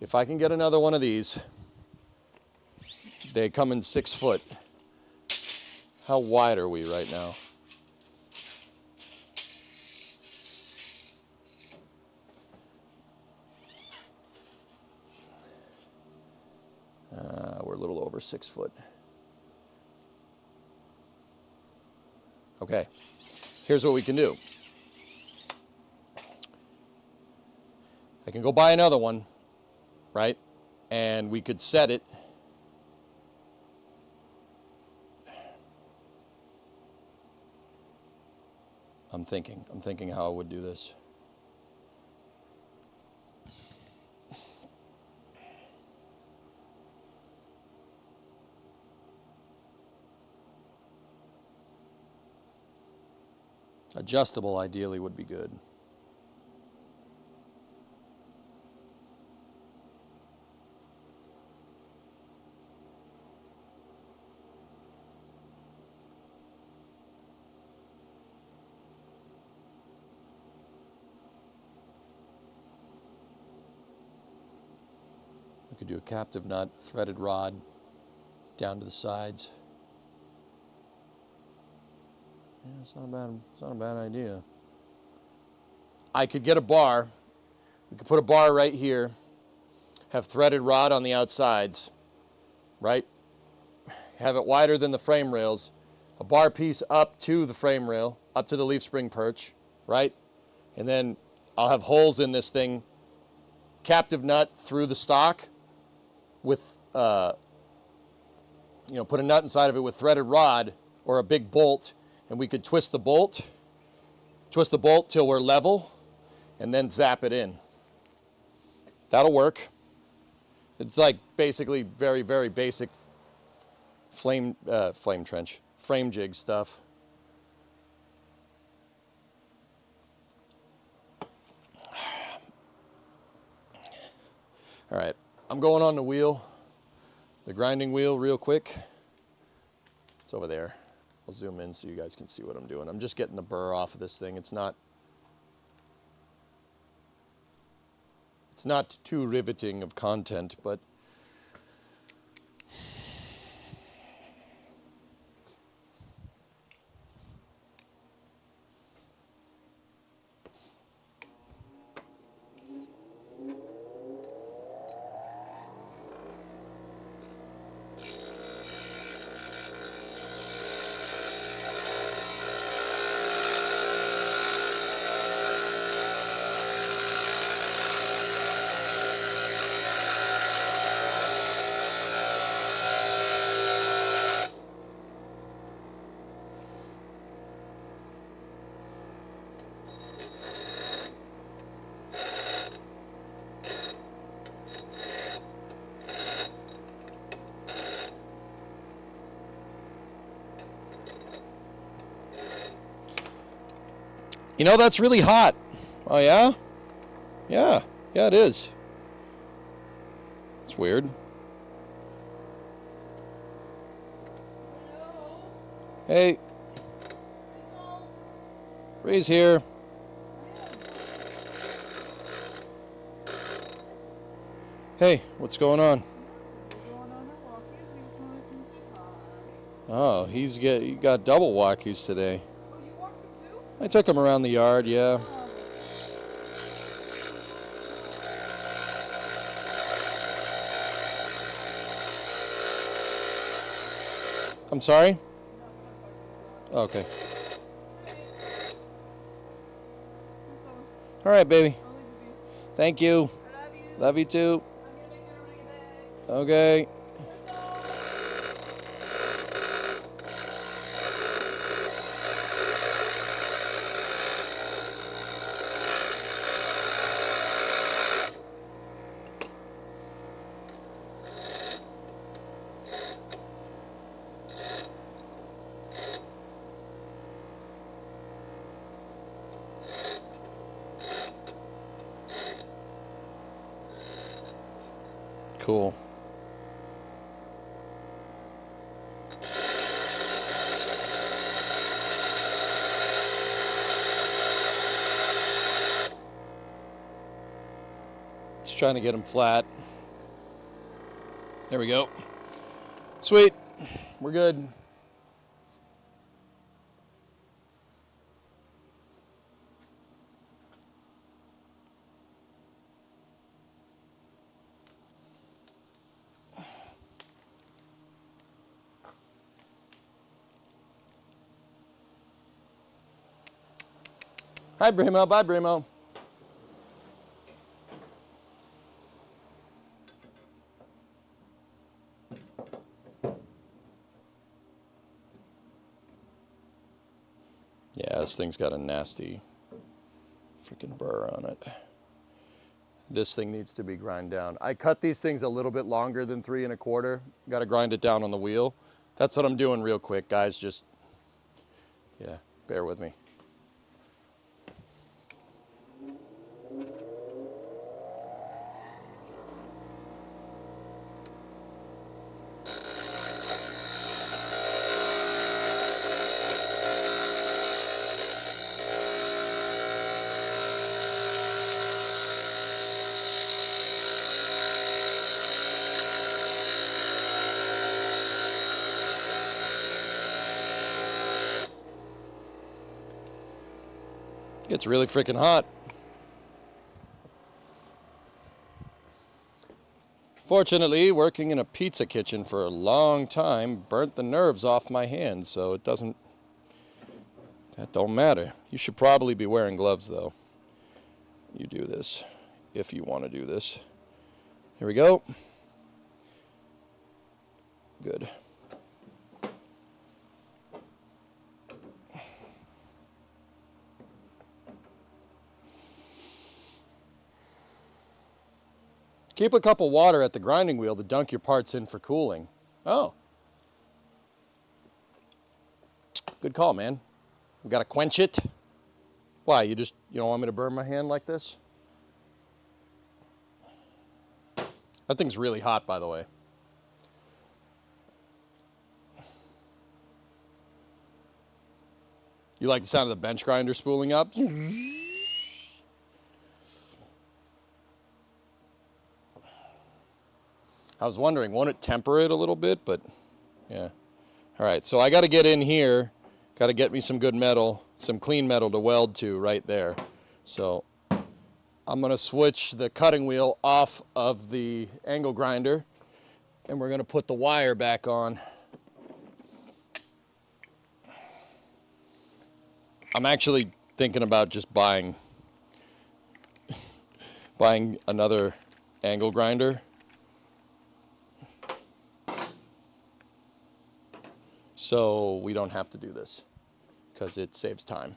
If I can get another one of these, they come in 6 foot. How wide are we right now? We're a little over 6 foot. Okay, here's what we can do. I can go buy another one, right? And we could set it. I'm thinking how I would do this. Adjustable ideally would be good. We could do a captive nut, threaded rod down to the sides. Yeah, it's not a bad idea. I could get a bar. We could put a bar right here, have threaded rod on the outsides, right? Have it wider than the frame rails. A bar piece up to the frame rail, up to the leaf spring perch, right? And then I'll have holes in this thing, captive nut through the stock with, put a nut inside of it with threaded rod or a big bolt, and we could twist the bolt till we're level, and then zap it in. That'll work. It's like basically very, very basic frame jig stuff. All right, I'm going on the wheel, the grinding wheel real quick. It's over there. I'll zoom in so you guys can see what I'm doing. I'm just getting the burr off of this thing. It's not too riveting of content, but You know, that's really hot. Oh, yeah? Yeah. Yeah, it is. It's weird. Hey. Ray's here. Hey, what's going on? Oh, he got double walkies today. I took him around the yard, yeah. I'm sorry? Okay. All right, baby. Thank you. Love you too. Okay. Cool. Just trying to get them flat. There we go. Sweet. We're good. Hi, Brimo. Bye, Brimo. Yeah, this thing's got a nasty freaking burr on it. This thing needs to be grind down. I cut these things a little bit longer than 3 1/4. Got to grind it down on the wheel. That's what I'm doing real quick, guys. Just, yeah, bear with me. It's really freaking hot. Fortunately, working in a pizza kitchen for a long time burnt the nerves off my hands, so that don't matter. You should probably be wearing gloves, though. You do this, if you want to do this. Here we go. Good. Keep a cup of water at the grinding wheel to dunk your parts in for cooling. Oh. Good call, man. We gotta quench it. Why, you don't want me to burn my hand like this? That thing's really hot, by the way. You like the sound of the bench grinder spooling up? I was wondering, won't it temper it a little bit? But, yeah. All right, so I got to get in here. Got to get me some good metal, some clean metal to weld to right there. So I'm going to switch the cutting wheel off of the angle grinder, and we're going to put the wire back on. I'm actually thinking about just buying another angle grinder. So we don't have to do this because it saves time.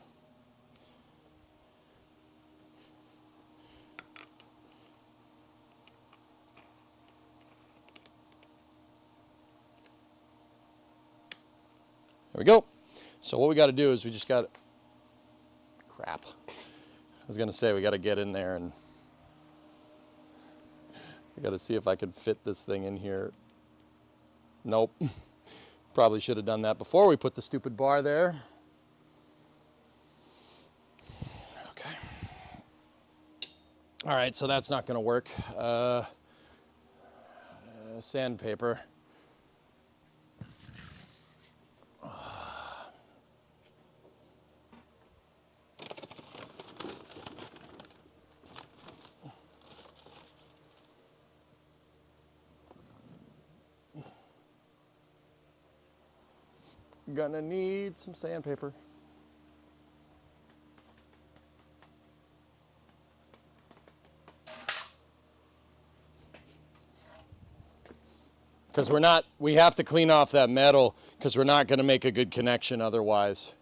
There we go. So what we got to do is we just got crap. was gonna say, we gotta get in there and I gotta see if I could fit this thing in here. Nope. Probably should have done that before we put the stupid bar there. Okay. All right, so that's not gonna work. Sandpaper. Gonna need some sandpaper. Because we have to clean off that metal because we're not gonna make a good connection otherwise.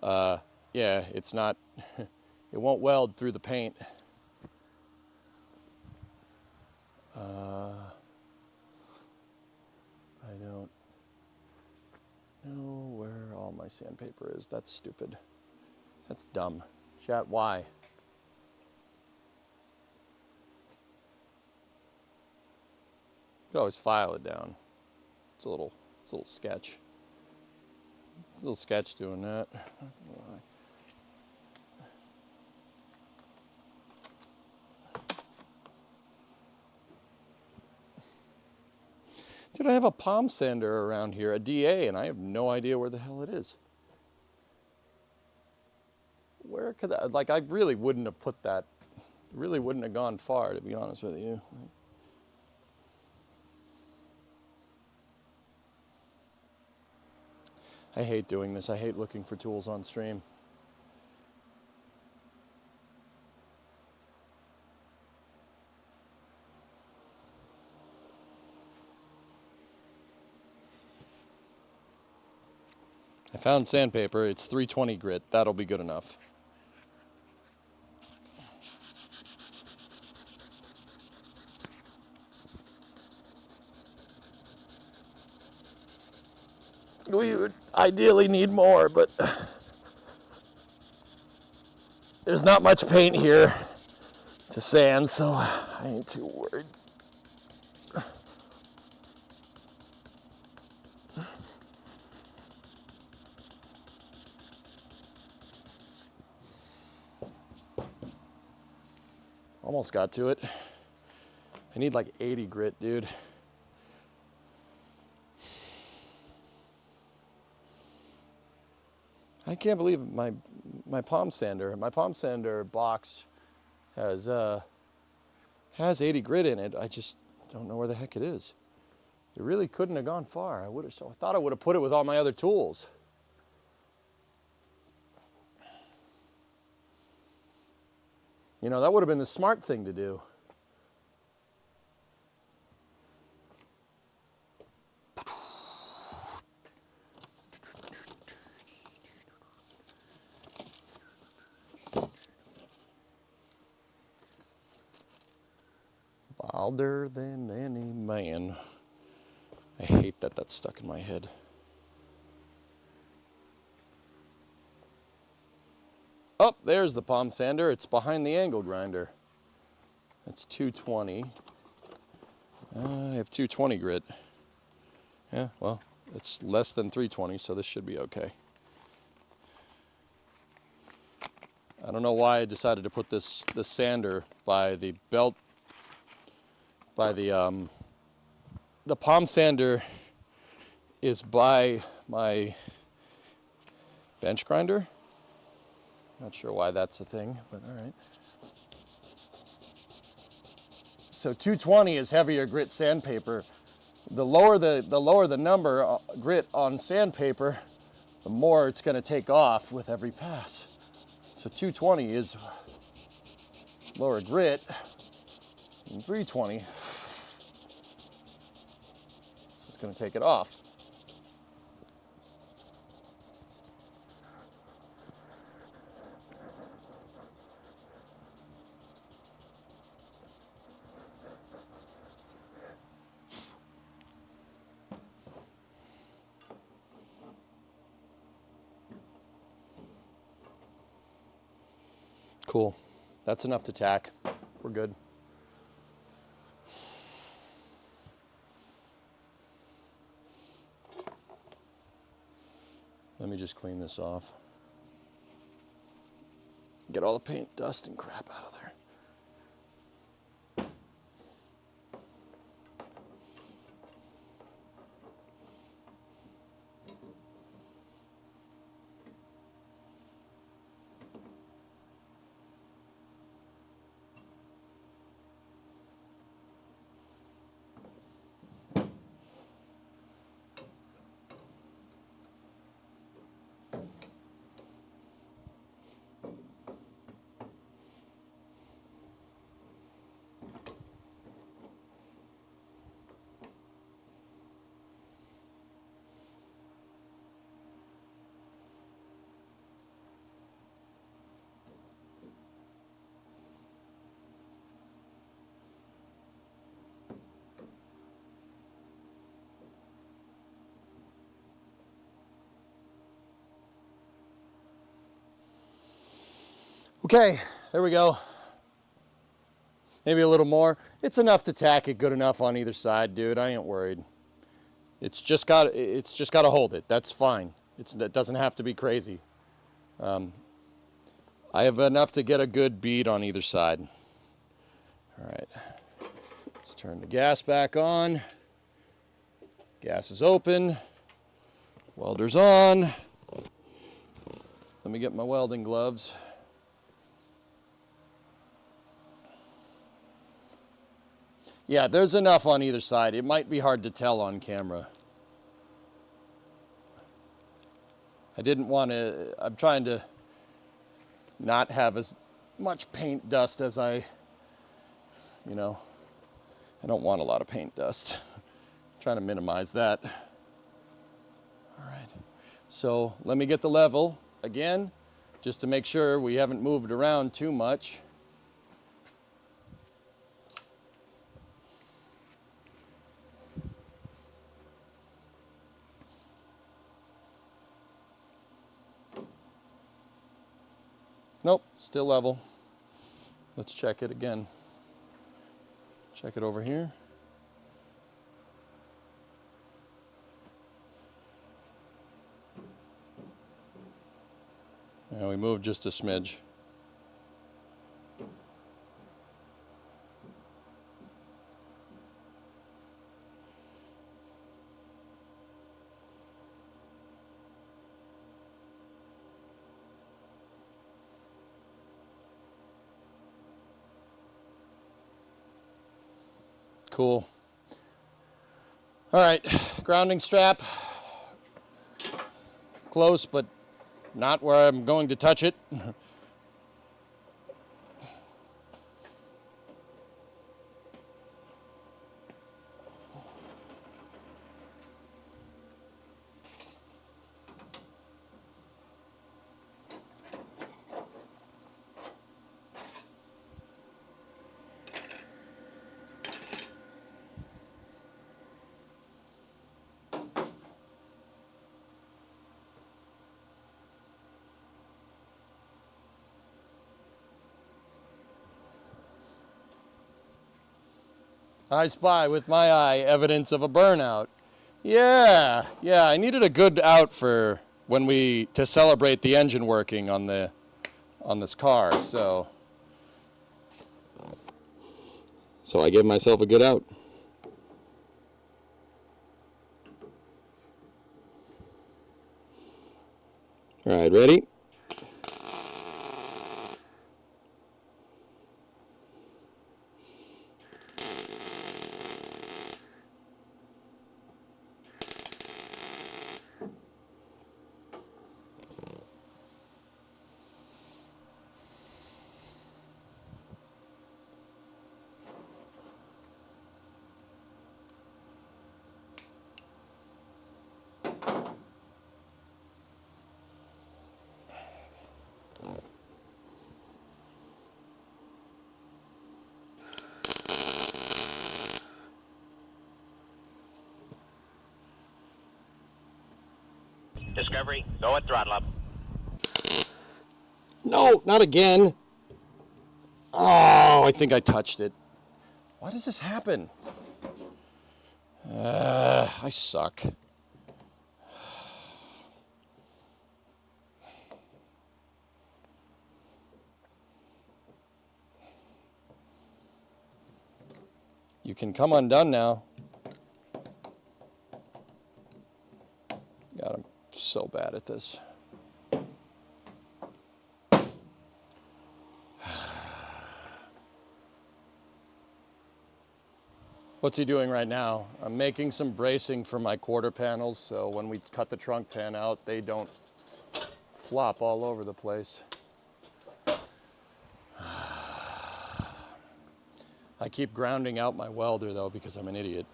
Yeah, it's not, it won't weld through the paint. I don't know where all my sandpaper is. That's stupid. That's dumb. Chat, why? You could always file it down. It's a little sketch. It's a little sketch doing that. Dude, I have a palm sander around here, a DA, and I have no idea where the hell it is. Where could that, like, I really wouldn't have put that, really wouldn't have gone far, to be honest with you. I hate doing this. I hate looking for tools on stream. I found sandpaper. It's 320 grit. That'll be good enough. We would ideally need more, but there's not much paint here to sand, so I ain't too worried. Almost got to it. I need like 80 grit, dude. I can't believe my palm sander. My palm sander box has 80 grit in it. I just don't know where the heck it is. It really couldn't have gone far. I thought I would have put it with all my other tools. You know, that would have been the smart thing to do. Wilder than any man. I hate that that's stuck in my head. Oh, there's the palm sander. It's behind the angle grinder. That's 220. I have 220 grit. Yeah, well, it's less than 320, so this should be okay. I don't know why I decided to put this sander by the belt, by the palm sander is by my bench grinder. Not sure why that's a thing, but all right. So 220 is heavier grit sandpaper. The lower the number grit on sandpaper, the more it's going to take off with every pass. So 220 is lower grit than 320. So it's going to take it off. Cool. That's enough to tack. We're good. Let me just clean this off. Get all the paint, dust, and crap out of there. Okay, there we go. Maybe a little more. It's enough to tack it good enough on either side, dude. I ain't worried. It's just got to hold it. That's fine. It doesn't have to be crazy. I have enough to get a good bead on either side. All right. Let's turn the gas back on. Gas is open. Welder's on. Let me get my welding gloves. Yeah, there's enough on either side. It might be hard to tell on camera. I'm trying to not have as much paint dust as I don't want a lot of paint dust. I'm trying to minimize that. All right, so let me get the level again, just to make sure we haven't moved around too much. Nope, still level. Let's check it again. Check it over here. Yeah, we moved just a smidge. Cool. All right, grounding strap. Close, but not where I'm going to touch it. I spy with my eye evidence of a burnout. Yeah, I needed a good out for to celebrate the engine working on this car, so I gave myself a good out. All right, ready? Discovery, go at throttle up. No, not again. Oh, I think I touched it. Why does this happen? I suck. You can come undone now. God, I'm so bad at this. What's he doing right now? I'm making some bracing for my quarter panels, so when we cut the trunk pan out, they don't flop all over the place. I keep grounding out my welder though because I'm an idiot.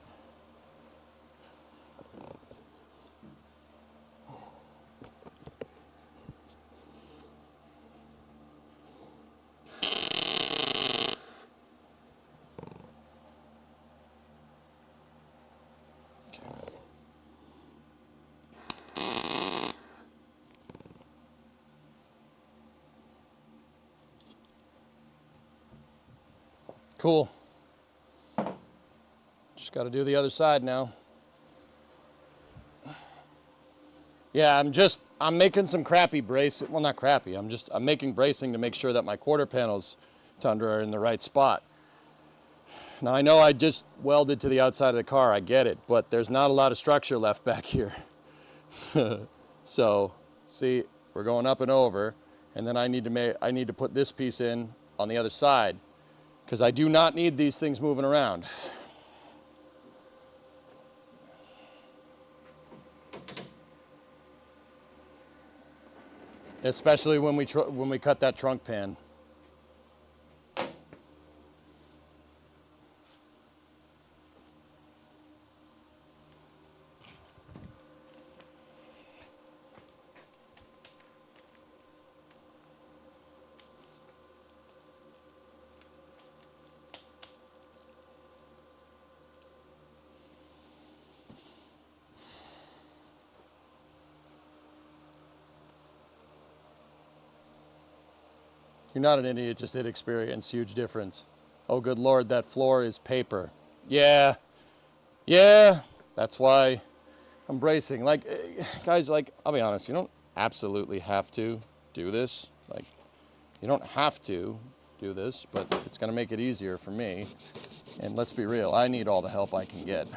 Cool. Just got to do the other side now. Yeah, I'm making some crappy brace. Well, not crappy. I'm making bracing to make sure that my quarter panels tundra are in the right spot. Now I know I just welded to the outside of the car. I get it, but there's not a lot of structure left back here. So, see, we're going up and over, and then I need to put this piece in on the other side because I do not need these things moving around. Especially when we cut that trunk pan. You're not an idiot, just inexperienced. Huge difference. Oh, good Lord, that floor is paper. Yeah, that's why I'm bracing. Like, guys, like, I'll be honest, you don't absolutely have to do this. Like, you don't have to do this, but it's going to make it easier for me. And let's be real, I need all the help I can get.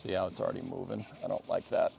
See how it's already moving? I don't like that.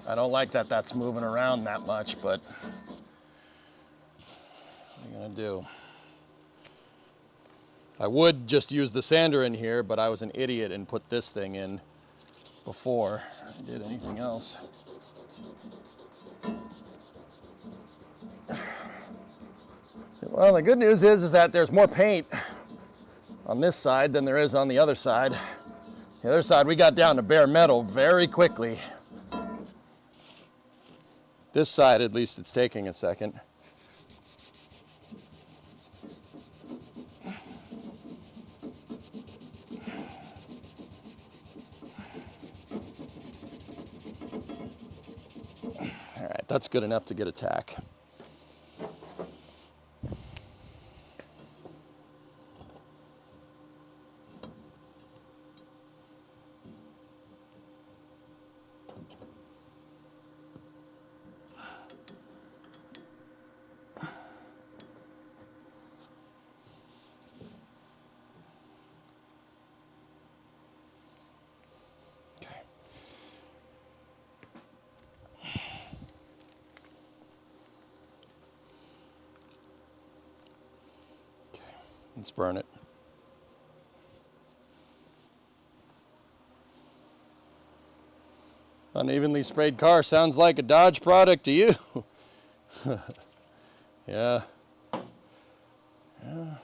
I don't like that that's moving around that much, but what are you gonna do? I would just use the sander in here, but I was an idiot and put this thing in before I did anything else. Well, the good news is that there's more paint on this side than there is on the other side. The other side, we got down to bare metal very quickly. This side, at least, it's taking a second. All right, that's good enough to get a tack. Let's burn it. Unevenly sprayed car sounds like a Dodge product to you. Yeah. Yeah.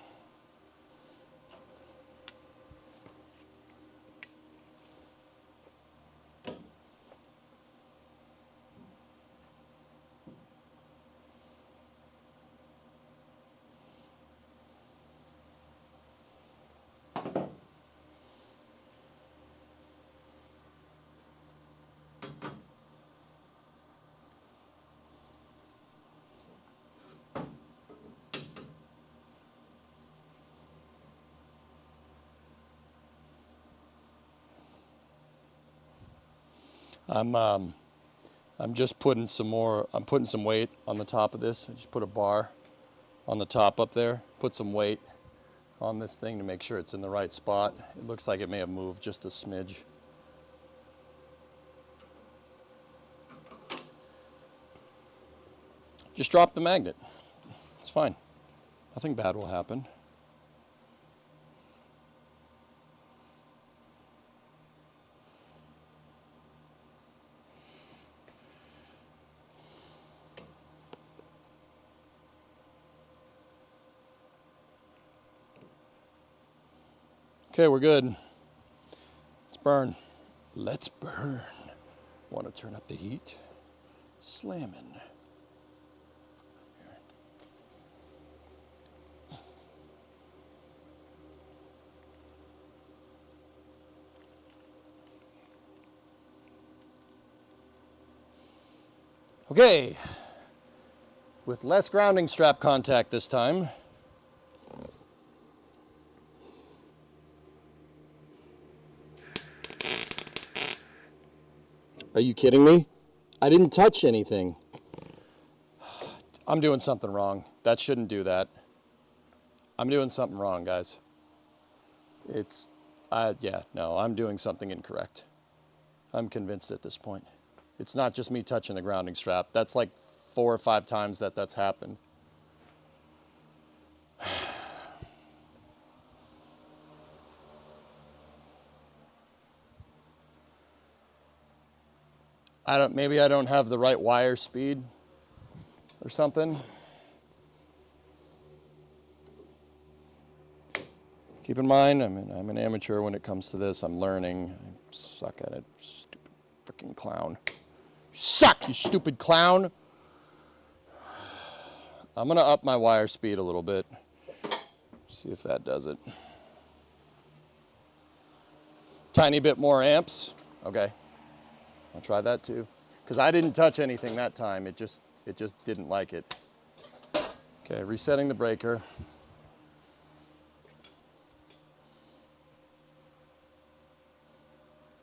I'm just putting some more, I'm putting some weight on the top of this. I just put a bar on the top up there, put some weight on this thing to make sure it's in the right spot. It looks like it may have moved just a smidge. Just drop the magnet. It's fine. Nothing bad will happen. Okay, we're good. Let's burn. Let's burn. Want to turn up the heat? Slamming. Okay, with less grounding strap contact this time. Are you kidding me? I didn't touch anything. I'm doing something wrong. That shouldn't do that. I'm doing something wrong, guys. Yeah, no, I'm doing something incorrect. I'm convinced at this point. It's not just me touching the grounding strap. That's like 4 or 5 times that's happened. Maybe I don't have the right wire speed or something. Keep in mind, I'm an amateur when it comes to this. I'm learning. I suck at it. Stupid freaking clown. Suck, you stupid clown. I'm gonna up my wire speed a little bit. See if that does it. Tiny bit more amps. Okay. I'll try that too. Because I didn't touch anything that time. It just didn't like it. Okay, resetting the breaker.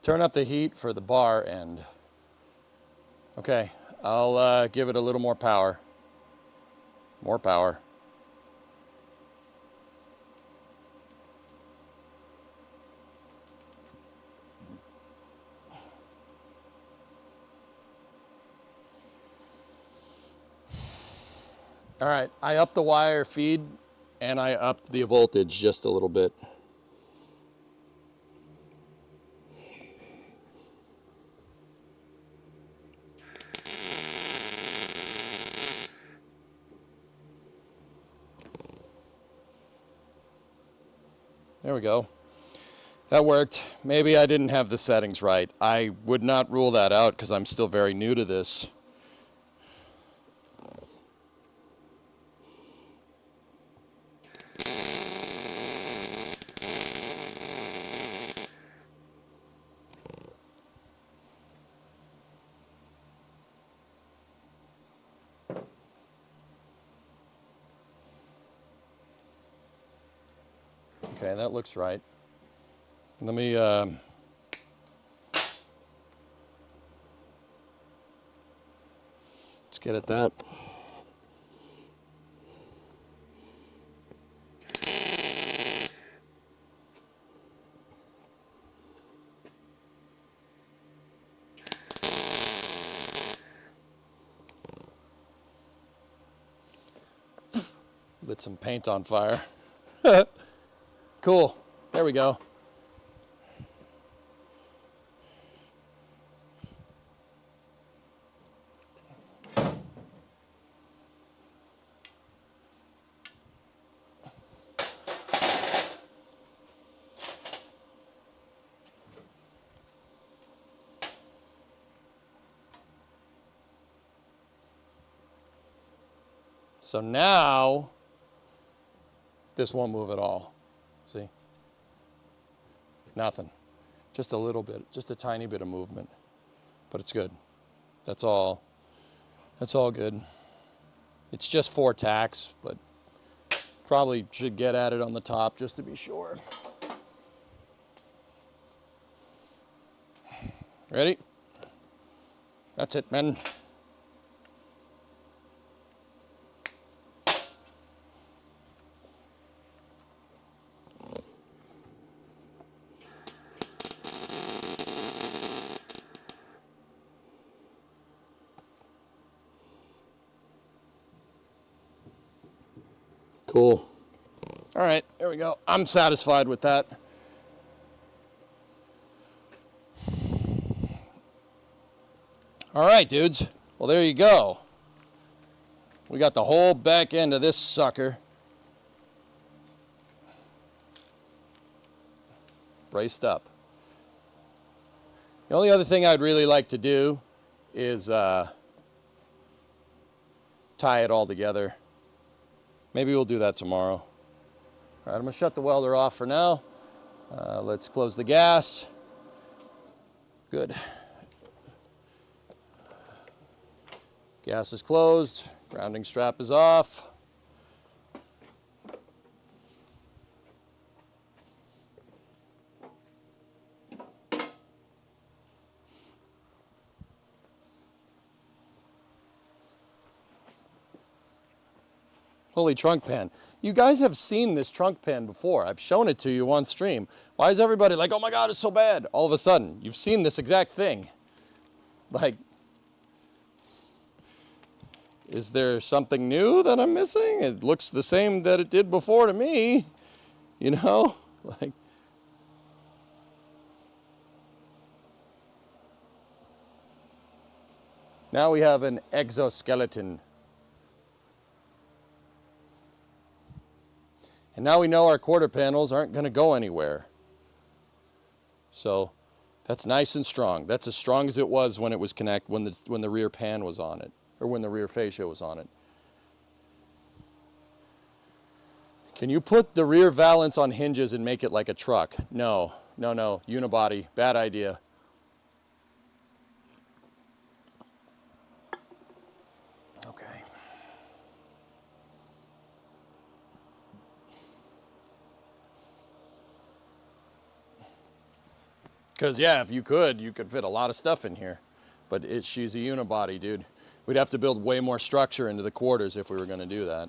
Turn up the heat for the bar end. Okay, I'll give it a little more power. More power. All right, I upped the wire feed and I upped the voltage just a little bit. There we go. That worked. Maybe I didn't have the settings right. I would not rule that out because I'm still very new to this. Okay, that looks right. Let me let's get at that. Lit some paint on fire. cool. There we go. So now, this won't move at all. See? Nothing. Just a little bit, just a tiny bit of movement. But it's good. That's all. That's all good. It's just 4 tacks, but probably should get at it on the top just to be sure. Ready? That's it, man. Cool. All right, there we go. I'm satisfied with that. All right, dudes. Well, there you go. We got the whole back end of this sucker braced up. The only other thing I'd really like to do is tie it all together. Maybe we'll do that tomorrow. All right, I'm gonna shut the welder off for now. Let's close the gas. Good. Gas is closed. Grounding strap is off. Holy trunk pan. You guys have seen this trunk pan before. I've shown it to you on stream. Why is everybody like, oh my God, it's so bad? All of a sudden, you've seen this exact thing. Like, is there something new that I'm missing? It looks the same that it did before to me, you know? Like, now we have an exoskeleton. And now we know our quarter panels aren't going to go anywhere. So that's nice and strong. That's as strong as it was when it was when the rear pan was on it, or when the rear fascia was on it. Can you put the rear valance on hinges and make it like a truck? No, no, no. Unibody, bad idea. Okay. Because, yeah, if you could fit a lot of stuff in here. But she's a unibody, dude. We'd have to build way more structure into the quarters if we were going to do that.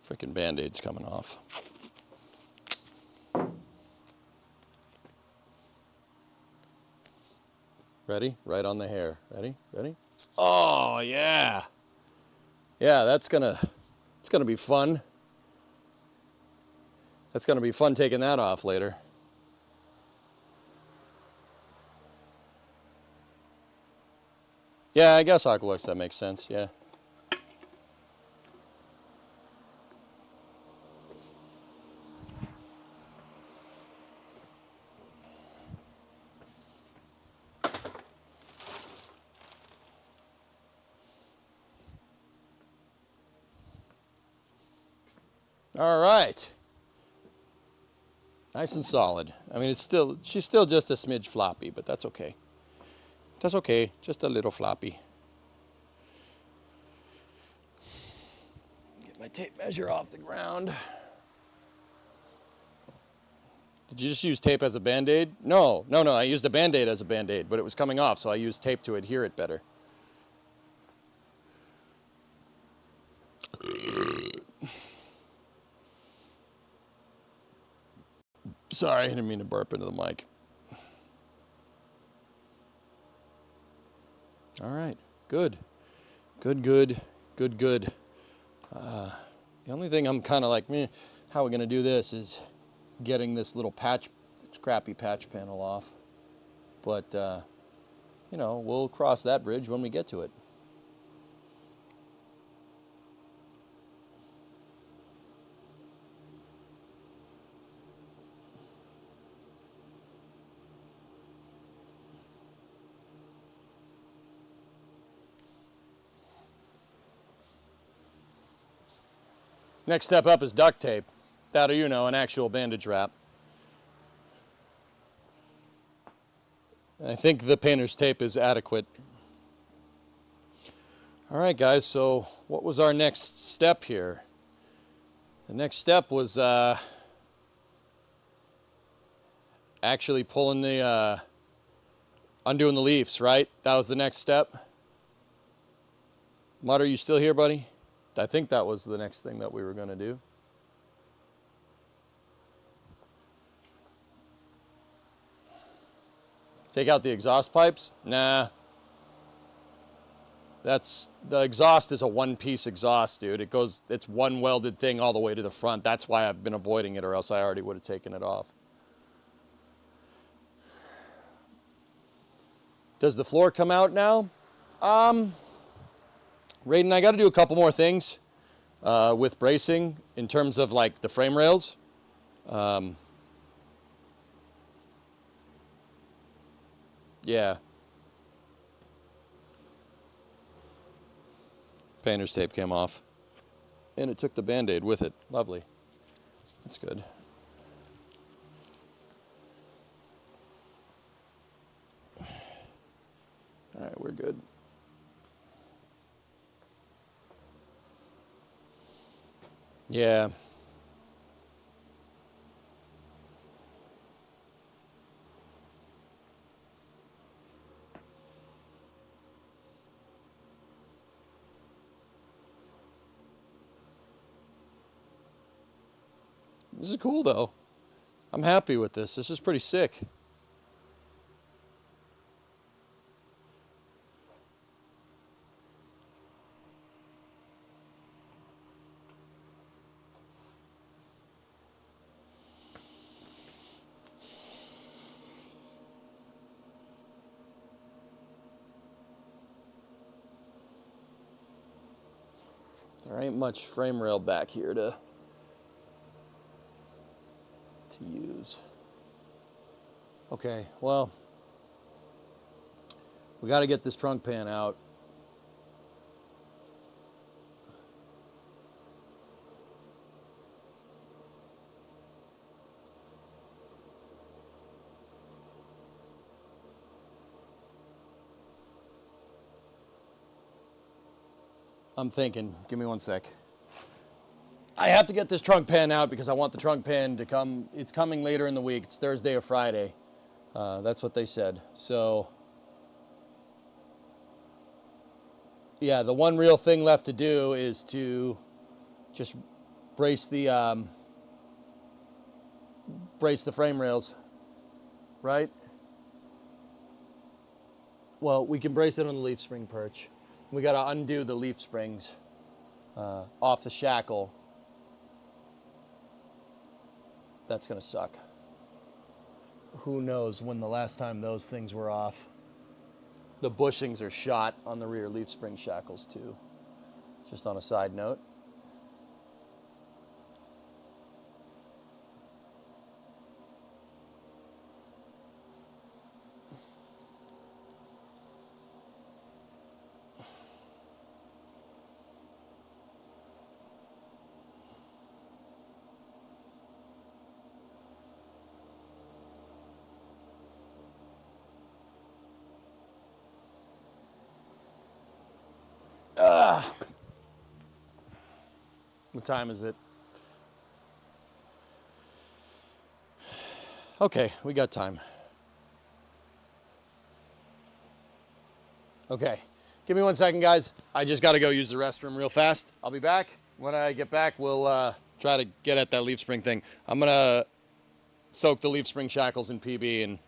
Freaking Band-Aid's coming off. Ready? Right on the hair. Ready? Ready? Oh, yeah. Yeah, it's gonna be fun. That's gonna be fun taking that off later. Yeah, I guess Aqualux, that makes sense, yeah. All right. Nice and solid. I mean, she's still just a smidge floppy, but that's okay. That's okay, just a little floppy. Get my tape measure off the ground. Did you just use tape as a Band-Aid? No, I used a Band-Aid as a Band-Aid, but it was coming off, so I used tape to adhere it better. Sorry, I didn't mean to burp into the mic. All right, good. Good. The only thing I'm kind of like, how are we going to do this is getting this little crappy patch panel off. But, you know, we'll cross that bridge when we get to it. Next step up is duct tape. That, or, you know, an actual bandage wrap. I think the painter's tape is adequate. All right, guys, so what was our next step here? The next step was actually pulling the, undoing the leaves, right? That was the next step. Mutt, are you still here, buddy? I think that was the next thing that we were going to do. Take out the exhaust pipes? Nah. The exhaust is a one-piece exhaust, dude. It's one welded thing all the way to the front. That's why I've been avoiding it, or else I already would have taken it off. Does the floor come out now? Raiden, I got to do a couple more things with bracing in terms of like the frame rails. Yeah. Painter's tape came off. And it took the Band-Aid with it. Lovely. That's good. All right, we're good. Yeah. This is cool, though. I'm happy with this. This is pretty sick. There ain't much frame rail back here to use. Okay, well, we got to get this trunk pan out. I'm thinking, give me one sec. I have to get this trunk pan out because I want the trunk pan to come. It's coming later in the week. It's Thursday or Friday. That's what they said. So, yeah, the one real thing left to do is to just brace the frame rails, right? Well, we can brace it on the leaf spring perch. We got to undo the leaf springs off the shackle. That's going to suck. Who knows when the last time those things were off. The bushings are shot on the rear leaf spring shackles too. Just on a side note. What time is it? Okay, we got time. Okay, give me 1 second, guys. I just got to go use the restroom real fast. I'll be back. When I get back, we'll try to get at that leaf spring thing. I'm going to soak the leaf spring shackles in PB, and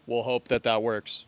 we'll hope that that works.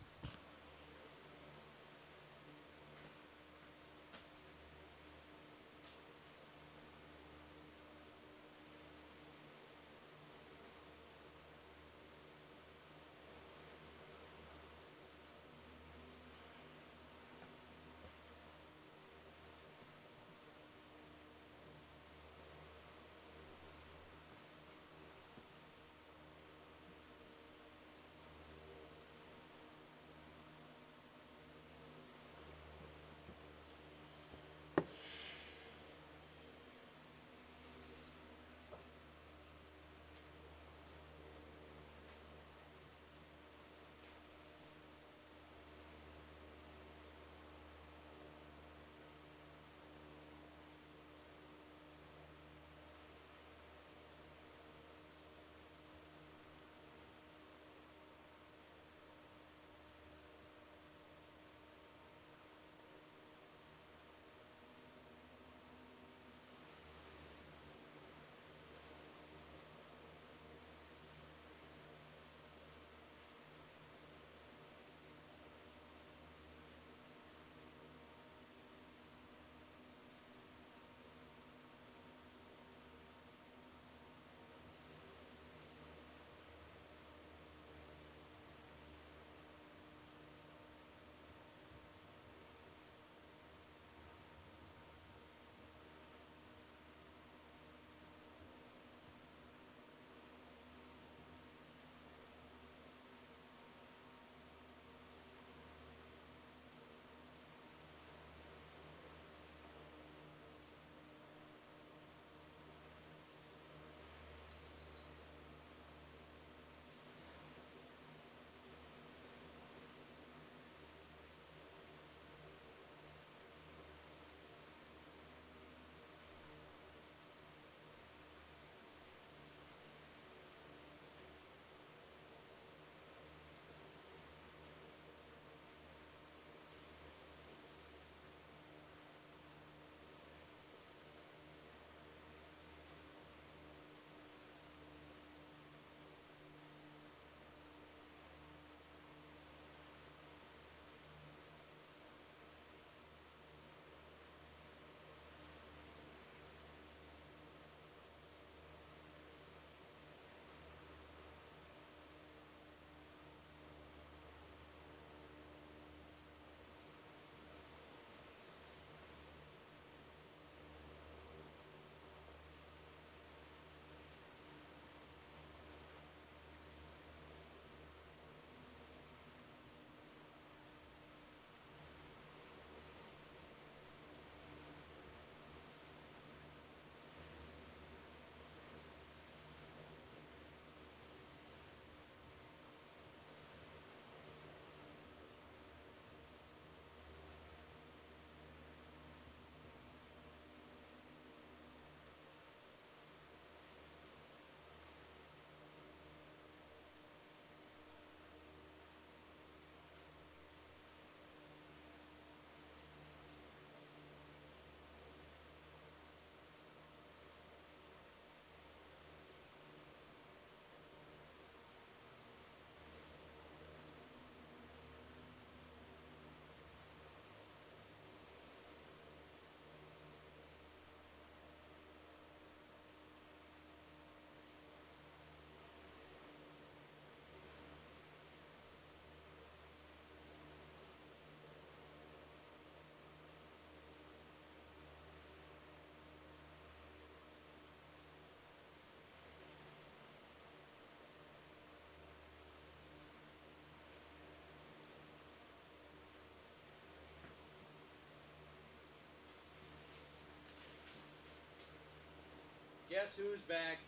Guess who's back?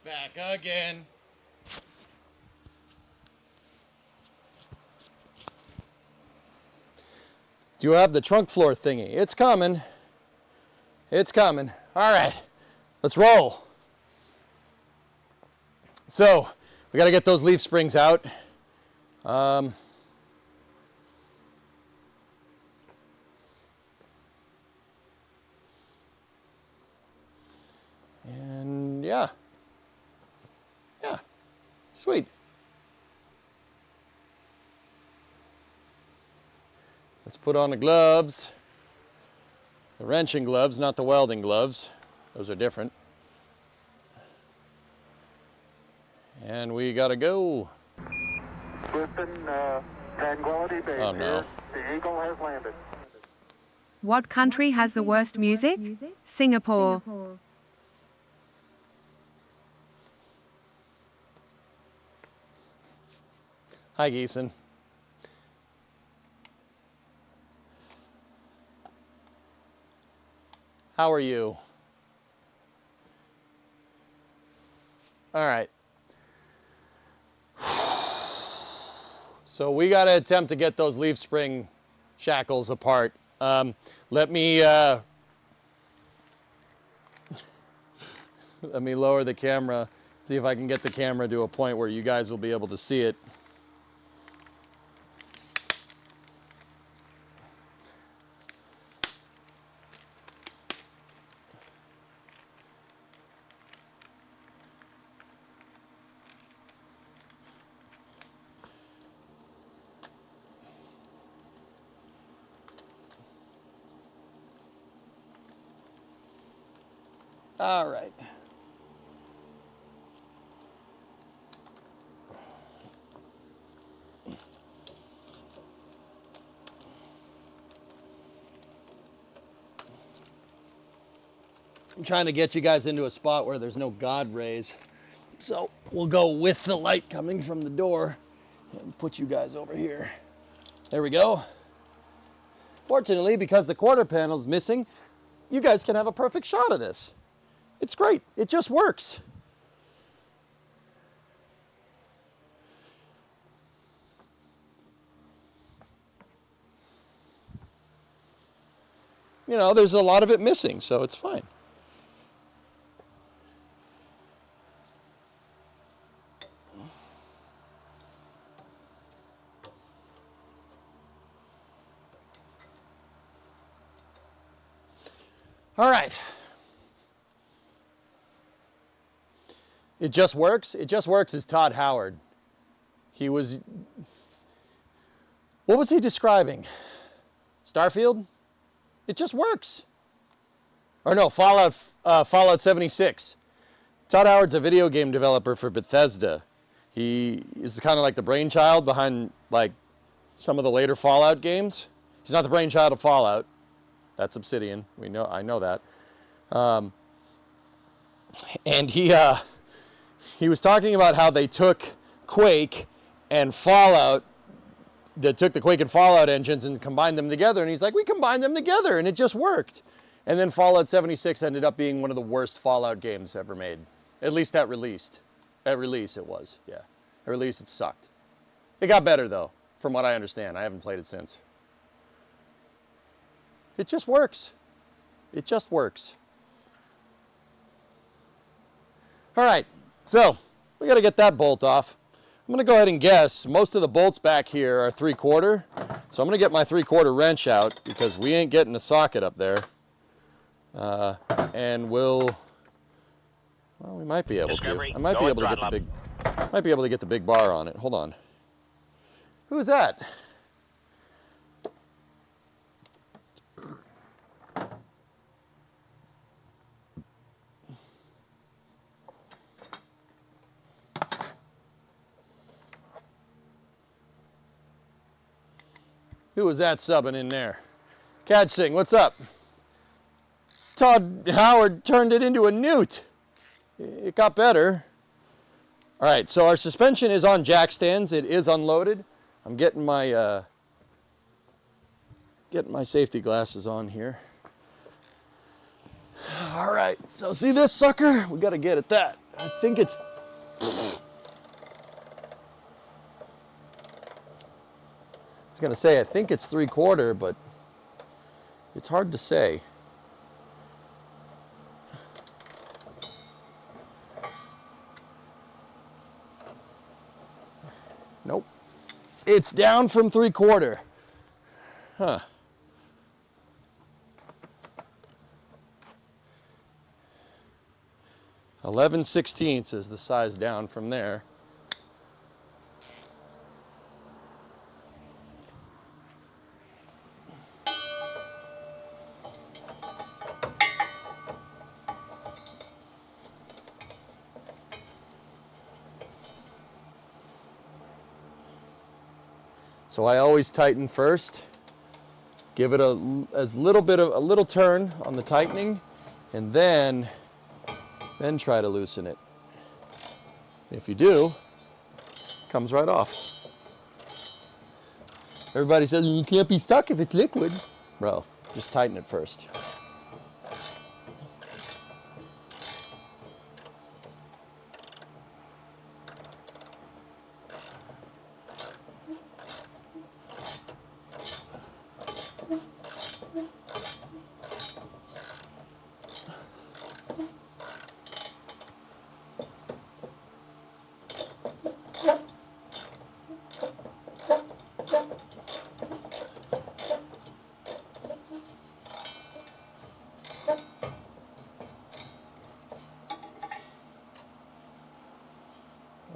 Back again. Do you have the trunk floor thingy? It's coming. It's coming. All right, let's roll. So we got to get those leaf springs out. And yeah. Sweet. Let's put on the gloves. The wrenching gloves, not the welding gloves. Those are different. And we gotta go. Tranquility Base Oh no. here. The Eagle has landed. What country has the worst music? Singapore. Hi, Geeson. How are you? All right. So we got to attempt to get those leaf spring shackles apart. Let me lower the camera, see if I can get the camera to a point where you guys will be able to see it. All right. I'm trying to get you guys into a spot where there's no God rays. So we'll go with the light coming from the door and put you guys over here. There we go. Fortunately, because the quarter panel's missing, you guys can have a perfect shot of this. It's great. It just works. You know, there's a lot of it missing, so it's fine. All right. It just works. It just works is Todd Howard. He was, what was he describing? Starfield? It just works. Or no, Fallout 76. Todd Howard's a video game developer for Bethesda. He is kind of like the brainchild behind like some of the later Fallout games. He's not the brainchild of Fallout. That's Obsidian. I know that. And he was talking about how they took Quake and Fallout, they took the Quake and Fallout engines and combined them together. And he's like, we combined them together and it just worked. And then Fallout 76 ended up being one of the worst Fallout games ever made. At least at release. At release it was, yeah. At release it sucked. It got better though, from what I understand. I haven't played it since. It just works. It just works. All right, so we got to get that bolt off. I'm going to go ahead and guess most of the bolts back here are 3/4. So I'm going to get my 3/4 wrench out because we ain't getting a socket up there. And well, we might be able to. I might be able to get the big bar on it. Hold on. Who's that? Who was that subbing in there? Catch Sing, what's up? Todd Howard turned it into a newt. It got better. All right, so our suspension is on jack stands. It is unloaded. I'm getting my safety glasses on here. All right, so see this sucker? We got to get at that. I think it's... I was going to say, I think it's 3/4, but it's hard to say. Nope. It's down from 3/4. Huh. 11/16 is the size down from there. So I always tighten first. Give it a little turn on the tightening, and then try to loosen it. If you do, it comes right off. Everybody says you can't be stuck if it's liquid. Bro, just tighten it first.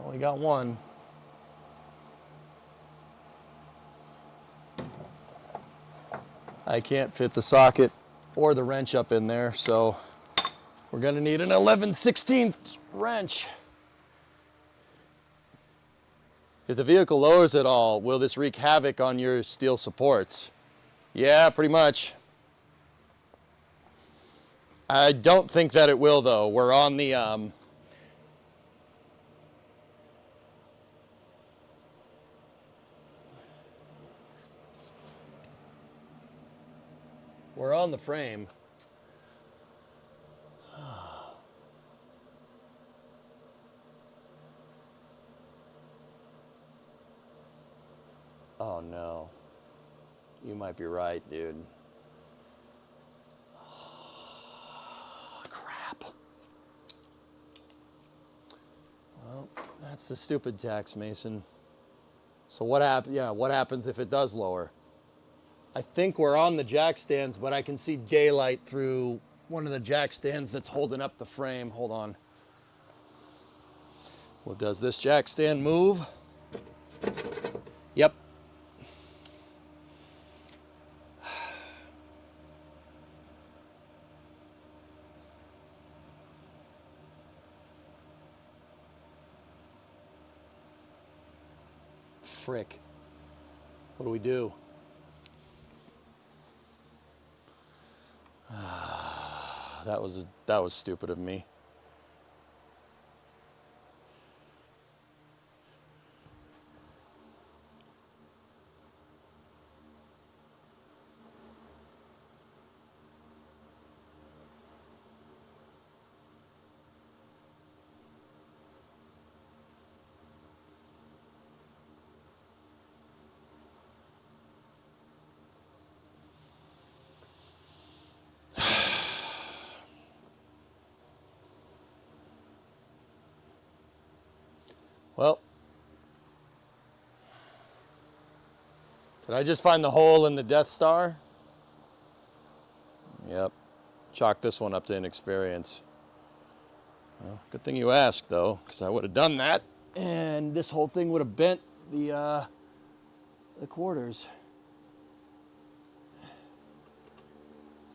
Only got one. I can't fit the socket or the wrench up in there, so we're gonna need an 11/16 wrench. If the vehicle lowers at all, will this wreak havoc on your steel supports? Yeah, pretty much. I don't think that it will, though. We're on the frame. Oh no. You might be right, dude. Oh, crap. Well, that's the stupid tax, Mason. So what happens if it does lower? I think we're on the jack stands, but I can see daylight through one of the jack stands that's holding up the frame. Hold on. Well, does this jack stand move? Yep. Frick. What do we do? That was stupid of me. Well, did I just find the hole in the Death Star? Yep. Chalk this one up to inexperience. Well, good thing you asked, though, because I would have done that, and this whole thing would have bent the quarters.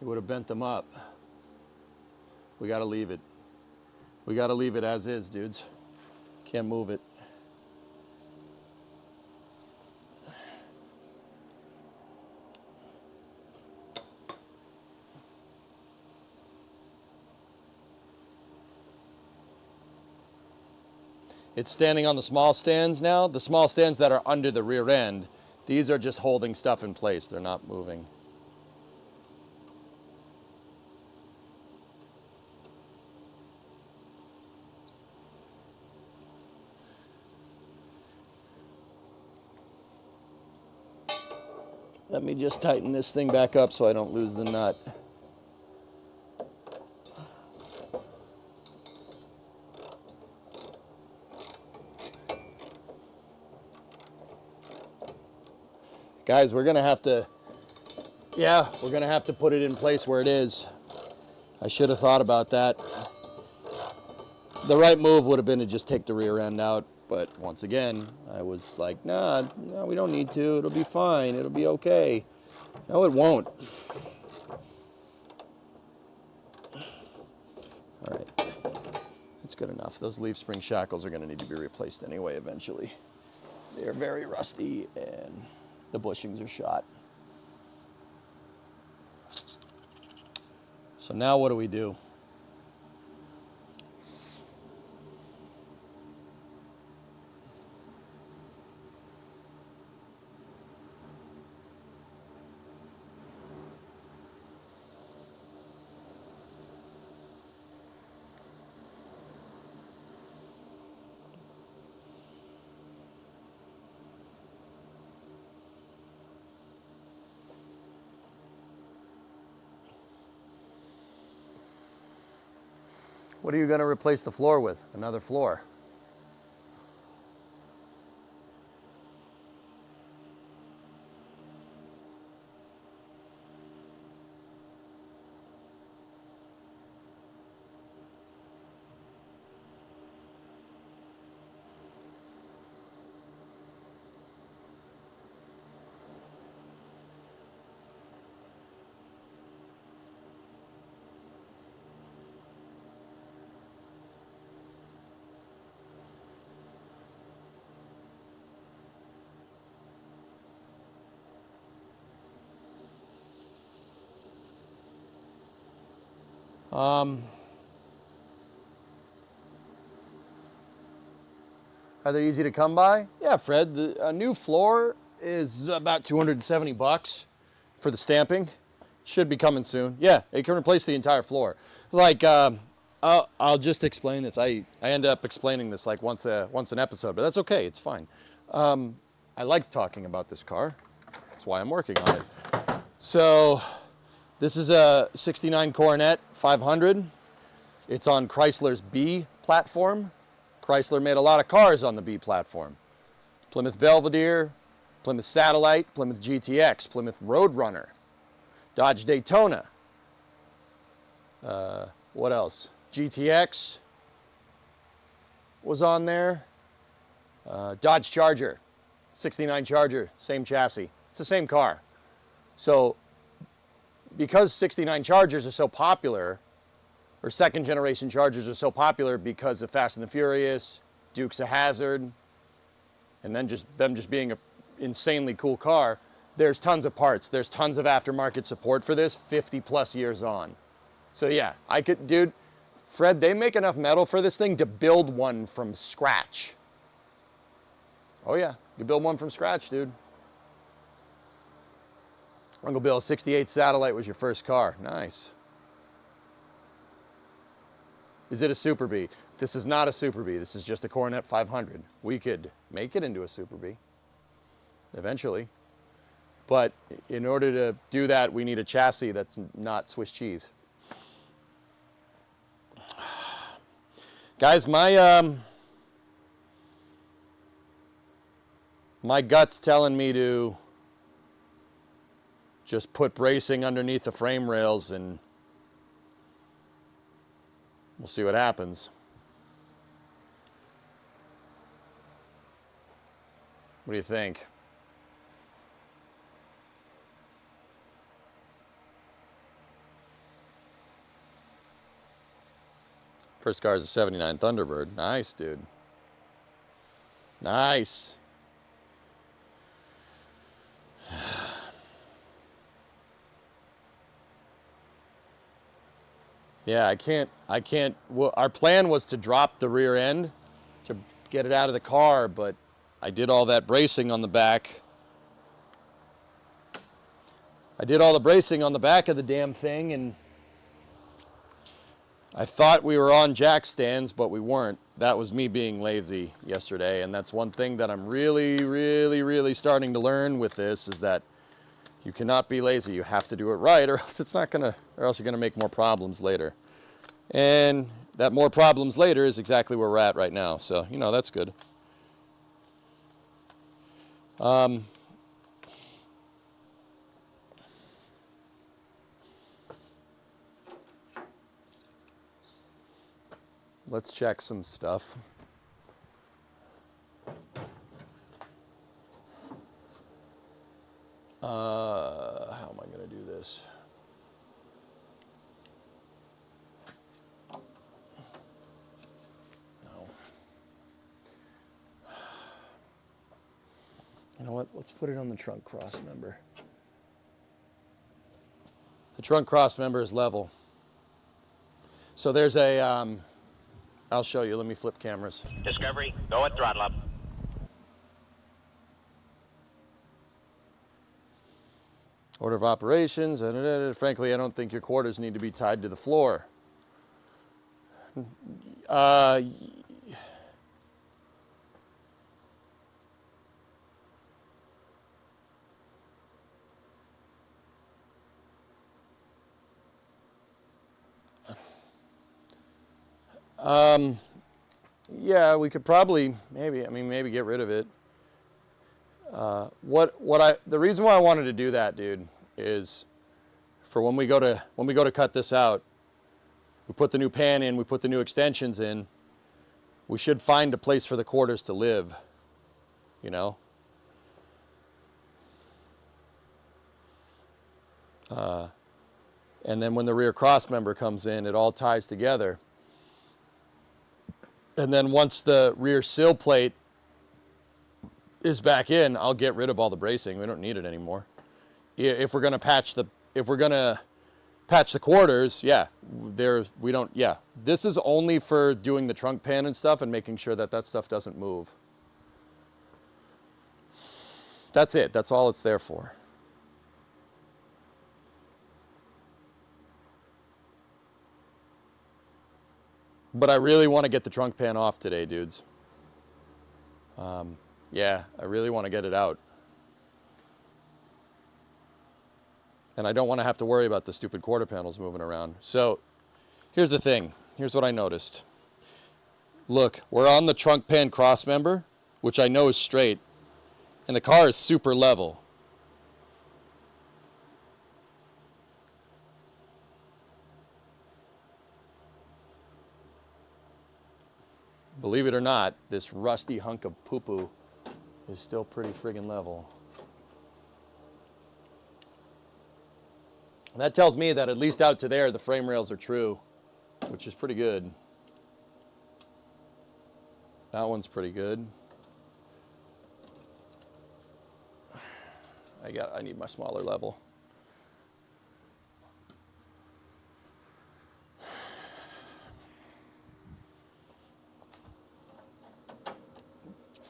It would have bent them up. We got to leave it. We got to leave it as is, dudes. Can't move it. It's standing on the small stands now. The small stands that are under the rear end, these are just holding stuff in place. They're not moving. Let me just tighten this thing back up so I don't lose the nut. Guys, we're gonna have to put it in place where it is. I should have thought about that. The right move would have been to just take the rear end out, but once again, I was like, no, we don't need to. It'll be fine. It'll be okay. No, it won't. All right, that's good enough. Those leaf spring shackles are gonna need to be replaced anyway eventually. They're very rusty and The bushings are shot. So now what do we do? What are you going to replace the floor with? Another floor. Are they easy to come by? Yeah, Fred, a new floor is about 270 bucks for the stamping. Should be coming soon. Yeah, it can replace the entire floor. Like, I'll just explain this. I end up explaining this like once an episode, but that's okay. It's fine. I like talking about this car. That's why I'm working on it. So, this is a 69 Coronet 500. It's on Chrysler's B platform. Chrysler made a lot of cars on the B platform. Plymouth Belvedere, Plymouth Satellite, Plymouth GTX, Plymouth Roadrunner, Dodge Daytona. What else? GTX was on there. Dodge Charger, 69 Charger, same chassis. It's the same car. So because 69 Chargers are so popular, or second generation Chargers are so popular because of Fast and the Furious, Dukes of Hazzard, and then them just being an insanely cool car, there's tons of parts. There's tons of aftermarket support for this 50 plus years on. So yeah, dude, Fred, they make enough metal for this thing to build one from scratch. Oh yeah, you build one from scratch, dude. Uncle Bill, 68 Satellite was your first car. Nice. Is it a Super B? This is not a Super B. This is just a Coronet 500. We could make it into a Super B eventually. But in order to do that, we need a chassis that's not Swiss cheese. Guys, my gut's telling me to just put bracing underneath the frame rails and we'll see what happens. What do you think? First car is a 79 Thunderbird. Nice, dude. Nice. Yeah, I can't, well, our plan was to drop the rear end to get it out of the car, but I did all that bracing on the back. I did all the bracing on the back of the damn thing, and I thought we were on jack stands, but we weren't. That was me being lazy yesterday, and that's one thing that I'm really, really, really starting to learn with this is that you cannot be lazy. You have to do it right, or else or else you're gonna make more problems later. And that more problems later is exactly where we're at right now. So, you know, that's good. Let's check some stuff. How am I going to do this? No. You know what? let's put it on the trunk cross member. The trunk cross member is level. So there's a, I'll show you. Let me flip cameras. Discovery, go at throttle up. Order of operations. Frankly, I don't think your quarters need to be tied to the floor. Yeah, we could probably maybe get rid of it. The reason why I wanted to do that, dude, is for when we go to cut this out, we put the new pan in, we put the new extensions in, we should find a place for the quarters to live, you know? And then when the rear cross member comes in, it all ties together. And then once the rear sill plate is back in, I'll get rid of all the bracing. We don't need it anymore. If we're gonna patch the quarters, yeah, this is only for doing the trunk pan and stuff and making sure that that stuff doesn't move. That's it. That's all it's there for. But I really want to get the trunk pan off today, dudes. Yeah, I really want to get it out. And I don't want to have to worry about the stupid quarter panels moving around. So here's the thing. Here's what I noticed. Look, we're on the trunk pan cross member, which I know is straight, and the car is super level. Believe it or not, this rusty hunk of poo-poo is still pretty friggin' level. And that tells me that at least out to there, the frame rails are true, which is pretty good. That one's pretty good. I need my smaller level.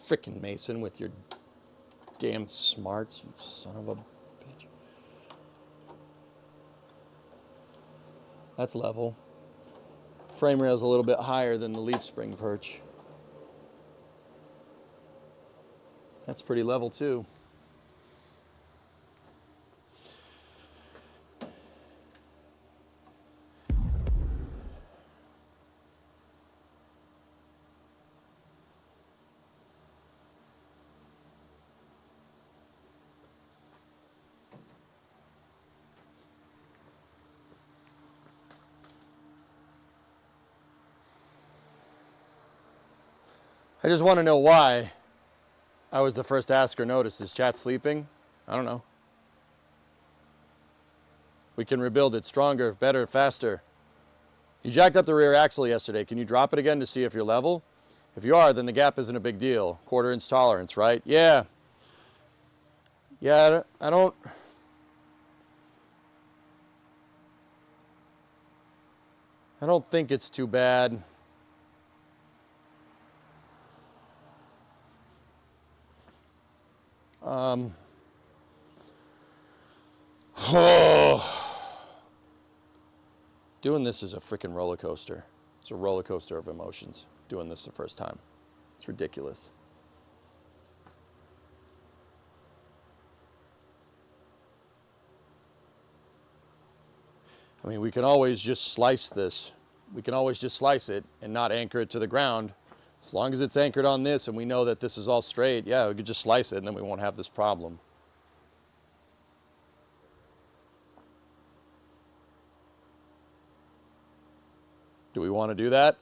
Frickin' Mason with your damn smarts, you son of a bitch. That's level. Frame rail's a little bit higher than the leaf spring perch. That's pretty level too. I just want to know why I was the first to ask or notice. Is chat sleeping? I don't know. We can rebuild it stronger, better, faster. You jacked up the rear axle yesterday. Can you drop it again to see if you're level? If you are, then the gap isn't a big deal. 1/4 inch tolerance, right? Yeah. Yeah, I don't think it's too bad. Doing this is a freaking roller coaster. It's a roller coaster of emotions, doing this the first time. It's ridiculous. I mean, we can always just slice this. We can always just slice it and not anchor it to the ground. As long as it's anchored on this and we know that this is all straight, yeah, we could just slice it and then we won't have this problem. Do we want to do that?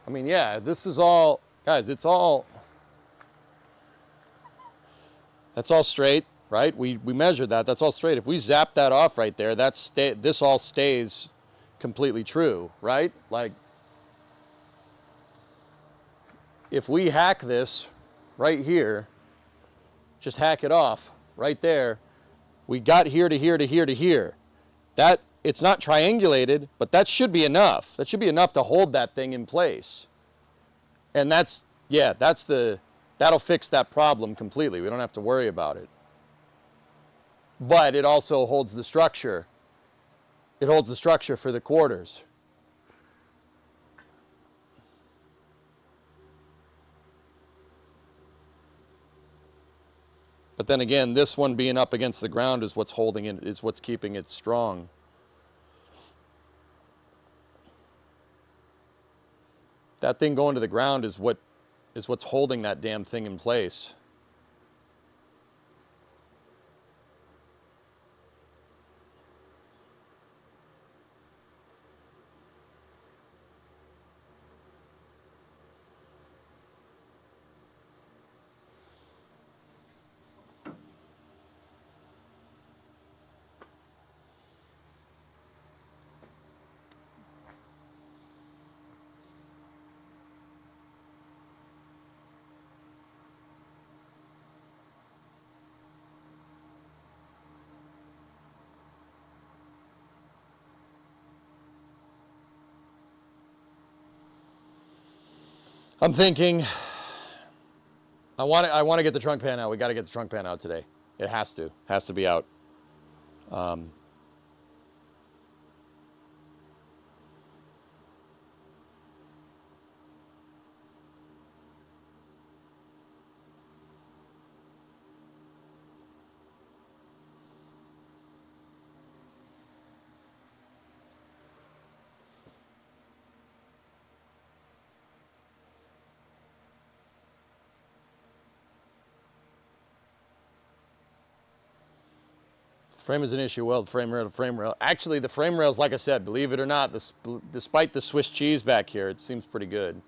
I mean, yeah, this is all, guys, that's all straight. right? We measured that. That's all straight. If we zap that off right there, this all stays completely true, right? Like, if we hack this right here, just hack it off right there, we got here to here to here to here. That, it's not triangulated, but that should be enough. That should be enough to hold that thing in place. And that's, yeah, that'll fix that problem completely. We don't have to worry about it. But it also holds the structure. It holds the structure for the quarters. But then again, this one being up against the ground is what's holding it, is what's keeping it strong. That thing going to the ground is what's holding that damn thing in place. I'm thinking, I want to get the trunk pan out. We got to get the trunk pan out today. It has to be out. Frame is an issue. Well, frame rail. Actually, the frame rails, like I said, believe it or not, despite the Swiss cheese back here, it seems pretty good.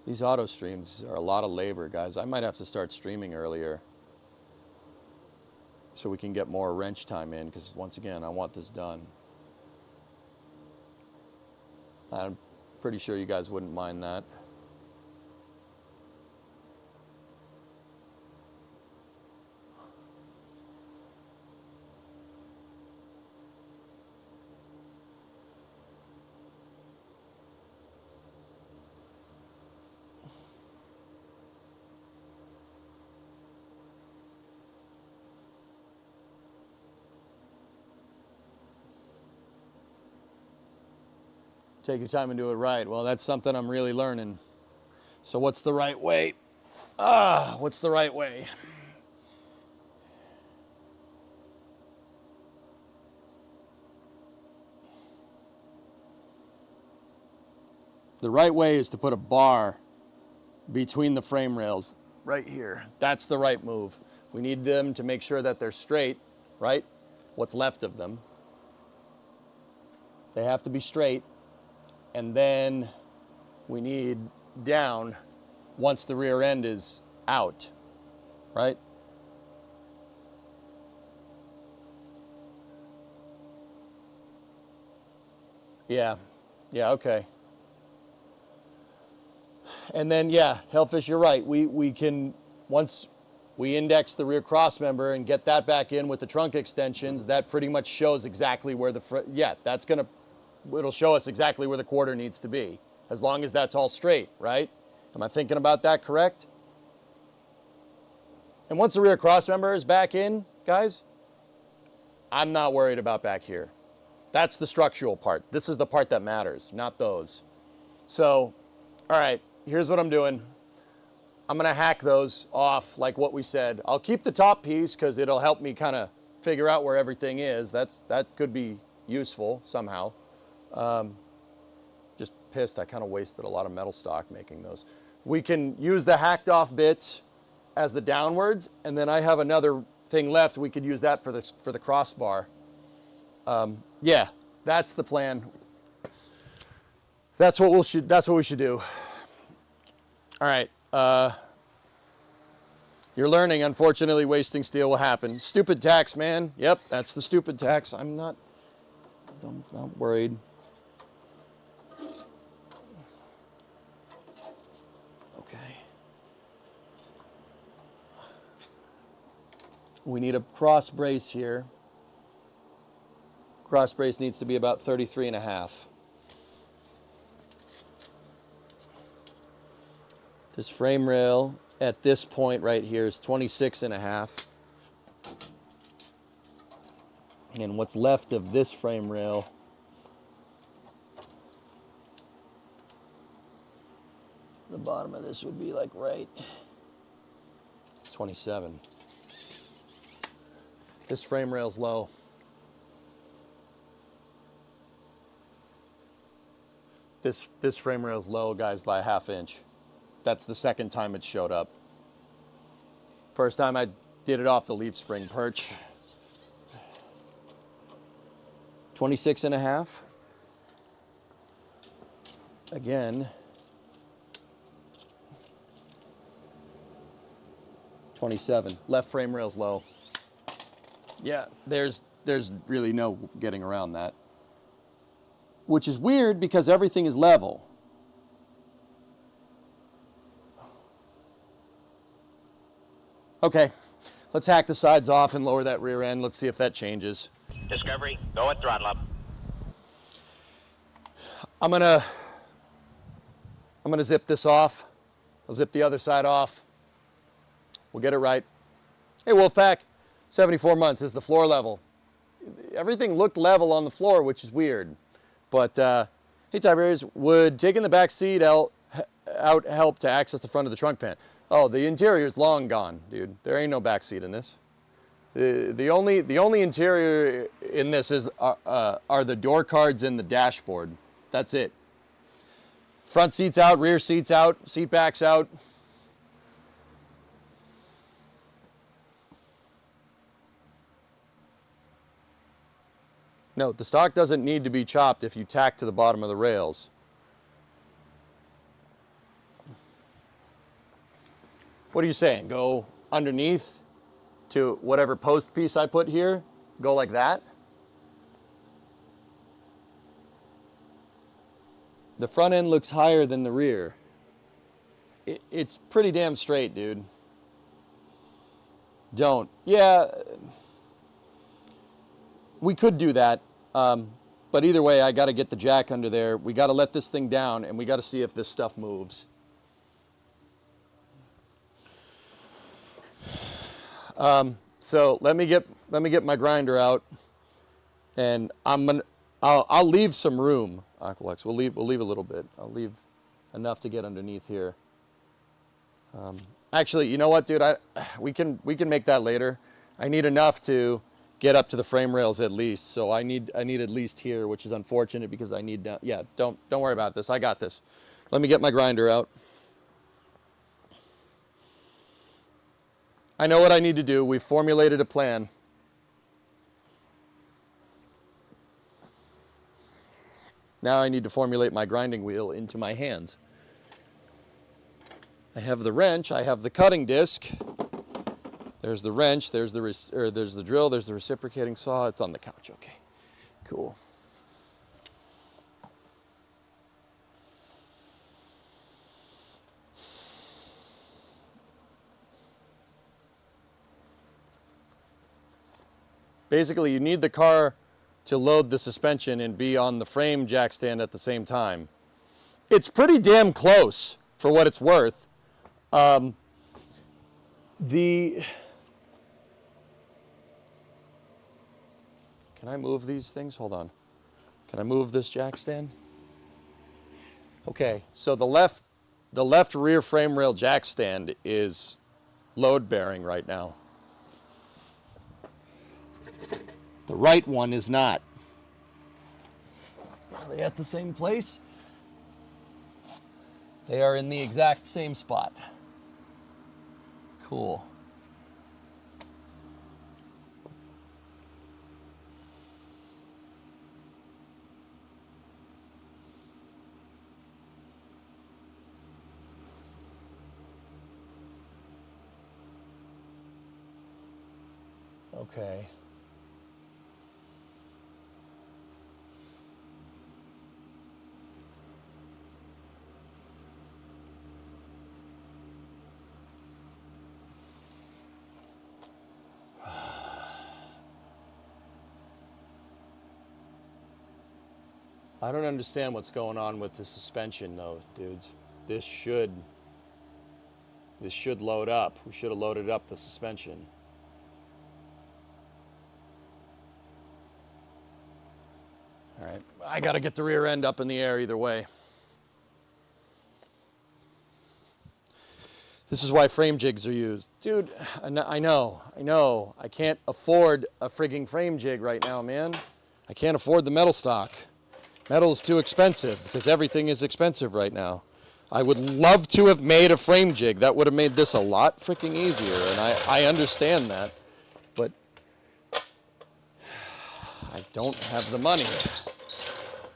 These auto streams are a lot of labor, guys. I might have to start streaming earlier so we can get more wrench time in, because once again, I want this done. I'm pretty sure you guys wouldn't mind that. Take your time and do it right. Well, that's something I'm really learning. So what's the right way? What's the right way? The right way is to put a bar between the frame rails right here. That's the right move. We need them to make sure that they're straight, right? What's left of them. They have to be straight. And then we need down once the rear end is out, right? Yeah, okay. And then, yeah, Hellfish, you're right. We can, once we index the rear cross member and get that back in with the trunk extensions, that pretty much shows exactly where that's gonna, it'll show us exactly where the quarter needs to be, as long as that's all straight, right? Am I thinking about that correct? And once the rear cross member is back in, guys, I'm not worried about back here. That's the structural part. This is the part that matters, not those. So, all right, here's what I'm doing. I'm gonna hack those off like what we said. I'll keep the top piece because it'll help me kind of figure out where everything is. That could be useful somehow. Just pissed, I kind of wasted a lot of metal stock making those. We can use the hacked off bits as the downwards, and then I have another thing left. We could use that for the crossbar. Yeah, that's the plan. That's what we should do. All right. You're learning. Unfortunately, wasting steel will happen. Stupid tax, man. Yep, that's the stupid tax. I'm not worried. Okay. We need a cross brace here. Cross brace needs to be about 33.5. This frame rail at this point right here is 26.5. And what's left of this frame rail the bottom of this would be like right. It's 27. This frame rail's low. This frame rail's low, guys, by a ½ inch. That's the second time it showed up. First time I did it off the leaf spring perch. 26.5. Again. 27. Left frame rail's low. Yeah, there's really no getting around that. Which is weird because everything is level. Okay, let's hack the sides off and lower that rear end. Let's see if that changes. Discovery, go at throttle up. I'm gonna zip this off. I'll zip the other side off. We'll get it right. Hey, Wolfpack, 74 months is the floor level. Everything looked level on the floor, which is weird. But, hey, Tiberius, would taking the back seat out help to access the front of the trunk pan? Oh, the interior's long gone, dude. There ain't no back seat in this. The only interior in this is are the door cards and the dashboard. That's it. Front seats out, rear seats out, seat backs out. No, the stock doesn't need to be chopped if you tack to the bottom of the rails. What are you saying? Go underneath to whatever post piece I put here? Go like that? The front end looks higher than the rear. It's pretty damn straight, dude. Don't. Yeah, we could do that. But either way, I got to get the jack under there. We got to let this thing down, and we got to see if this stuff moves. So let me get my grinder out, and I'll leave some room. Aqualex, we'll leave a little bit. I'll leave enough to get underneath here. Actually, you know what, dude? We can make that later. I need enough to get up to the frame rails at least. So I need at least here, which is unfortunate because I need down. Yeah, don't worry about this. I got this. Let me get my grinder out. I know what I need to do. We've formulated a plan. Now I need to formulate my grinding wheel into my hands. I have the wrench, I have the cutting disc. There's the wrench, there's the drill, there's the reciprocating saw. It's on the couch, okay. Cool. Basically, you need the car to load the suspension and be on the frame jack stand at the same time. It's pretty damn close for what it's worth. Can I move these things? Hold on. Can I move this jack stand? Okay, so the left rear frame rail jack stand is load bearing right now. The right one is not. Are they at the same place? They are in the exact same spot. Cool. Okay. I don't understand what's going on with the suspension though, dudes. This should load up. We should have loaded up the suspension. All right, I gotta get the rear end up in the air either way. This is why frame jigs are used. Dude, I know. I can't afford a frigging frame jig right now, man. I can't afford the metal stock. Metal is too expensive because everything is expensive right now. I would love to have made a frame jig. That would have made this a lot freaking easier, and I understand that. But I don't have the money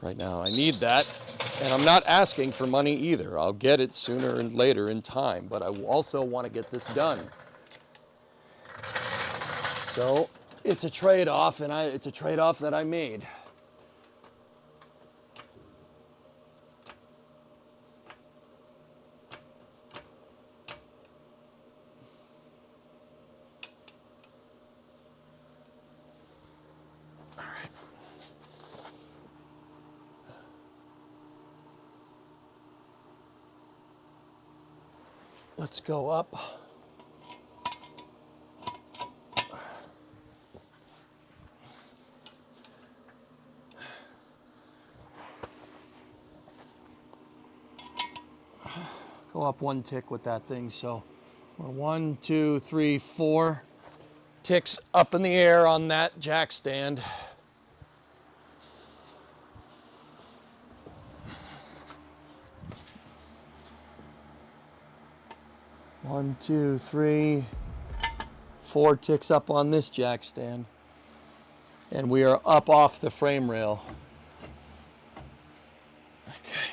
right now. I need that, and I'm not asking for money either. I'll get it sooner and later in time, but I also want to get this done. So it's a trade-off, and it's a trade-off that I made. Let's go up. Go up one tick with that thing. So we're 1, 2, 3, 4 ticks up in the air on that jack stand. One, two, 3, 4 ticks up on this jack stand. And we are up off the frame rail. Okay.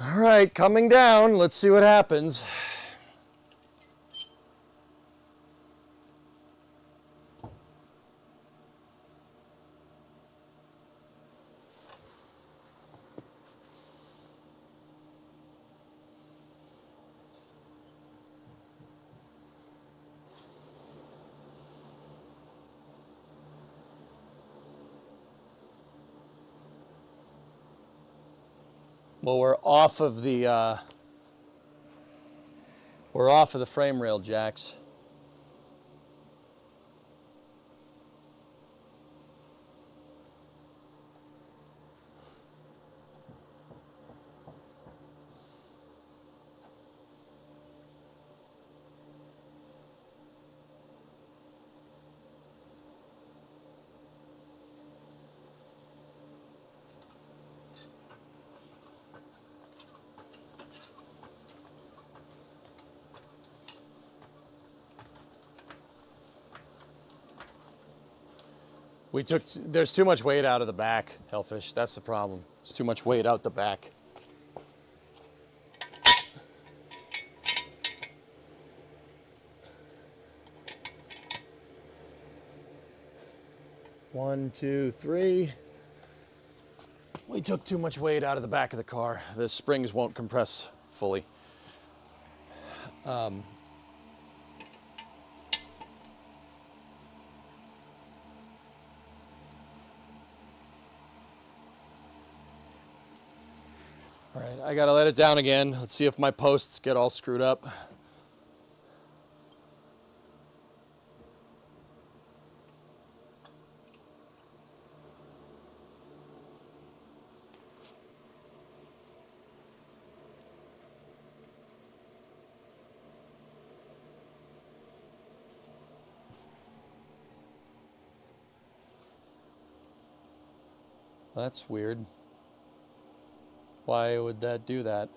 All right, coming down. Let's see what happens. Well, we're off of the frame rail jacks. There's too much weight out of the back, Hellfish. That's the problem. It's too much weight out the back. One, two, 3. We took too much weight out of the back of the car. The springs won't compress fully. All right, I gotta let it down again. Let's see if my posts get all screwed up. That's weird. Why would that do that?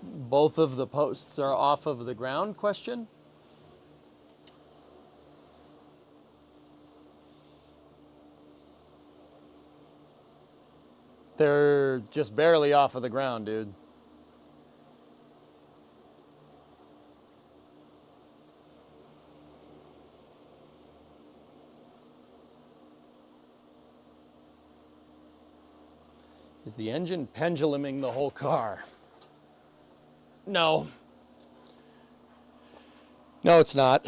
Both of the posts are off of the ground, question? They're just barely off of the ground, dude. Is the engine penduluming the whole car? No. No, it's not.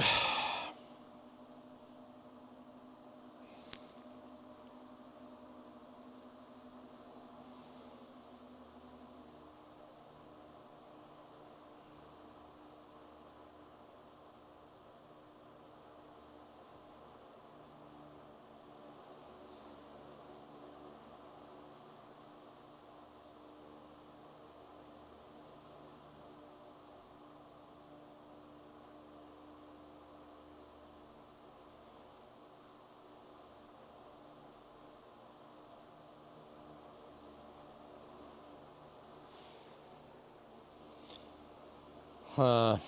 Huh.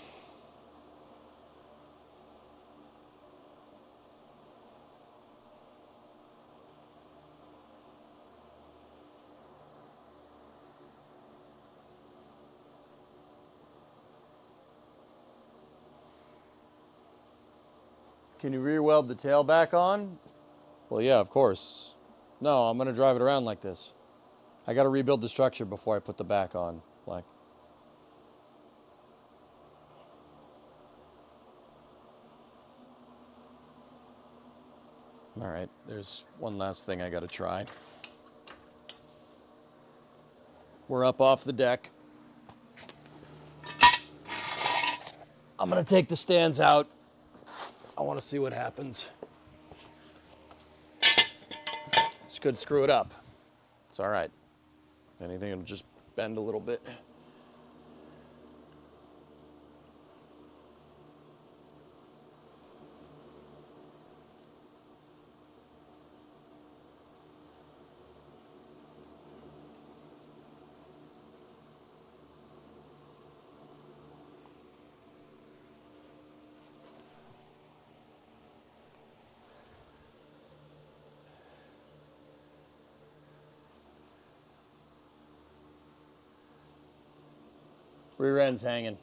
Can you rear weld the tail back on? Well, yeah, of course. No, I'm going to drive it around like this. I got to rebuild the structure before I put the back on. Like. All right, there's one last thing I got to try. We're up off the deck. I'm going to take the stands out. I want to see what happens. This could screw it up. It's all right. If anything, it'll just bend a little bit. Rear end's hanging.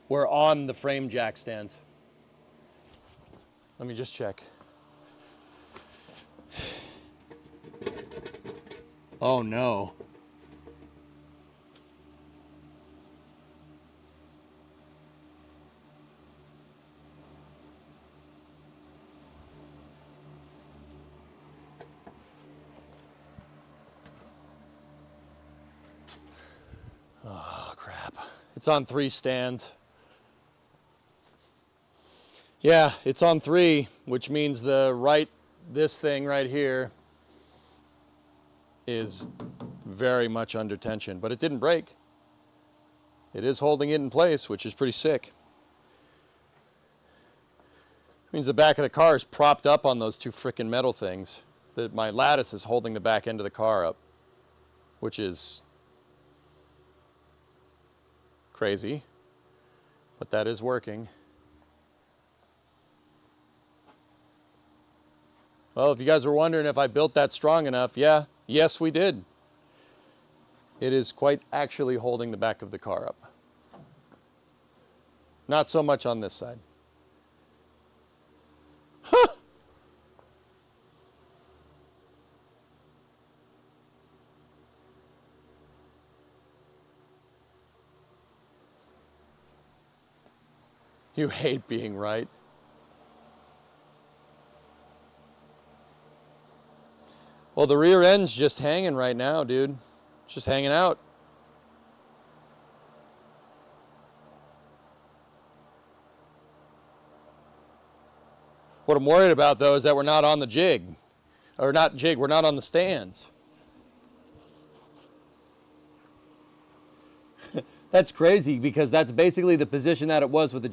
We're on the frame jack stands. Let me just check. Oh no. Oh, crap. It's on 3 stands. Yeah, it's on 3, which means this thing right here is very much under tension, but it didn't break. It is holding it in place, which is pretty sick. It means the back of the car is propped up on those 2 frickin' metal things. My lattice is holding the back end of the car up, which is crazy, but that is working. Well, if you guys were wondering if I built that strong enough, yes, we did. It is quite actually holding the back of the car up. Not so much on this side. Huh. You hate being right. Well, the rear end's just hanging right now, dude. It's just hanging out. What I'm worried about, though, is that we're not on the jig. Or not jig, we're not on the stands. That's crazy, because that's basically the position that it was with the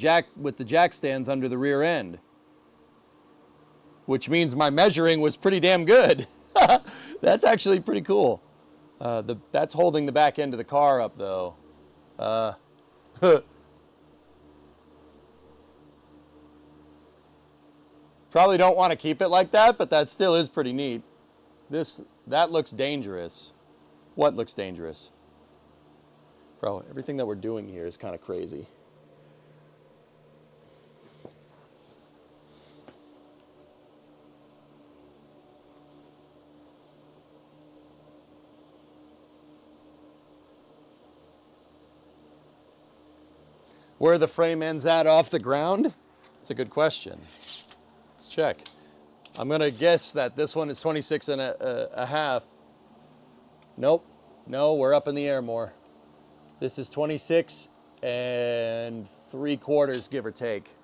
jack stands under the rear end. Which means my measuring was pretty damn good. That's actually pretty cool. That's holding the back end of the car up, though. Probably don't want to keep it like that, but that still is pretty neat. That looks dangerous. What looks dangerous? Bro, everything that we're doing here is kind of crazy. Where the frame ends at off the ground? That's a good question. Let's check. I'm gonna guess that this one is 26 and a half. Nope, no, we're up in the air more. This is 26 and 3/4, give or take.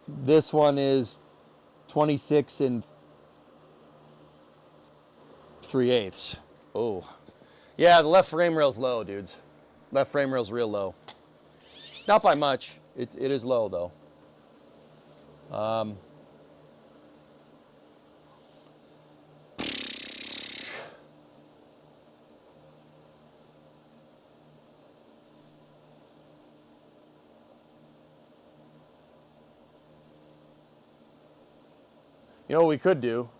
This one is 26 and 3/8. Oh. Yeah, the left frame rail's low, dudes. Left frame rail's real low. Not by much. It is low, though. You know what we could do?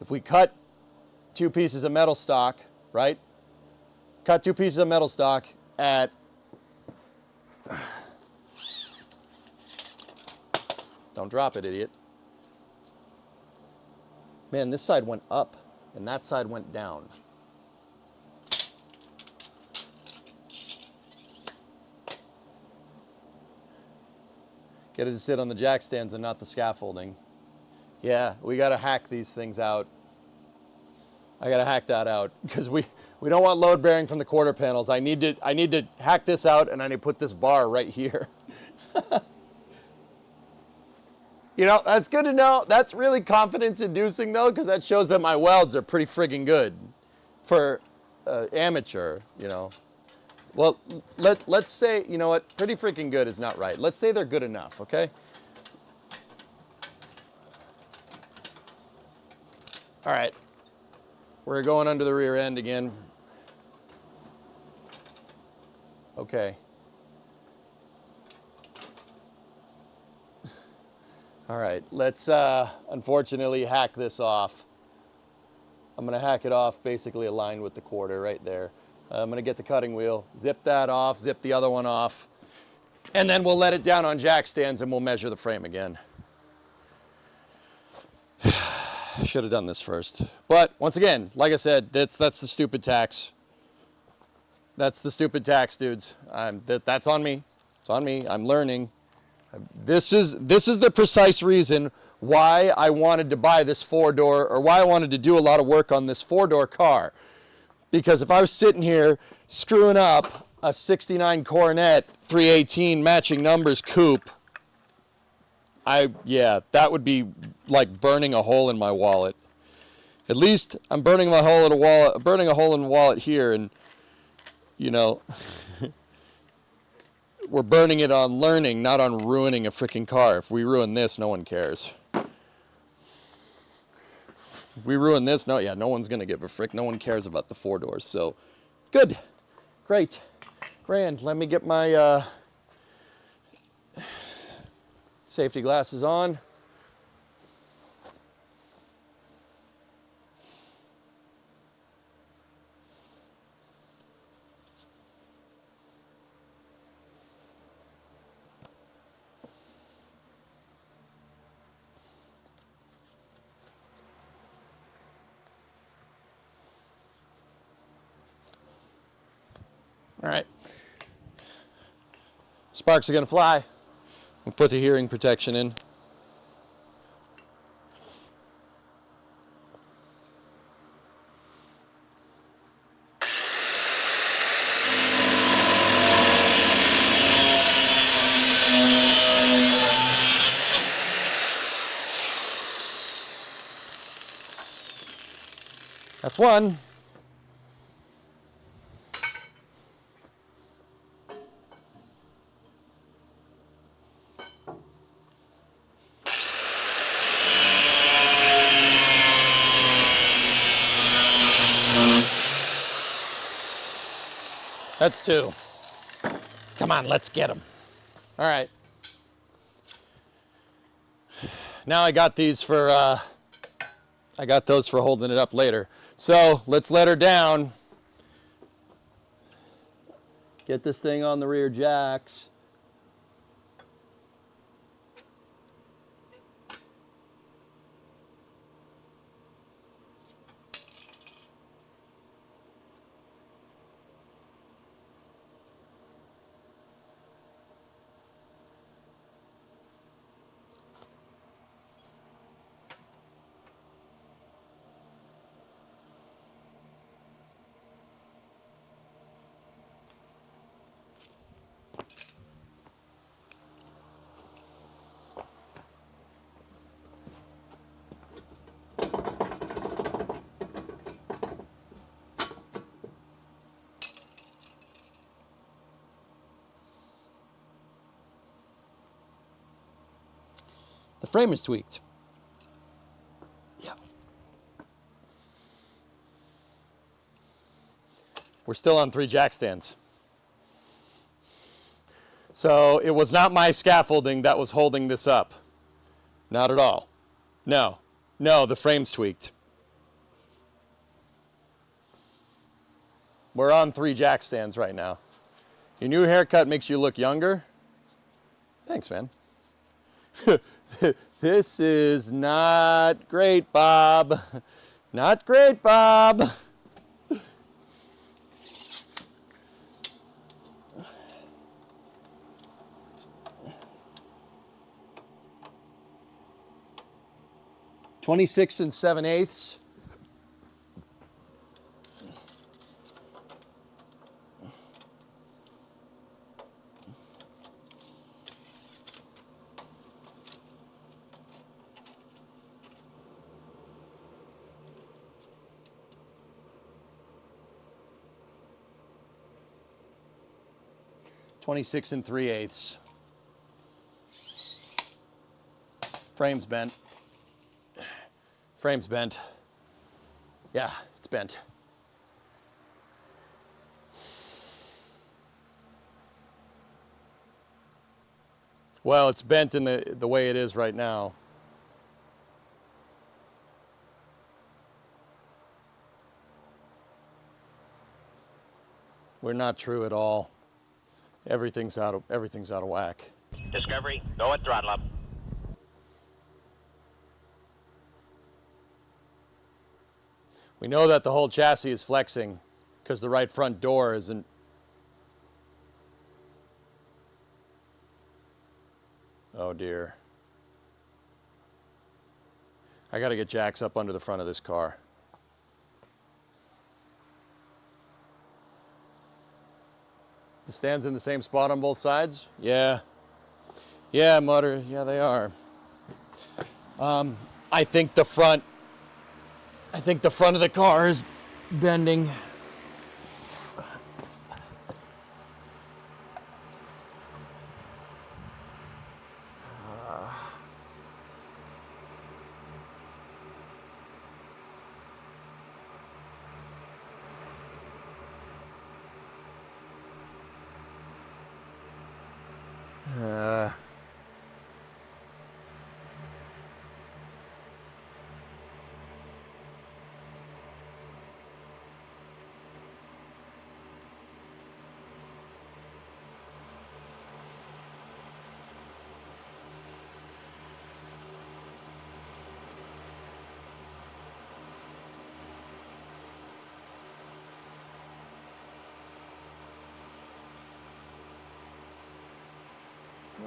If we cut 2 pieces of metal stock, right? Cut 2 pieces of metal stock at don't drop it, idiot. Man, this side went up and that side went down. Get it to sit on the jack stands and not the scaffolding. Yeah, we gotta hack these things out. I gotta hack that out because we don't want load bearing from the quarter panels. I need to hack this out and I need to put this bar right here. You know, that's good to know. That's really confidence inducing though, because that shows that my welds are pretty friggin' good for amateur, you know. Well, let's say, you know what, pretty freaking good is not right. Let's say they're good enough, okay? All right, we're going under the rear end again. Okay. All right, let's unfortunately hack this off. I'm gonna hack it off basically aligned with the quarter right there. I'm gonna get the cutting wheel, zip that off, zip the other one off, and then we'll let it down on jack stands and we'll measure the frame again. Should have done this first. But once again, like I said, that's the stupid tax. That's the stupid tax, dudes. That's on me. It's on me. I'm learning. This is the precise reason why I wanted to buy this 4-door, or why I wanted to do a lot of work on this 4-door car. Because if I was sitting here screwing up a 69 Coronet 318 matching numbers coupe, that would be like burning a hole in my wallet. At least I'm burning a hole in the wallet here, and you know, we're burning it on learning, not on ruining a freaking car. If we ruin this, no one cares. If we ruin this, no one's gonna give a frick. No one cares about the 4 doors. So, good, great, grand. Let me get my safety glasses on. All right, sparks are gonna fly. We'll put the hearing protection in. That's one. That's 2. Come on, let's get them. All right. Now I got these for, I got those for holding it up later. So let's let her down. Get this thing on the rear jacks. The frame is tweaked. Yeah. We're still on 3 jack stands. So it was not my scaffolding that was holding this up. Not at all. No. No, the frame's tweaked. We're on 3 jack stands right now. Your new haircut makes you look younger. Thanks, man. This is not great, Bob. Not great, Bob. (26 7/8). (26 3/8). Frame's bent. Frame's bent. Yeah, it's bent. Well, it's bent in the way it is right now. We're not true at all. Everything's out of whack. Discovery, go and throttle up. We know that the whole chassis is flexing because the right front door isn't. Oh dear. I got to get jacks up under the front of this car. The stands in the same spot on both sides? Yeah. Yeah, Mutter. Yeah, they are. I think the front of the car is bending.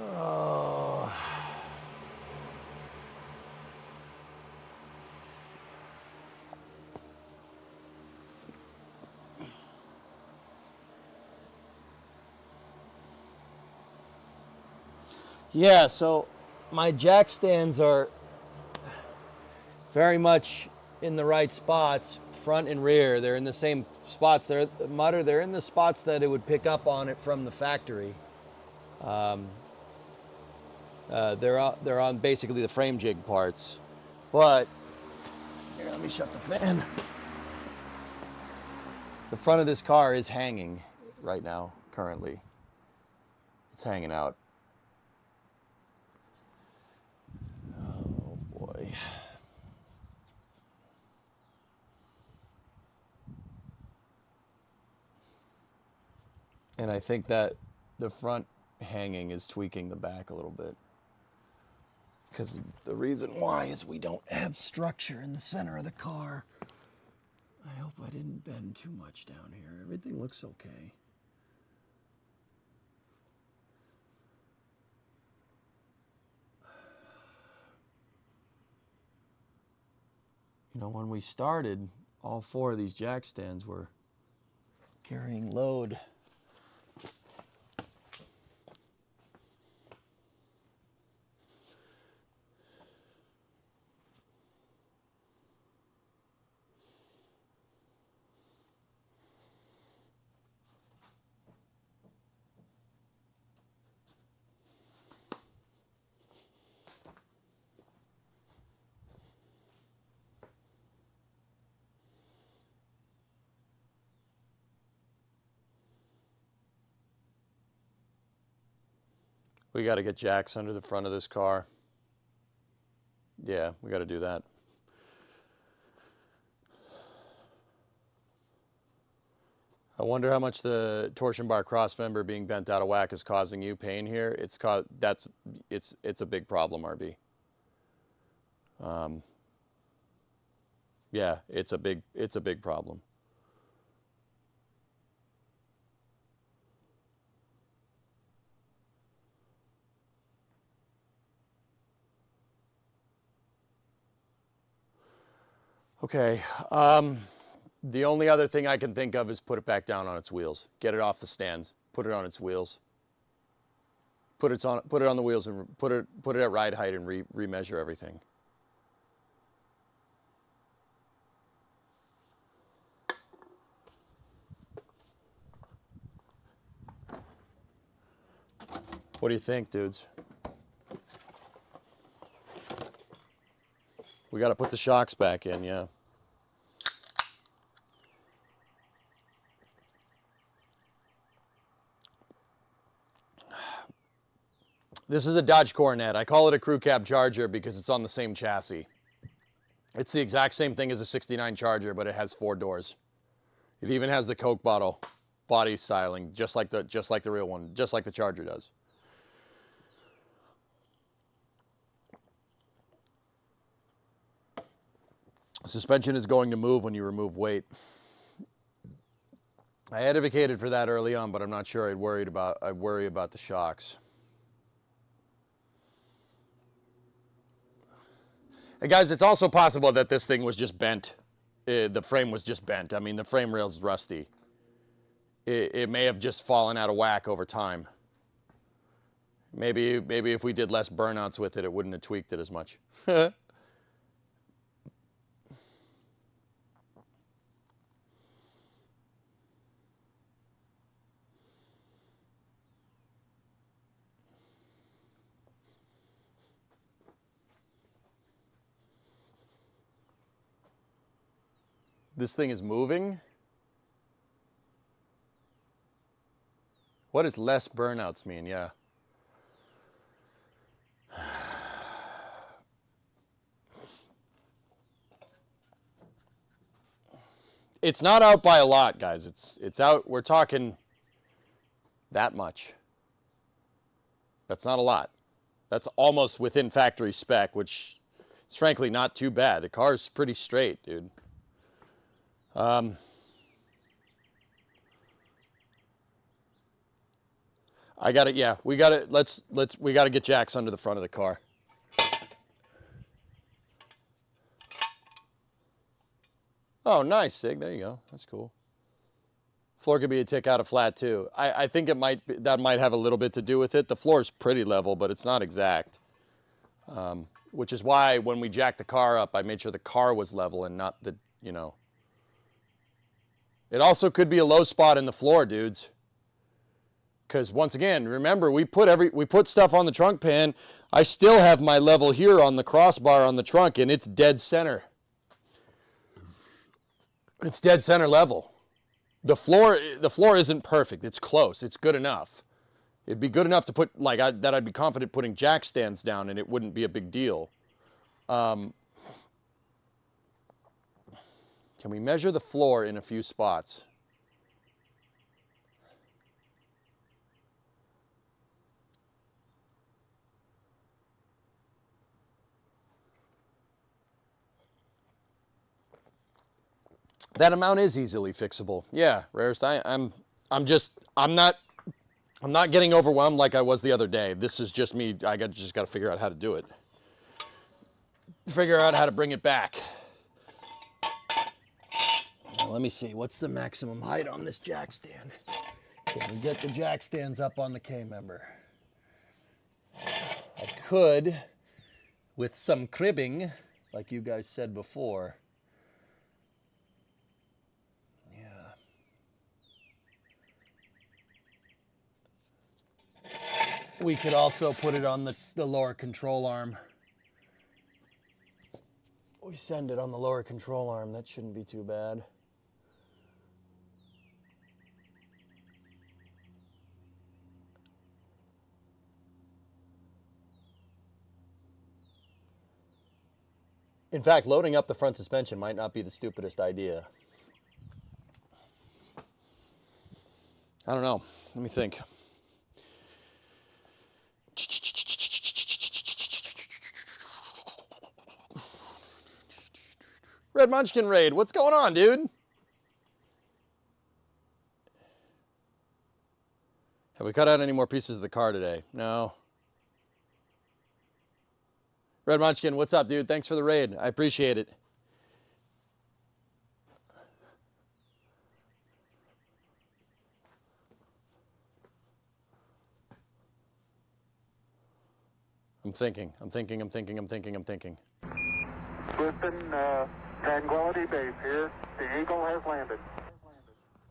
Oh. Yeah, so my jack stands are very much in the right spots, front and rear. They're in the same spots. They're in the spots that it would pick up on it from the factory. They're on basically the frame jig parts. But here, let me shut the fan. The front of this car is hanging right now, currently. It's hanging out. Oh boy. And I think that the front hanging is tweaking the back a little bit. Because the reason why is we don't have structure in the center of the car. I hope I didn't bend too much down here. Everything looks okay. You know, when we started, all 4 of these jack stands were carrying load. We got to get jacks under the front of this car. Yeah, we got to do that. I wonder how much the torsion bar cross member being bent out of whack is causing you pain here. It's a big problem, RB. Yeah, it's a big problem. Okay, the only other thing I can think of is put it back down on its wheels. Get it off the stands. Put it on its wheels. Put it on the wheels and put it at ride height and remeasure everything. What do you think, dudes? We got to put the shocks back in, yeah. This is a Dodge Coronet. I call it a crew cab Charger because it's on the same chassis. It's the exact same thing as a 69 Charger, but it has 4 doors. It even has the Coke bottle body styling, just like the real one, just like the Charger does. Suspension is going to move when you remove weight. I advocated for that early on, but I'm not sure I worry about the shocks. And guys, it's also possible that this thing was just bent. The frame was just bent. I mean, the frame rail's rusty. It may have just fallen out of whack over time. Maybe if we did less burnouts with it, it wouldn't have tweaked it as much. This thing is moving? What does less burnouts mean? Yeah. It's not out by a lot, guys. It's out, we're talking that much. That's not a lot. That's almost within factory spec, which is frankly not too bad. The car's pretty straight, dude. I got it. Yeah, we got it. We got to get jacks under the front of the car. Oh, nice, Sig. There you go. That's cool. Floor could be a tick out of flat too. I think that might have a little bit to do with it. The floor is pretty level, but it's not exact. Which is why when we jacked the car up, I made sure the car was level and not the, you know. It also could be a low spot in the floor, dudes. Because once again, remember, we put stuff on the trunk pan. I still have my level here on the crossbar on the trunk, and it's dead center. It's dead center level. The floor isn't perfect. It's close. It's good enough. It'd be good enough to put, like, that I'd be confident putting jack stands down and it wouldn't be a big deal. Can we measure the floor in a few spots? That amount is easily fixable. Yeah, Rarest. I'm not getting overwhelmed like I was the other day. This is just me. Just got to figure out how to do it. Figure out how to bring it back. Now, let me see. What's the maximum height on this jack stand? Can we get the jack stands up on the K-member? I could, with some cribbing, like you guys said before. We could also put it on the lower control arm. We send it on the lower control arm. That shouldn't be too bad. In fact, loading up the front suspension might not be the stupidest idea. I don't know. Let me think. Red Munchkin Raid, what's going on, dude? Have we cut out any more pieces of the car today? No. Red Munchkin, what's up, dude? Thanks for the raid. I appreciate it. I'm thinking. Houston, Tranquility Base here. The Eagle has landed.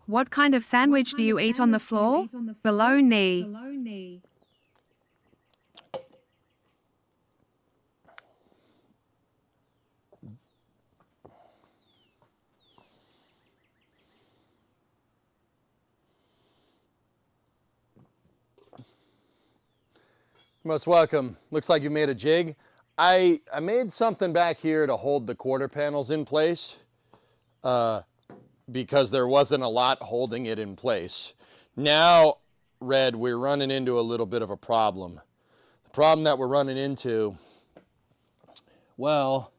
What kind of sandwich do you eat on the floor? Below knee. Most welcome. Looks like you made a jig. I made something back here to hold the quarter panels in place because there wasn't a lot holding it in place. Now, Red, we're running into a little bit of a problem. The problem that we're running into, well,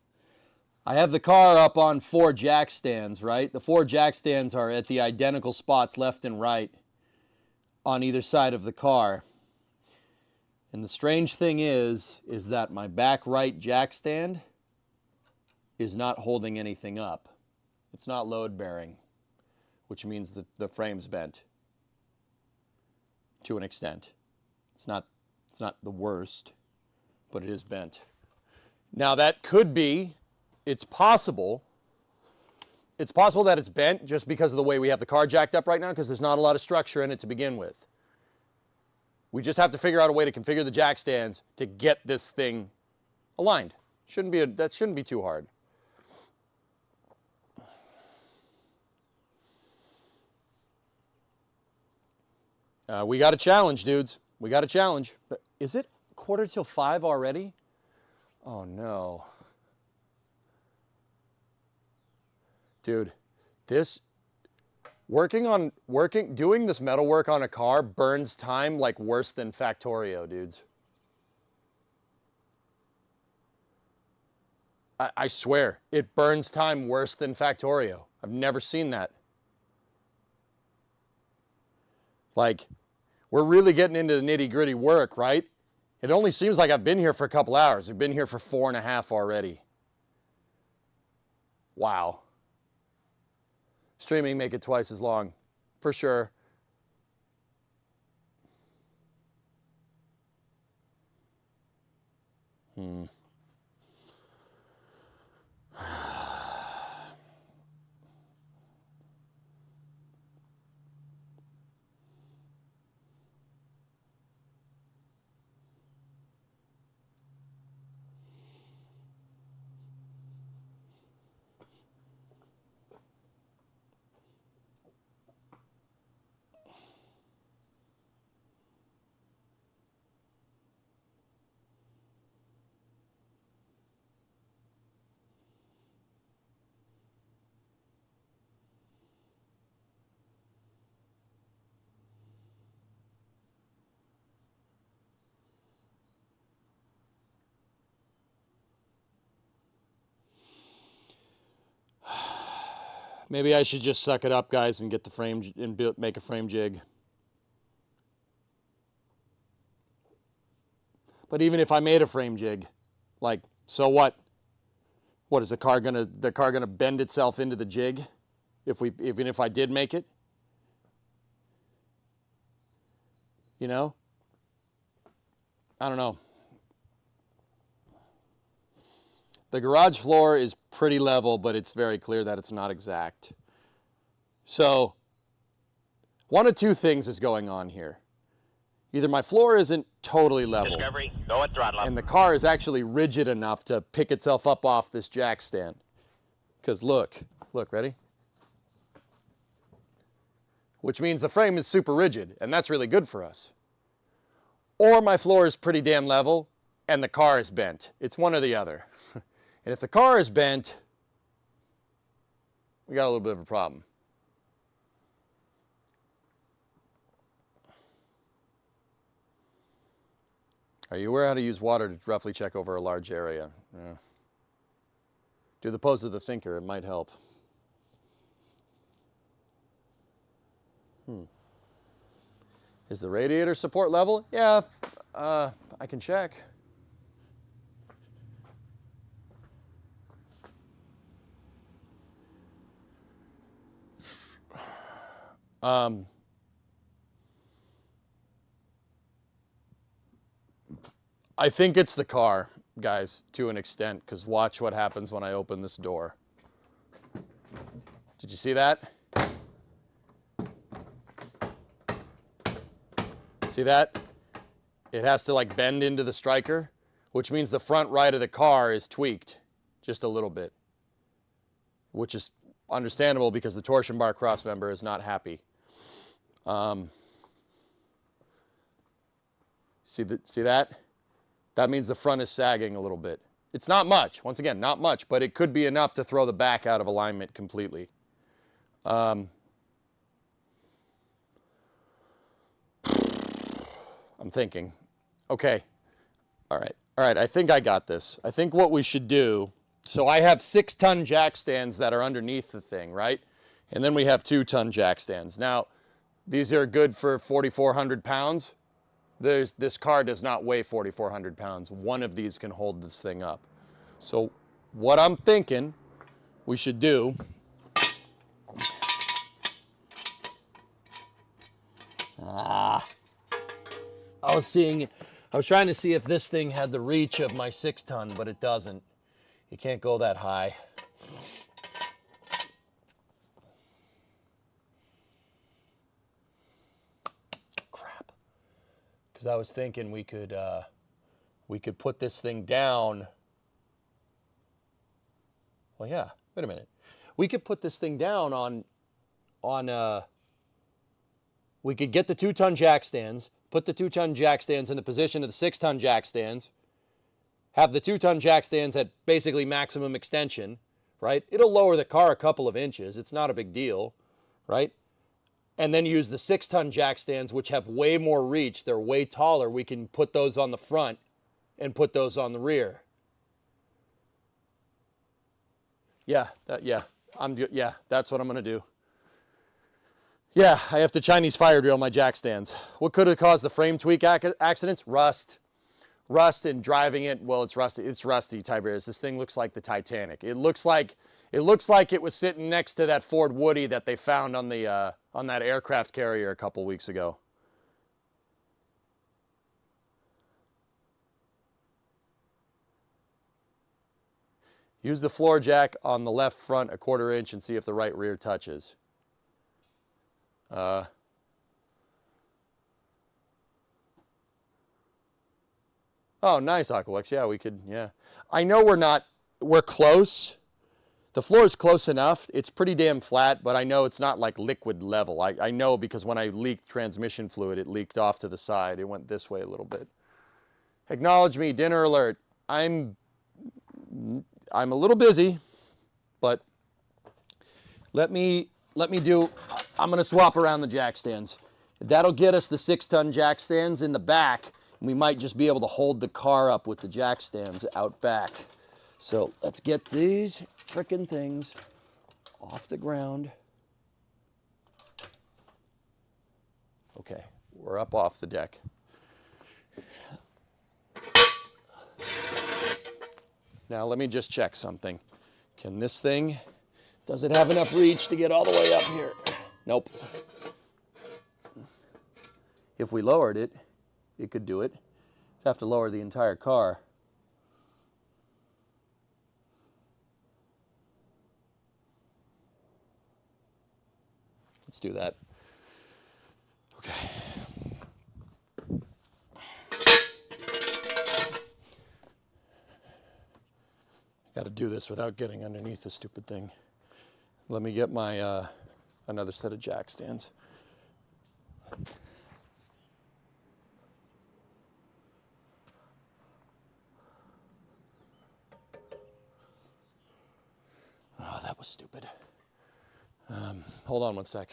I have the car up on 4 jack stands, right? The 4 jack stands are at the identical spots left and right on either side of the car. And the strange thing is that my back right jack stand is not holding anything up. It's not load bearing, which means that the frame's bent to an extent. It's not the worst, but it is bent. Now that could be, it's possible that it's bent just because of the way we have the car jacked up right now, because there's not a lot of structure in it to begin with. We just have to figure out a way to configure the jack stands to get this thing aligned. That shouldn't be too hard. We got a challenge, dudes. We got a challenge. But is it 4:45 already? Oh no. Dude, doing this metal work on a car burns time like worse than Factorio, dudes. I swear, it burns time worse than Factorio. I've never seen that. Like, we're really getting into the nitty-gritty work, right? It only seems like I've been here for a couple hours. I've been here for 4.5 already. Wow. Streaming make it twice as long, for sure. Maybe I should just suck it up, guys, and get the frame and make a frame jig. But even if I made a frame jig, like, so what? What is the car gonna bend itself into the jig? Even if I did make it? You know? I don't know. The garage floor is pretty level, but it's very clear that it's not exact. So, one of two things is going on here. Either my floor isn't totally level, Discovery, go at throttle up. and the car is actually rigid enough to pick itself up off this jack stand. Because look, ready? Which means the frame is super rigid, and that's really good for us. Or my floor is pretty damn level, and the car is bent. It's one or the other. And if the car is bent, we got a little bit of a problem. Are you aware how to use water to roughly check over a large area? Yeah. Do the pose of the thinker, it might help. Is the radiator support level? Yeah, I can check. I think it's the car, guys, to an extent, because watch what happens when I open this door. Did you see that? See that? It has to like bend into the striker, which means the front right of the car is tweaked just a little bit, which is understandable because the torsion bar cross member is not happy. See that? That means the front is sagging a little bit. It's not much, once again, not much, but it could be enough to throw the back out of alignment completely. I'm thinking, okay, all right, I think I got this. I think what we should do, so I have 6-ton jack stands that are underneath the thing, right? And then we have 2-ton jack stands. Now, these are good for 4,400 pounds. This car does not weigh 4,400 pounds. One of these can hold this thing up. So what I'm thinking we should do, I was trying to see if this thing had the reach of my 6-ton, but it doesn't. You can't go that high. Because I was thinking we could put this thing down. Well, yeah. Wait a minute. We could put this thing down on. We could get the 2-ton jack stands, put the 2-ton jack stands in the position of the 6-ton jack stands, have the 2-ton jack stands at basically maximum extension, right? It'll lower the car a couple of inches. It's not a big deal, right? And then use the 6-ton jack stands, which have way more reach. They're way taller. We can put those on the front and put those on the rear. Yeah, that's what I'm gonna do. Yeah, I have to Chinese fire drill my jack stands. What could have caused the frame tweak accidents? Rust and driving it. Well, it's rusty. It's rusty, Tiberius. This thing looks like the Titanic. It looks like it was sitting next to that Ford Woody that they found on the on that aircraft carrier a couple weeks ago. Use the floor jack on the left front 1/4 inch and see if the right rear touches. Oh, nice, Aqualex. Yeah, we could, yeah. I know we're close. The floor is close enough. It's pretty damn flat, but I know it's not like liquid level. I know because when I leaked transmission fluid, it leaked off to the side. It went this way a little bit. Acknowledge me, dinner alert. I'm a little busy, but let me do, I'm gonna swap around the jack stands. That'll get us the 6-ton jack stands in the back. And we might just be able to hold the car up with the jack stands out back. So let's get these frickin' things off the ground. Okay, we're up off the deck. Now let me just check something. Can this thing, does it have enough reach to get all the way up here? Nope. If we lowered it, it could do it. I'd have to lower the entire car. Let's do that. Okay. Got to do this without getting underneath the stupid thing. Let me get my another set of jack stands. Oh, that was stupid. Hold on one sec.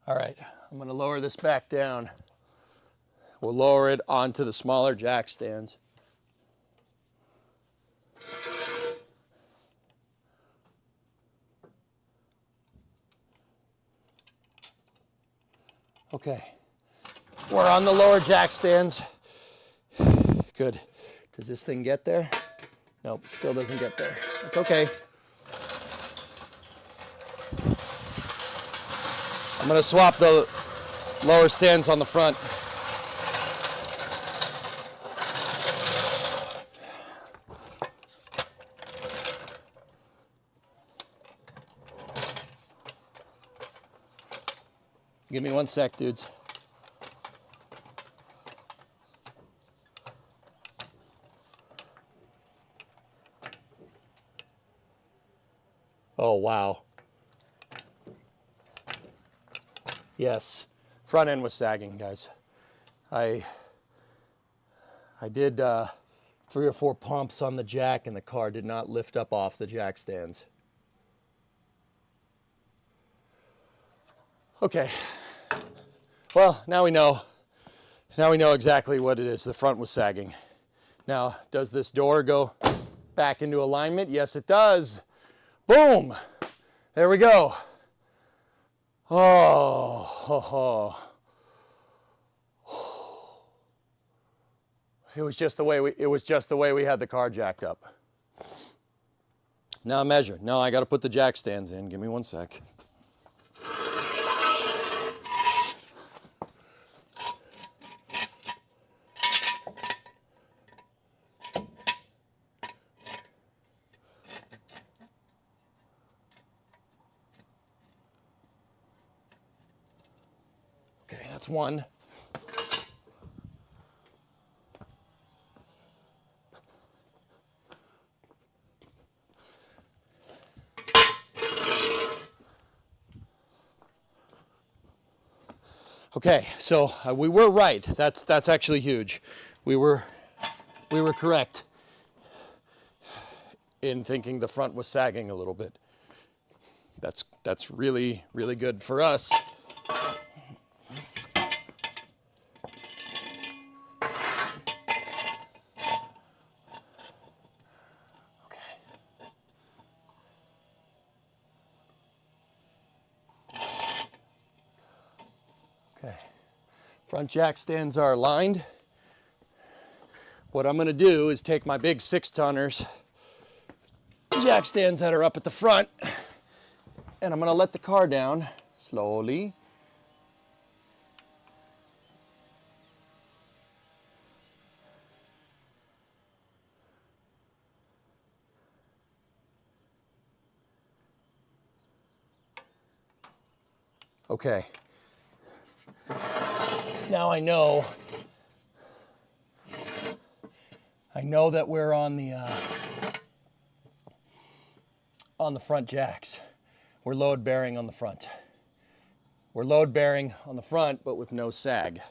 All right, I'm going to lower this back down. We'll lower it onto the smaller jack stands. Okay, we're on the lower jack stands. Good. Does this thing get there? Nope, still doesn't get there. It's okay. I'm going to swap the lower stands on the front. Give me one sec, dudes. Oh, wow. Yes, front end was sagging, guys. I did 3 or 4 pumps on the jack and the car did not lift up off the jack stands. Okay, well, now we know. Now we know exactly what it is. The front was sagging. Now, does this door go back into alignment? Yes, it does. Boom! There we go. Oh. It was just the way we had the car jacked up. Now measure. Now I got to put the jack stands in. Give me one sec. Okay, that's one. Okay, so we were right. That's actually huge. We were correct in thinking the front was sagging a little bit. That's really good for us. Okay, front jack stands are aligned. What I'm going to do is take my big 6-tonners, jack stands that are up at the front, and I'm going to let the car down slowly. Okay. Now I know that we're on the front jacks. We're load bearing on the front. We're load bearing on the front, but with no sag.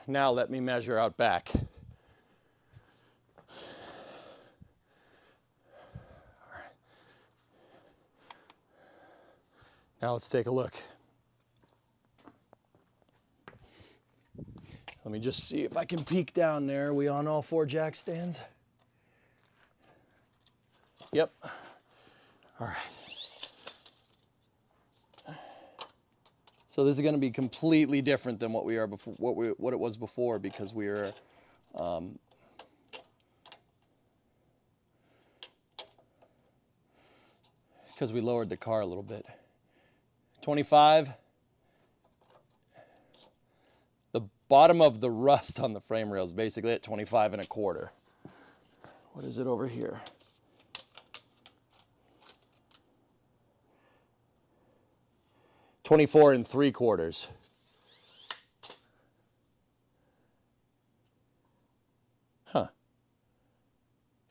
Now let me measure out back. Now let's take a look. Let me just see if I can peek down there. Are we on all 4 jack stands? Yep. All right. So this is going to be completely different than what we are before, what it was before, because we are because we lowered the car a little bit. 25. The bottom of the rust on the frame rail is basically at 25 1/4. What is it over here? 24 3/4. Huh.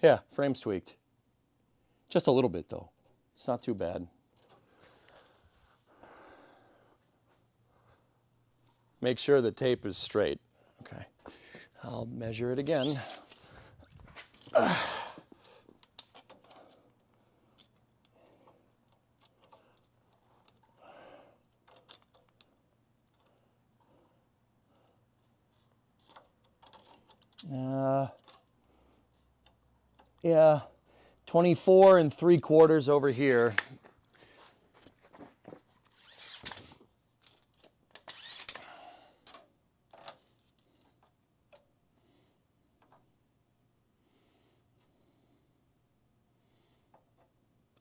Yeah, frame's tweaked. Just a little bit though. It's not too bad. Make sure the tape is straight. Okay. I'll measure it again. Yeah, 24 3/4 over here.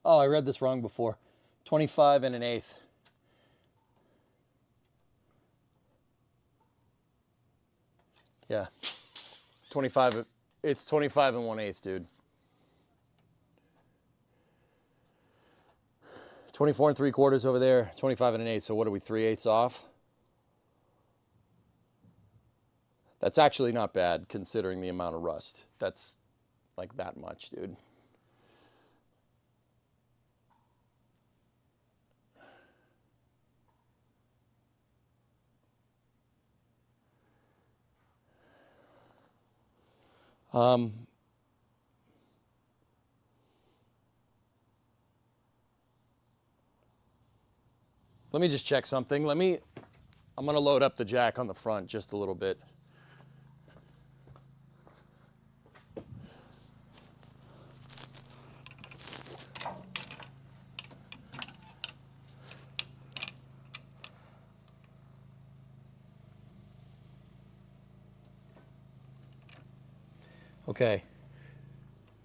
Oh, I read this wrong before. 25 1/8. Yeah. 25, it's 25 1/8, dude. 24 3/4 over there, 25 1/8. So what are we, 3/8 off? That's actually not bad considering the amount of rust. That's like that much, dude. Let me just check something. I'm going to load up the jack on the front just a little bit. Okay.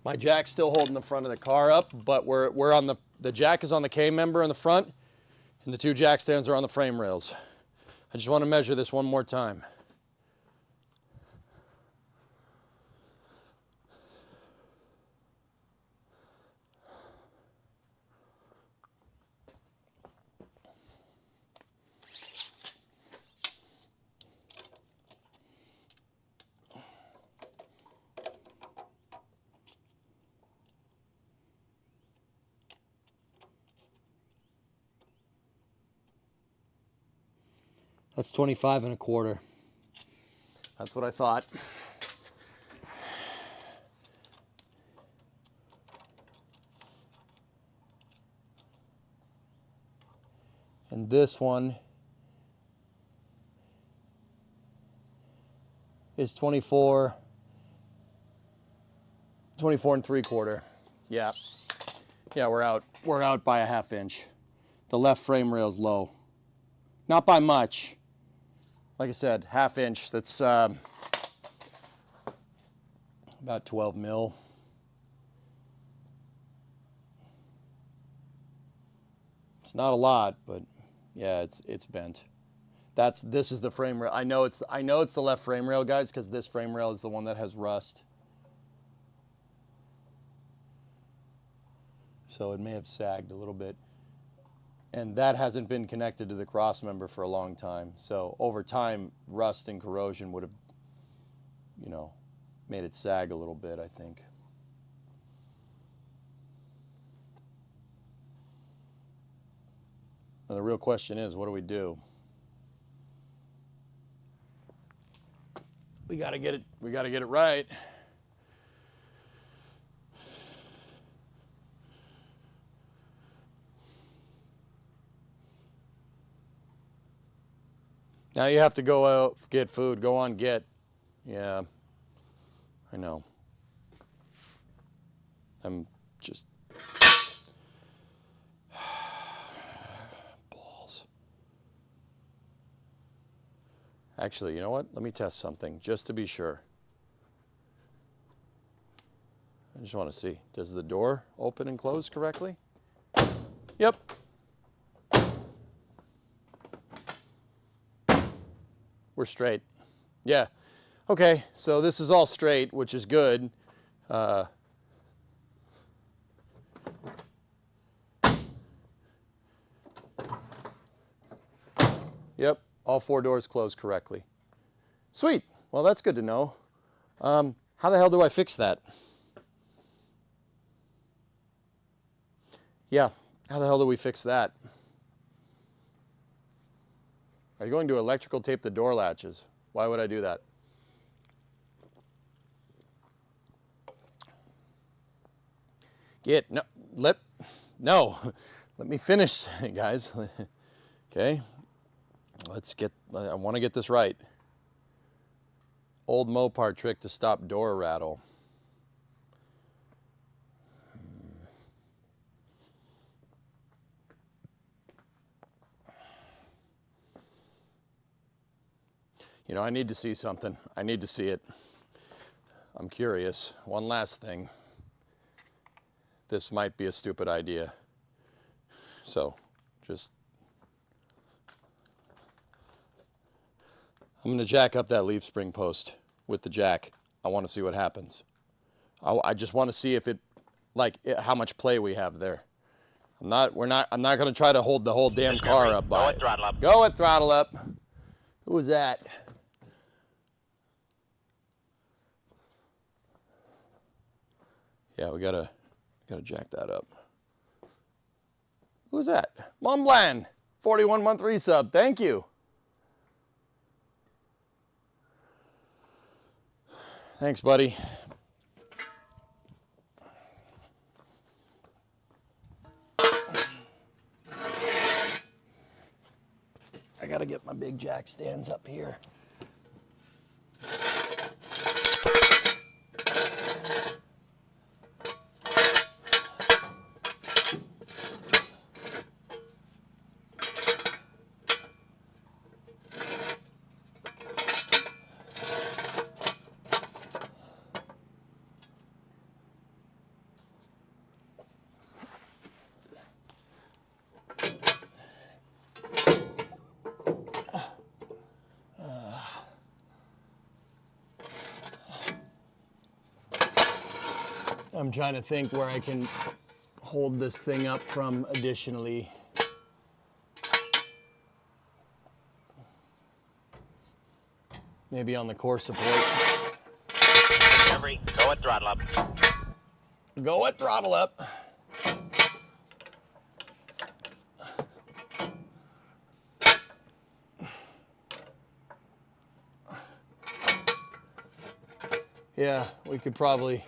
My jack's still holding the front of the car up, but we're on the jack is on the K-member in the front, and the 2 jack stands are on the frame rails. I just want to measure this one more time. That's 25 1/4. That's what I thought. And this one is 24 3/4. Yeah. Yeah, we're out by a 1/2 inch. The left frame rail's low. Not by much. Like I said, 1/2 inch. That's about 12 mil. It's not a lot, but yeah, it's bent. This is the frame rail. I know it's the left frame rail, guys, because this frame rail is the one that has rust. So it may have sagged a little bit. And that hasn't been connected to the cross member for a long time. So over time, rust and corrosion would have, you know, made it sag a little bit, I think. And the real question is, what do we do? We gotta get it right. Now you have to go out, get food, go on get. Yeah, I know. I'm just... balls. Actually, you know what? Let me test something, just to be sure. I just want to see. Does the door open and close correctly? Yep. We're straight. Yeah. Okay, so this is all straight, which is good. Yep, all 4 doors closed correctly. Sweet. Well, that's good to know. How the hell do I fix that? Yeah, how the hell do we fix that? Are you going to electrical tape the door latches? Why would I do that? No, let me finish, guys. Okay, I want to get this right. Old Mopar trick to stop door rattle. You know, I need to see something. I need to see it. I'm curious. One last thing. This might be a stupid idea. So, I'm going to jack up that leaf spring post with the jack. I want to see what happens. I just want to see if how much play we have there. I'm not going to try to hold the whole damn car up by it. Go at throttle up. Go at throttle up. Who was that? Yeah, we gotta jack that up. Who's that? Mumblan, 41-month resub. Thank you. Thanks, buddy. I gotta get my big jack stands up here. I'm trying to think where I can hold this thing up from additionally. Maybe on the core support. Discovery, go at throttle up. Go at throttle up. Yeah, we could probably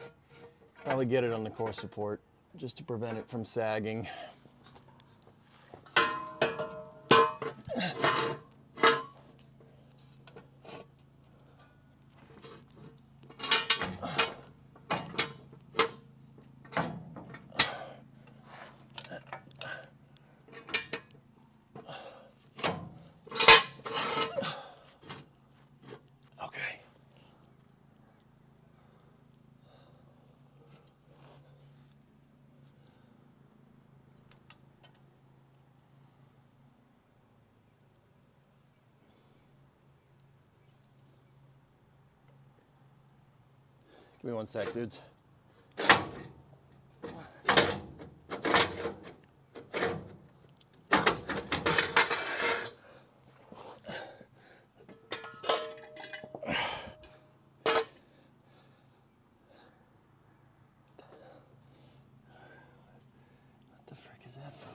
get it on the core support just to prevent it from sagging. Okay. Give me one sec, dudes. that from?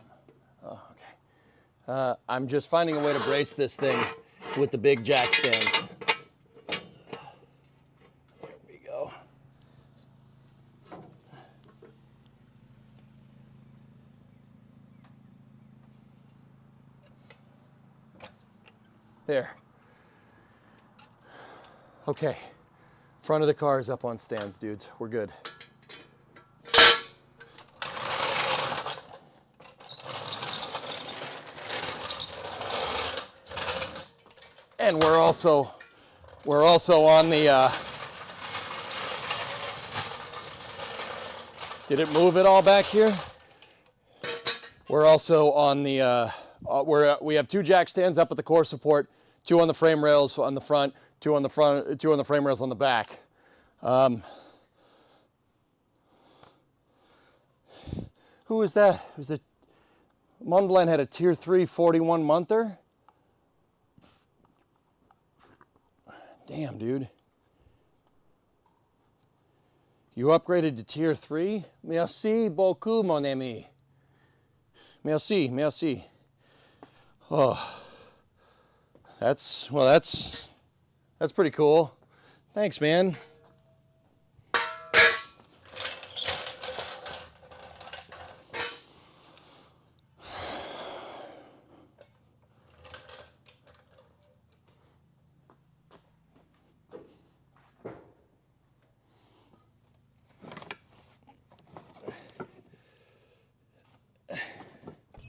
Oh, okay. I'm just finding a way to brace this thing with the big jack stands. There we go. There. Okay. Front of the car is up on stands, dudes. We're good. And we're also on the, did it move it all back here? We're also on the, we have 2 jack stands up at the core support, 2 on the frame rails on the front, 2 on the front, 2 on the frame rails on the back. Who was that? It was a, Montblanc had a tier 3 41 monther. Damn, dude. You upgraded to tier 3? Merci beaucoup, mon ami. Merci, merci. Oh, that's pretty cool. Thanks, man.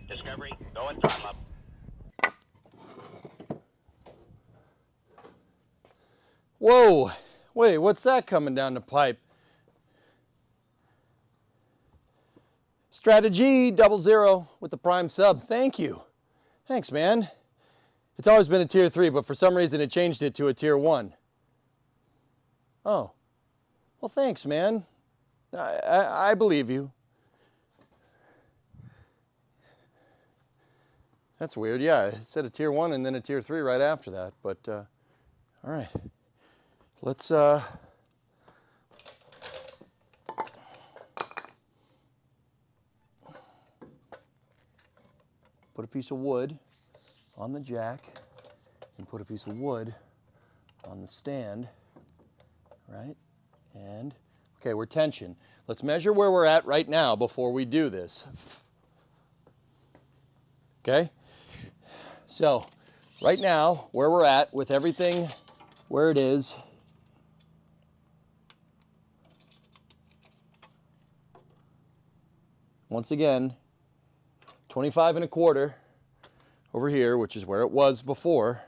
Discovery, go and throttle up. Whoa, wait, what's that coming down the pipe? Strategy 00 with the prime sub. Thank you. Thanks, man. It's always been a tier 3, but for some reason it changed it to a tier 1. Oh, well, thanks, man. I believe you. That's weird. Yeah, it said a tier 1 and then a tier 3 right after that. But all right, let's put a piece of wood on the jack and put a piece of wood on the stand, right? And okay, we're tension. Let's measure where we're at right now before we do this. Okay? So, right now, where we're at with everything where it is, once again, 25 1/4 over here, which is where it was before.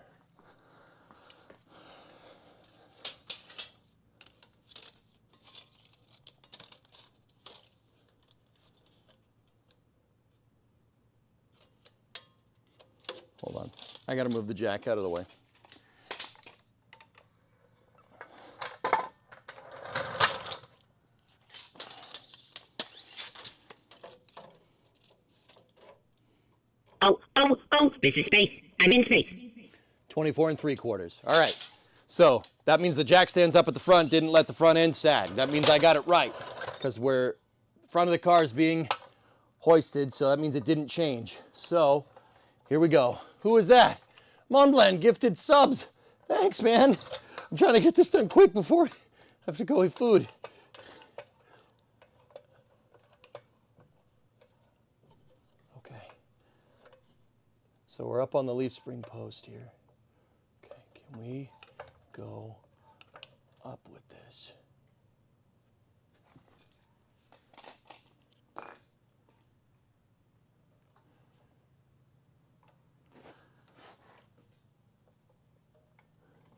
Hold on. I got to move the jack out of the way. Oh, this is space. I'm in space. 24 3/4. All right. So that means the jack stands up at the front, didn't let the front end sag. That means I got it right because we're front of the car is being hoisted, so that means it didn't change. So here we go. Who is that? Montblanc gifted subs. Thanks, man. I'm trying to get this done quick before I have to go eat food. Okay. So we're up on the leaf spring post here. Okay, can we go up with this?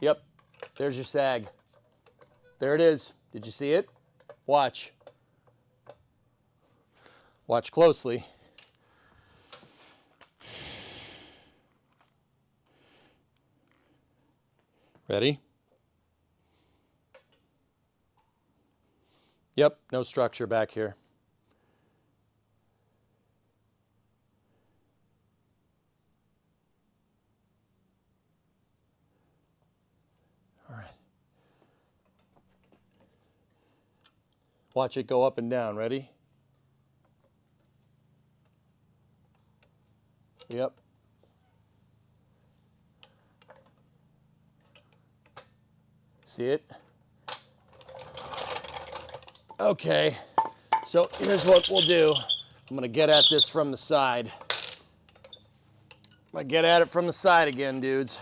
Yep, there's your sag. There it is. Did you see it? Watch. Watch closely. Ready? Yep, no structure back here. All right. Watch it go up and down. Ready? Yep. See it? Okay, so here's what we'll do. I'm gonna get at this from the side. I'm gonna get at it from the side again, dudes.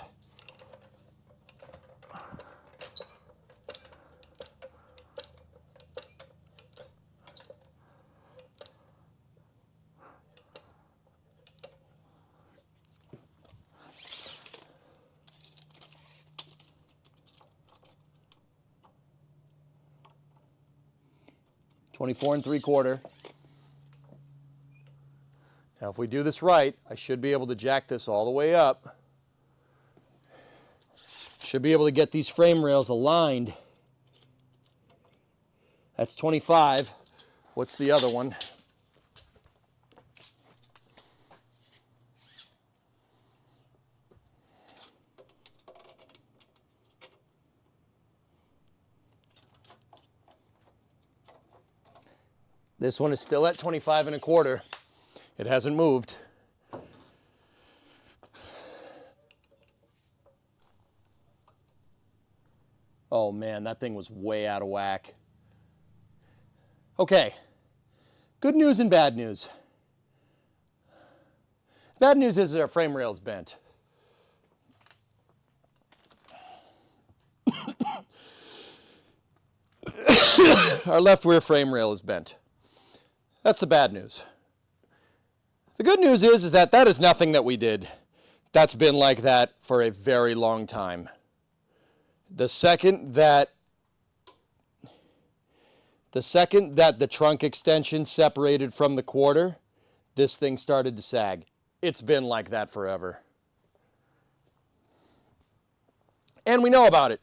$24.75. Now, if we do this right, I should be able to jack this all the way up. Should be able to get these frame rails aligned. That's 25. What's the other one? This one is still at 25.25. It hasn't moved. Oh man, that thing was way out of whack. Okay, good news and bad news. Bad news is our frame rail's bent. Our left rear frame rail is bent. That's the bad news. The good news is that that is nothing that we did. That's been like that for a very long time. The second that the trunk extension separated from the quarter, this thing started to sag. It's been like that forever. And we know about it.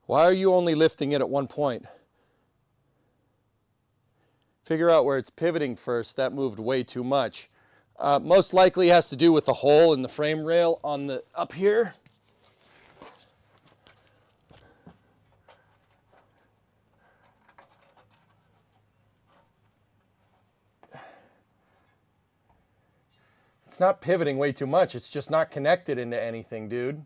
Why are you only lifting it at one point? Figure out where it's pivoting first. That moved way too much. Most likely has to do with the hole in the frame rail on the up here. It's not pivoting way too much. It's just not connected into anything, dude.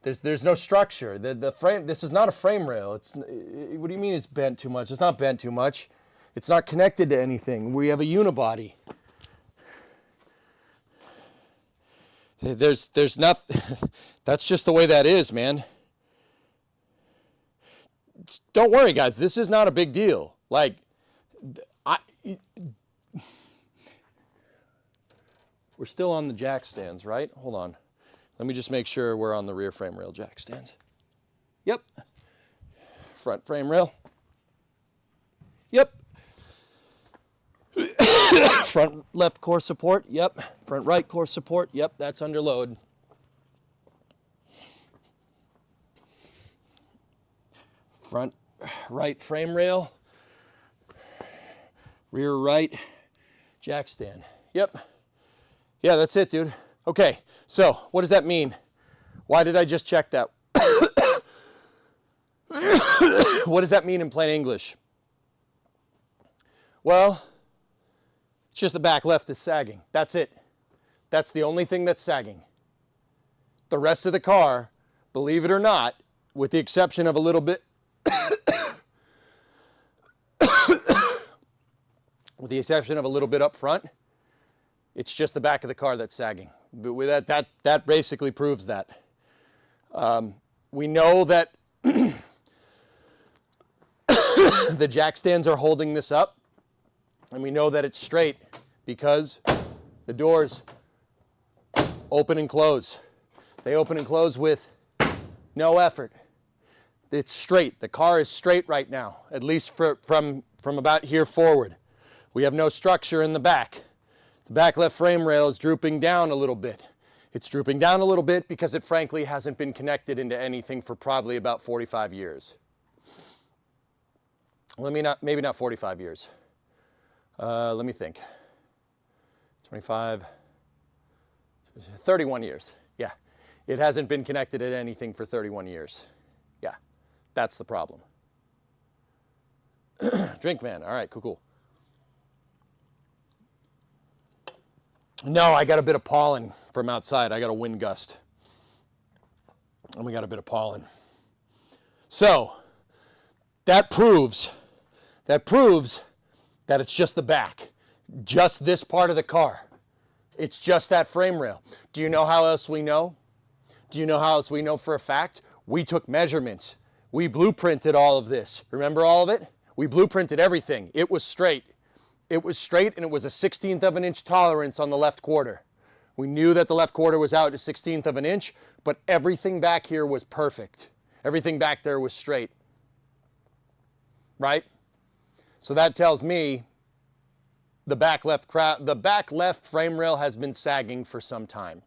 There's no structure. The frame. This is not a frame rail. What do you mean it's bent too much? It's not bent too much. It's not connected to anything. We have a unibody. There's not. That's just the way that is, man. Don't worry, guys. This is not a big deal. Like, we're still on the jack stands, right? Hold on. Let me just make sure we're on the rear frame rail jack stands. Yep. Front frame rail. Yep. Front left core support. Yep. Front right core support. Yep, that's under load. Front right frame rail. Rear right jack stand. Yep. Yeah, that's it, dude. Okay, so what does that mean? Why did I just check that? What does that mean in plain English? Well, it's just the back left is sagging. That's it. That's the only thing that's sagging. The rest of the car, believe it or not, with the exception of a little bit, with the exception of a little bit up front, it's just the back of the car that's sagging. But with that basically proves that. We know that the jack stands are holding this up, and we know that it's straight because the doors open and close. They open and close with no effort. It's straight. The car is straight right now, at least from about here forward. We have no structure in the back. The back left frame rail is drooping down a little bit. It's drooping down a little bit because it frankly hasn't been connected into anything for probably about 45 years. Maybe not 45 years. Let me think. 25, 31 years. Yeah, it hasn't been connected to anything for 31 years. Yeah, that's the problem. Drink man, all right, cool. No, I got a bit of pollen from outside. I got a wind gust. And we got a bit of pollen. So, that proves that it's just the back. Just this part of the car. It's just that frame rail. Do you know how else we know? Do you know how else we know for a fact? We took measurements. We blueprinted all of this. Remember all of it? We blueprinted everything. It was straight. It was straight, and it was a 1/16 of an inch tolerance on the left quarter. We knew that the left quarter was out a 1/16 of an inch, but everything back here was perfect. Everything back there was straight. Right? So that tells me the back left frame rail has been sagging for some time.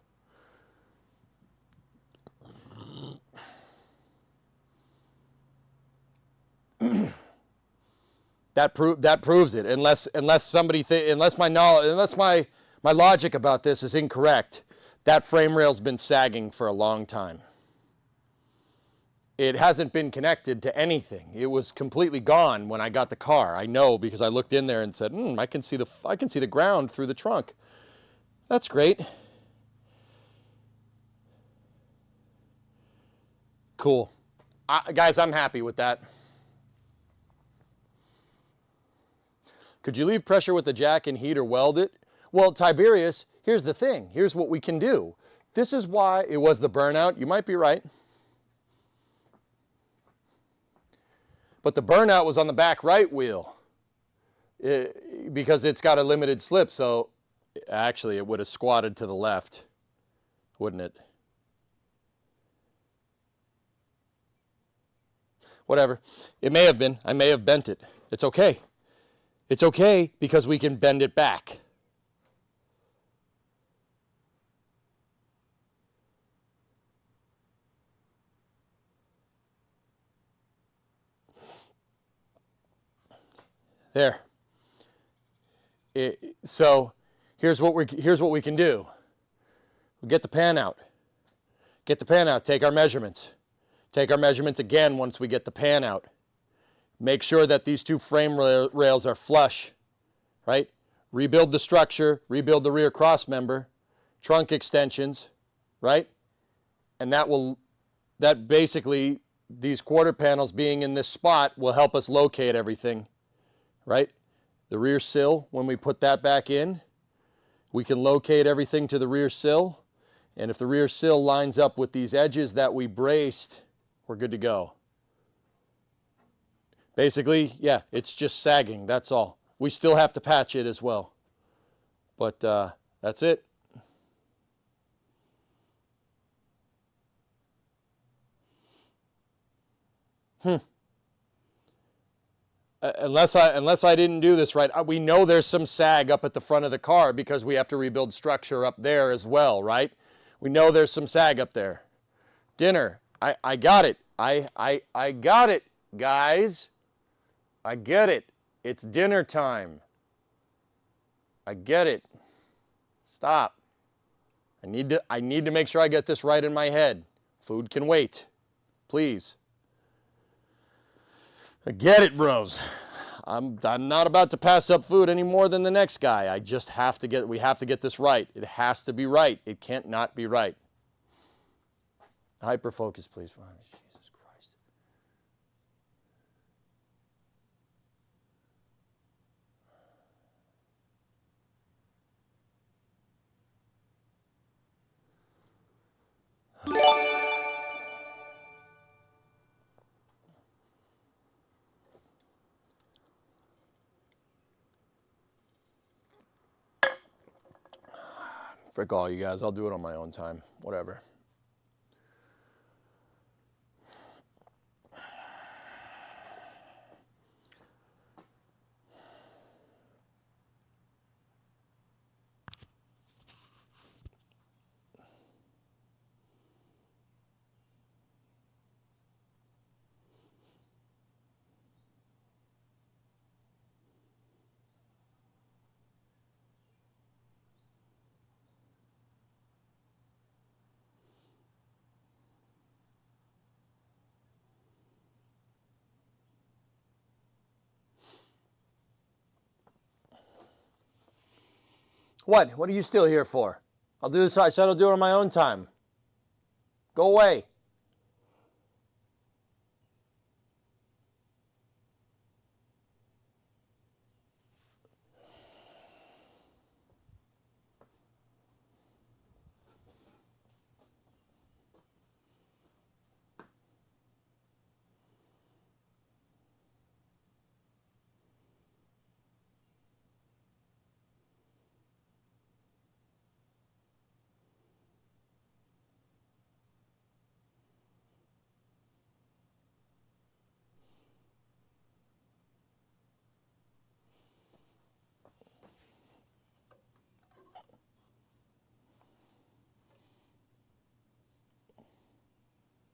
That proves it. Unless my logic about this is incorrect, that frame rail's been sagging for a long time. It hasn't been connected to anything. It was completely gone when I got the car. I know because I looked in there and said, I can see the ground through the trunk. That's great. Cool. Guys, I'm happy with that. Could you leave pressure with the jack and heat or weld it? Well, Tiberius, here's the thing. Here's what we can do. This is why it was the burnout. You might be right. But the burnout was on the back right wheel because it's got a limited slip. So actually, it would have squatted to the left, wouldn't it? Whatever. It may have been. I may have bent it. It's okay. It's okay because we can bend it back. There. So here's what we can do. We'll get the pan out. Get the pan out. Take our measurements. Take our measurements again once we get the pan out. Make sure that these two frame rails are flush, right? Rebuild the structure, rebuild the rear cross member, trunk extensions, right? And that basically, these quarter panels being in this spot will help us locate everything, right? The rear sill, when we put that back in, we can locate everything to the rear sill. And if the rear sill lines up with these edges that we braced, we're good to go. Basically, yeah, it's just sagging, that's all. We still have to patch it as well. But that's it. Unless I didn't do this right, we know there's some sag up at the front of the car because we have to rebuild structure up there as well, right? We know there's some sag up there. Dinner, I got it. I got it, guys. I get it. It's dinner time. I get it. Stop. I need to make sure I get this right in my head. Food can wait. Please. I get it, bros. I'm not about to pass up food any more than the next guy. We have to get this right. It has to be right. It can't not be right. Hyperfocus, please. Jesus Christ. Frick all you guys. I'll do it on my own time. Whatever. What? What are you still here for? I'll do this. I said I'll do it on my own time. Go away.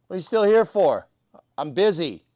What are you still here for? I'm busy.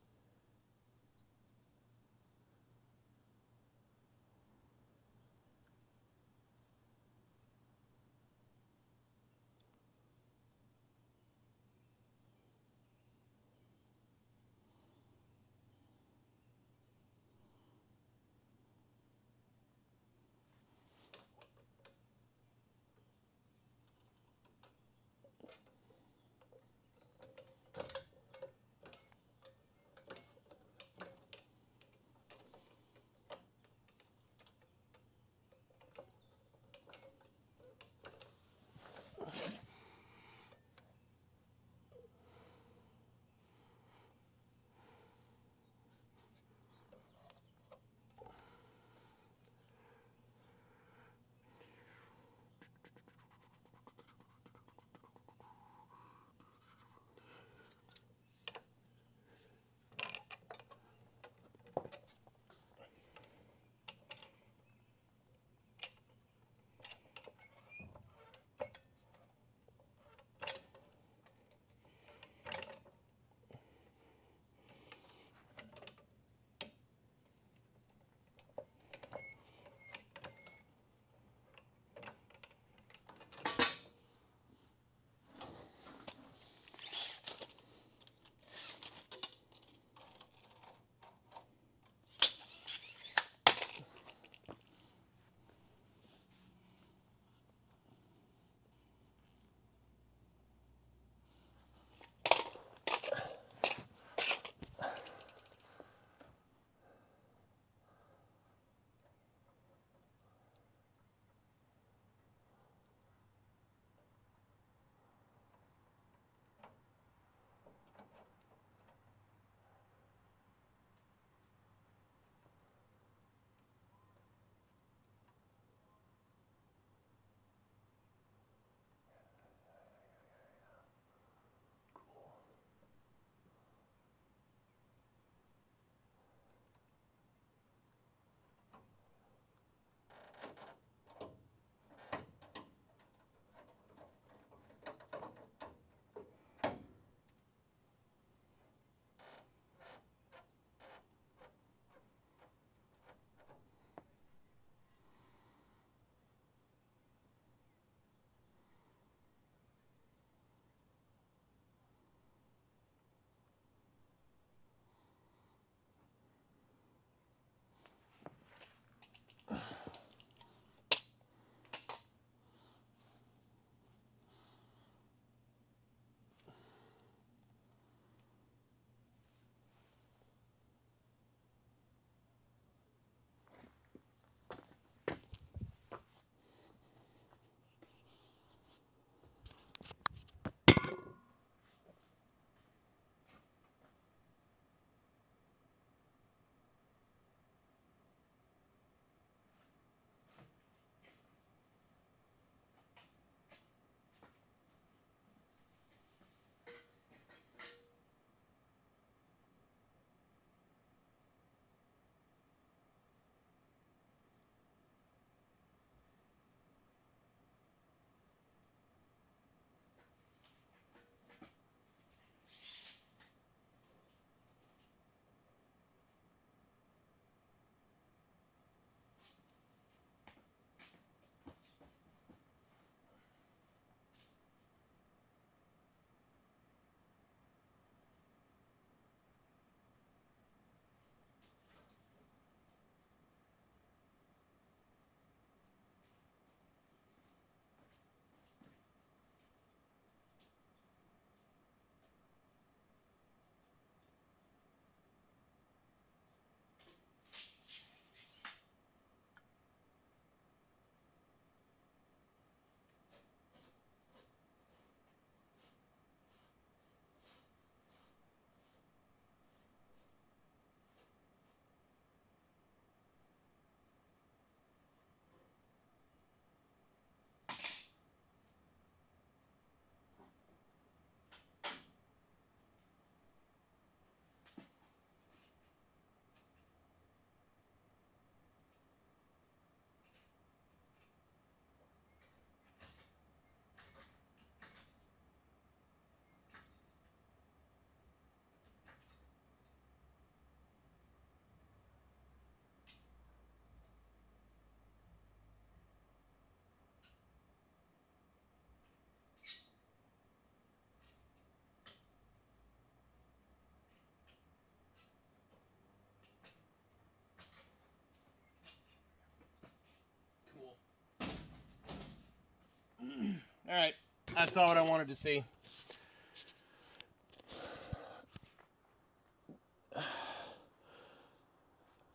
That's all what I wanted to see.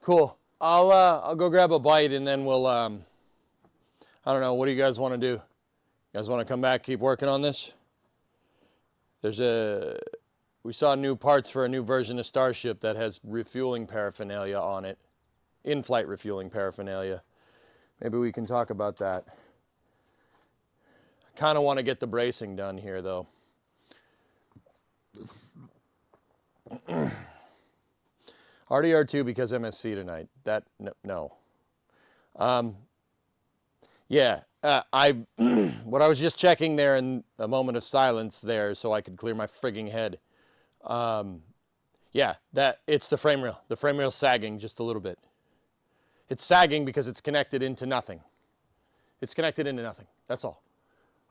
Cool. I'll go grab a bite and then we'll I don't know, what do you guys want to do? You guys want to come back, keep working on this? We saw new parts for a new version of Starship that has refueling paraphernalia on it. In-flight refueling paraphernalia. Maybe we can talk about that. I kind of want to get the bracing done here though. RDR2 because MSC tonight. That, no. Yeah, what I was just checking there in a moment of silence there so I could clear my frigging head. Yeah, it's the frame rail. The frame rail's sagging just a little bit. It's sagging because it's connected into nothing. It's connected into nothing. That's all.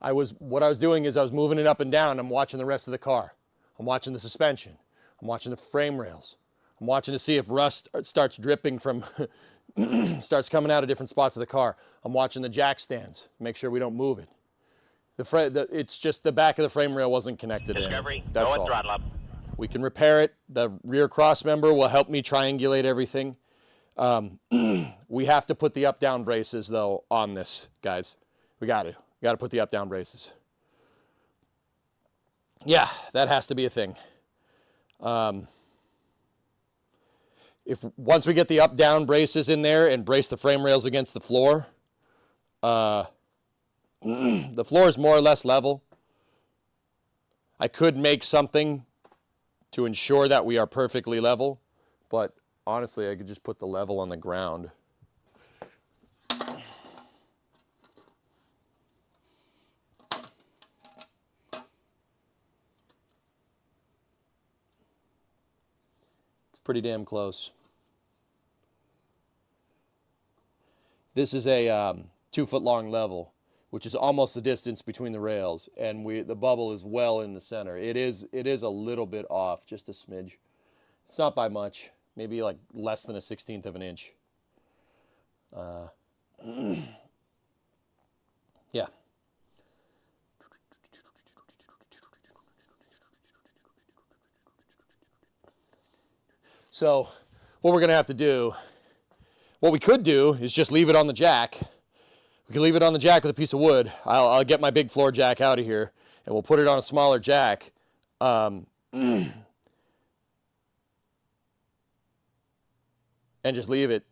What I was doing is I was moving it up and down. I'm watching the rest of the car. I'm watching the suspension. I'm watching the frame rails. I'm watching to see if rust starts dripping from, starts coming out of different spots of the car. I'm watching the jack stands, make sure we don't move it. It's just the back of the frame rail wasn't connected Discovery, in. That's go and all. throttle up. We can repair it. The rear cross member will help me triangulate everything. We have to put the up-down braces though on this, guys. We got to put the up-down braces. Yeah, that has to be a thing. Once we get the up-down braces in there and brace the frame rails against the floor, the floor is more or less level. I could make something to ensure that we are perfectly level, but honestly, I could just put the level on the ground. Pretty damn close. This is a 2-foot long level, which is almost the distance between the rails, and the bubble is well in the center. It is a little bit off, just a smidge. It's not by much, maybe like less than a 1/16 of an inch. Yeah. So what we're going to have to do, what we could do is just leave it on the jack. We can leave it on the jack with a piece of wood. I'll get my big floor jack out of here, and we'll put it on a smaller jack. And just leave it.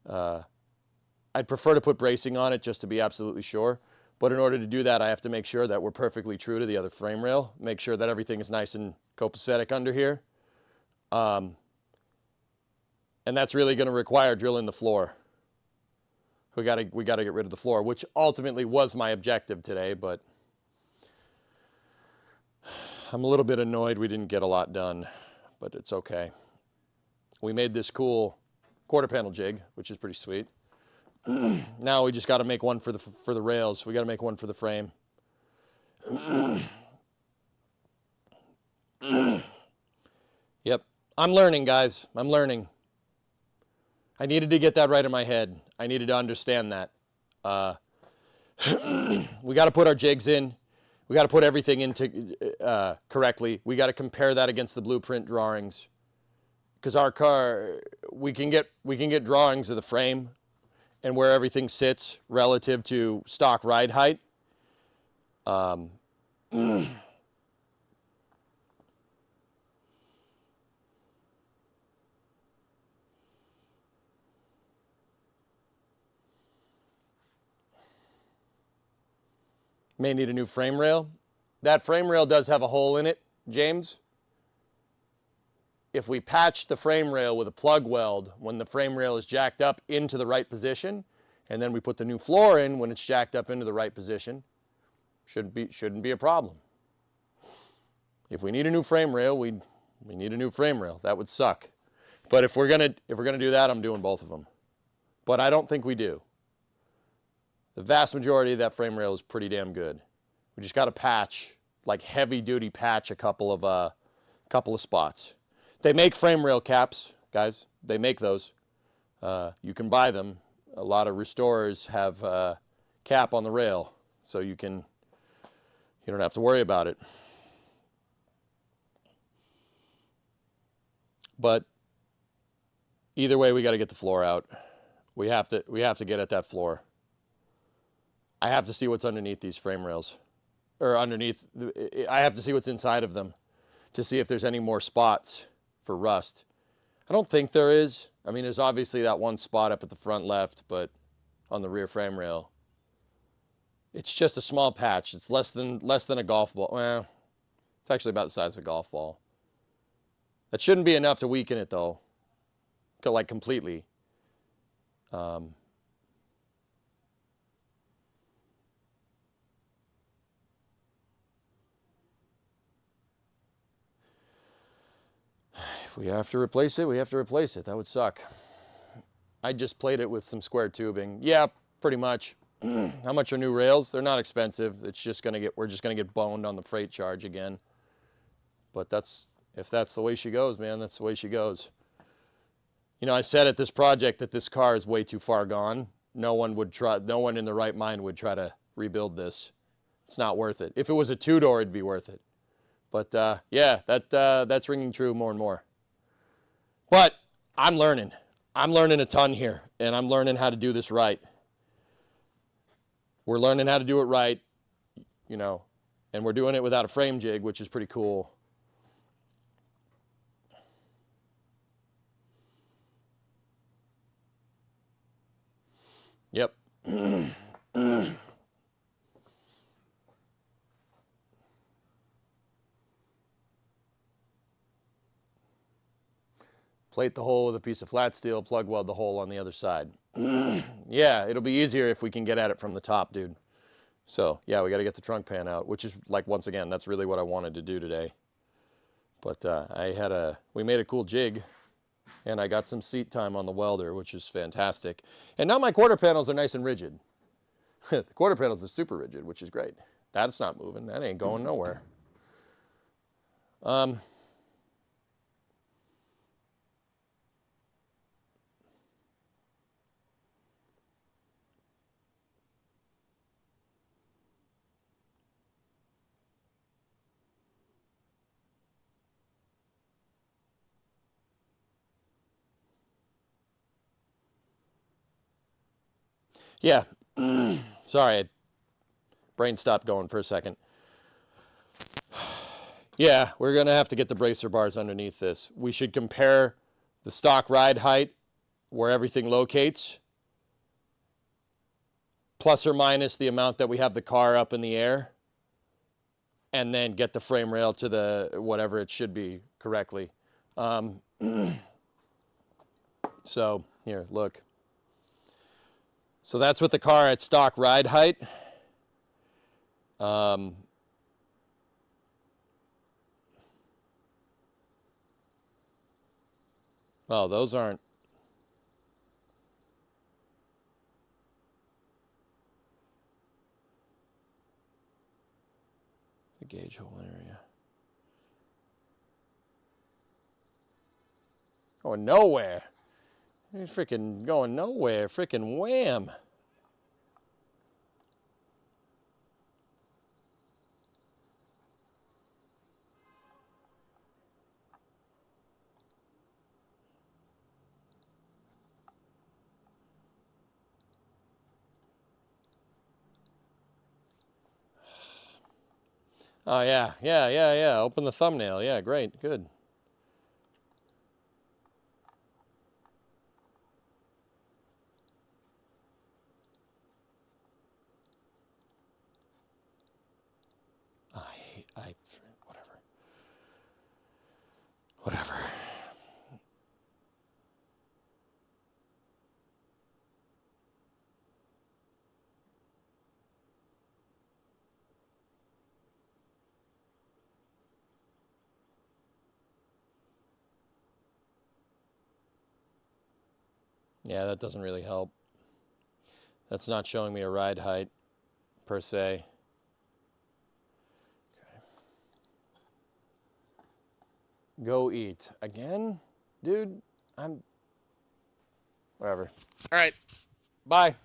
I'd prefer to put bracing on it just to be absolutely sure. But in order to do that, I have to make sure that we're perfectly true to the other frame rail. Make sure that everything is nice and copacetic under here. And that's really going to require drilling the floor. We got to get rid of the floor, which ultimately was my objective today, but I'm a little bit annoyed we didn't get a lot done, but it's okay. We made this cool quarter panel jig, which is pretty sweet. Now we just got to make one for the rails. We got to make one for the frame. Yep. I'm learning, guys. I'm learning. I needed to get that right in my head. I needed to understand that. We got to put our jigs in. We got to put everything into correctly. We got to compare that against the blueprint drawings. Because our car, we can get drawings of the frame and where everything sits relative to stock ride height. May need a new frame rail. That frame rail does have a hole in it, James. If we patch the frame rail with a plug weld when the frame rail is jacked up into the right position, and then we put the new floor in when it's jacked up into the right position, shouldn't be a problem. If we need a new frame rail, we need a new frame rail. That would suck. But if we're gonna do that, I'm doing both of them. But I don't think we do. The vast majority of that frame rail is pretty damn good. We just got to patch, like heavy duty patch, a couple of spots. They make frame rail caps, guys. They make those. You can buy them. A lot of restorers have cap on the rail, so you can You don't have to worry about it. But either way, we got to get the floor out. We have to get at that floor. I have to see what's underneath these frame rails, or underneath. I have to see what's inside of them to see if there's any more spots for rust. I don't think there is. I mean, there's obviously that one spot up at the front left, but on the rear frame rail, it's just a small patch. It's less than a golf ball. Well, it's actually about the size of a golf ball. That shouldn't be enough to weaken it, though, like completely. If we have to replace it, we have to replace it. That would suck. I just played it with some square tubing. Yeah, pretty much. How much are new rails? They're not expensive. It's just we're just gonna get boned on the freight charge again. But if that's the way she goes, man, that's the way she goes. You know, I said at this project that this car is way too far gone. No one in the right mind would try to rebuild this. It's not worth it. If it was a two-door, it'd be worth it. But yeah, that's ringing true more and more. But I'm learning. I'm learning a ton here, and I'm learning how to do this right. We're learning how to do it right, you know, and we're doing it without a frame jig, which is pretty cool. Yep. Plate the hole with a piece of flat steel, plug weld the hole on the other side. Yeah, it'll be easier if we can get at it from the top, dude. So, yeah, we got to get the trunk pan out, which is, like, once again, that's really what I wanted to do today. But we made a cool jig, and I got some seat time on the welder, which is fantastic. And now my quarter panels are nice and rigid. The quarter panels are super rigid, which is great. That's not moving. That ain't going nowhere. Yeah. Sorry, brain stopped going for a second. Yeah, we're going to have to get the bracer bars underneath this. We should compare the stock ride height, where everything locates, plus or minus the amount that we have the car up in the air, and then get the frame rail to the whatever it should be correctly. So, here, look. So that's with the car at stock ride height. Oh, those aren't. The gauge hole area. Going nowhere. You're freaking going nowhere. Freaking wham. Oh, yeah. Open the thumbnail. Yeah, great. Good. Whatever. Yeah, that doesn't really help. That's not showing me a ride height, per se. Okay. Go eat. Again? Dude, whatever. All right. Bye.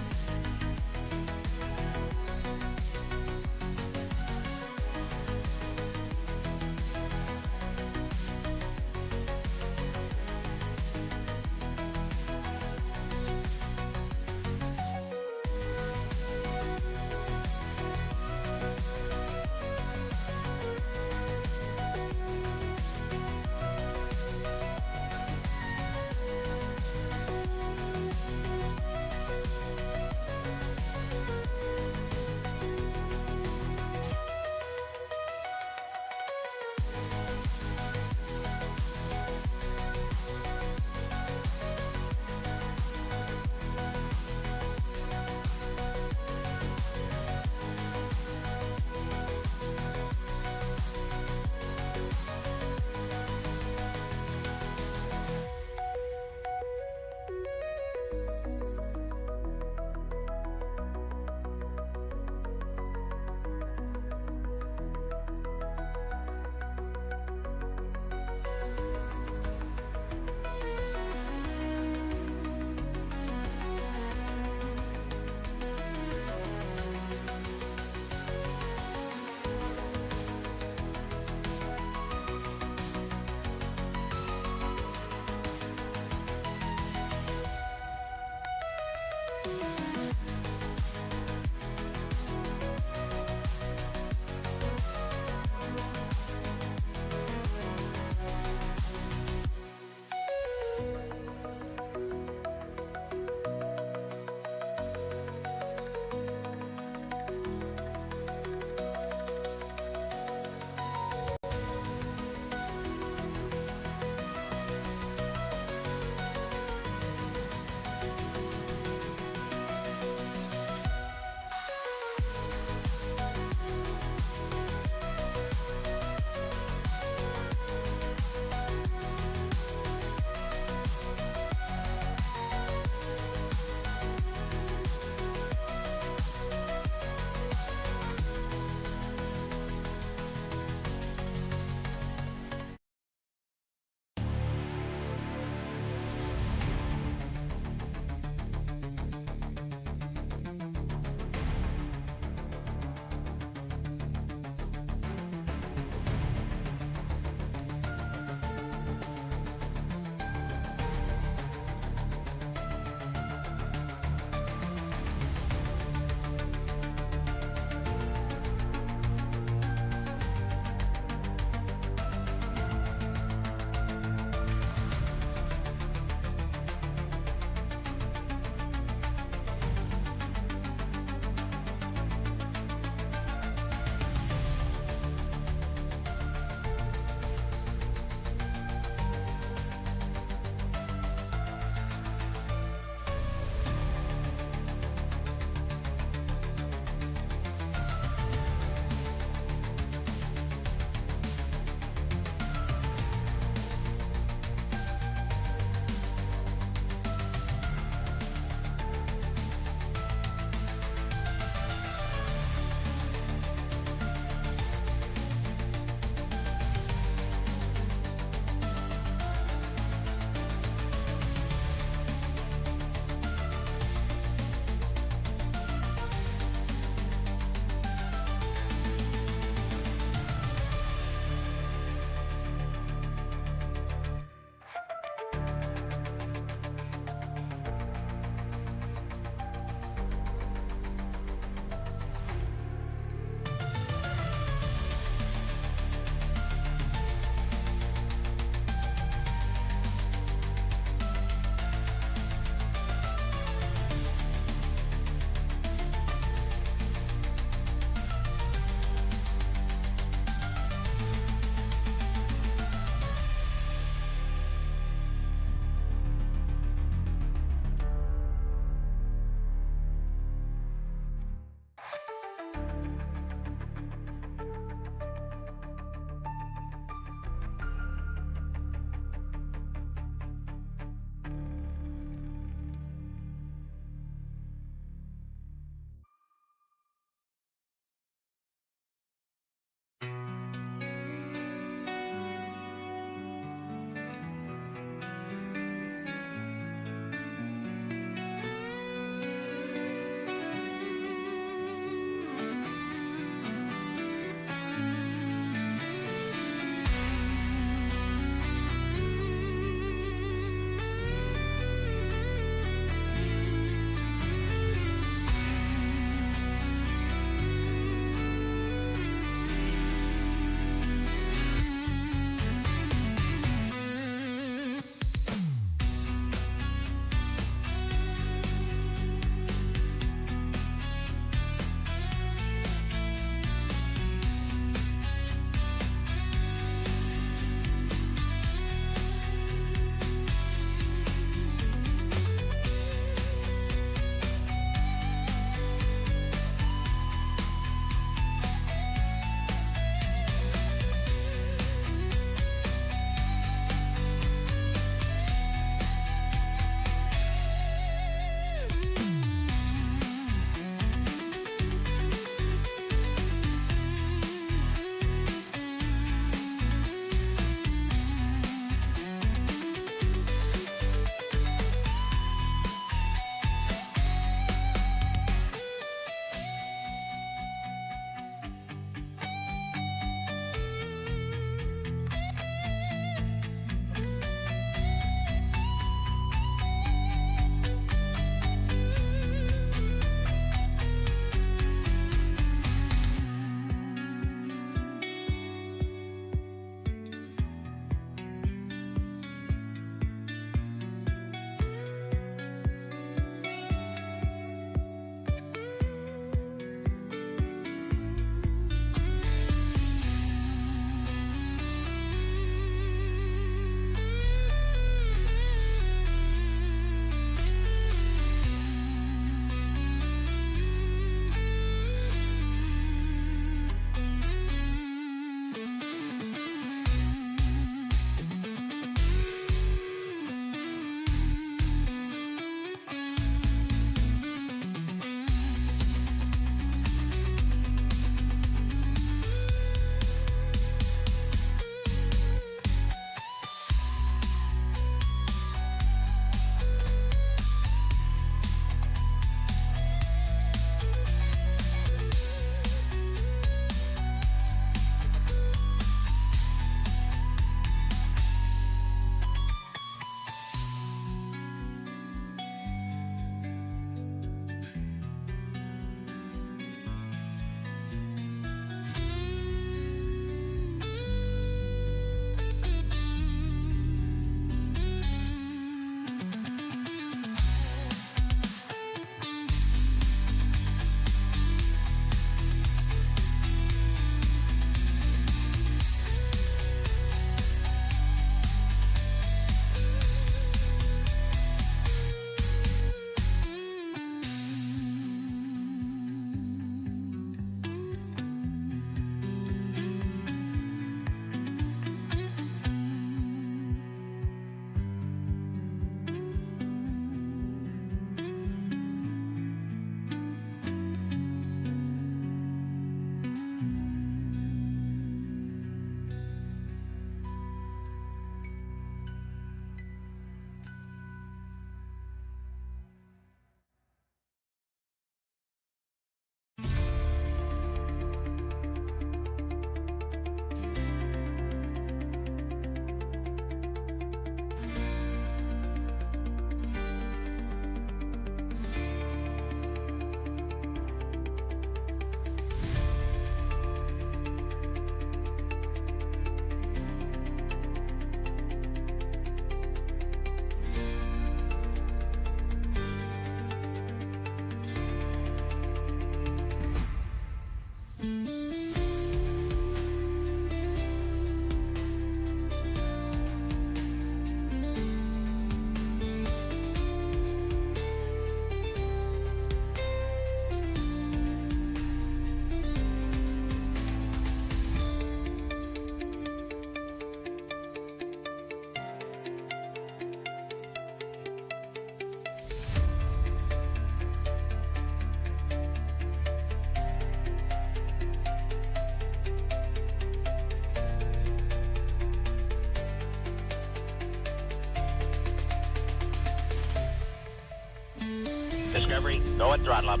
delivery. Go and throttle up.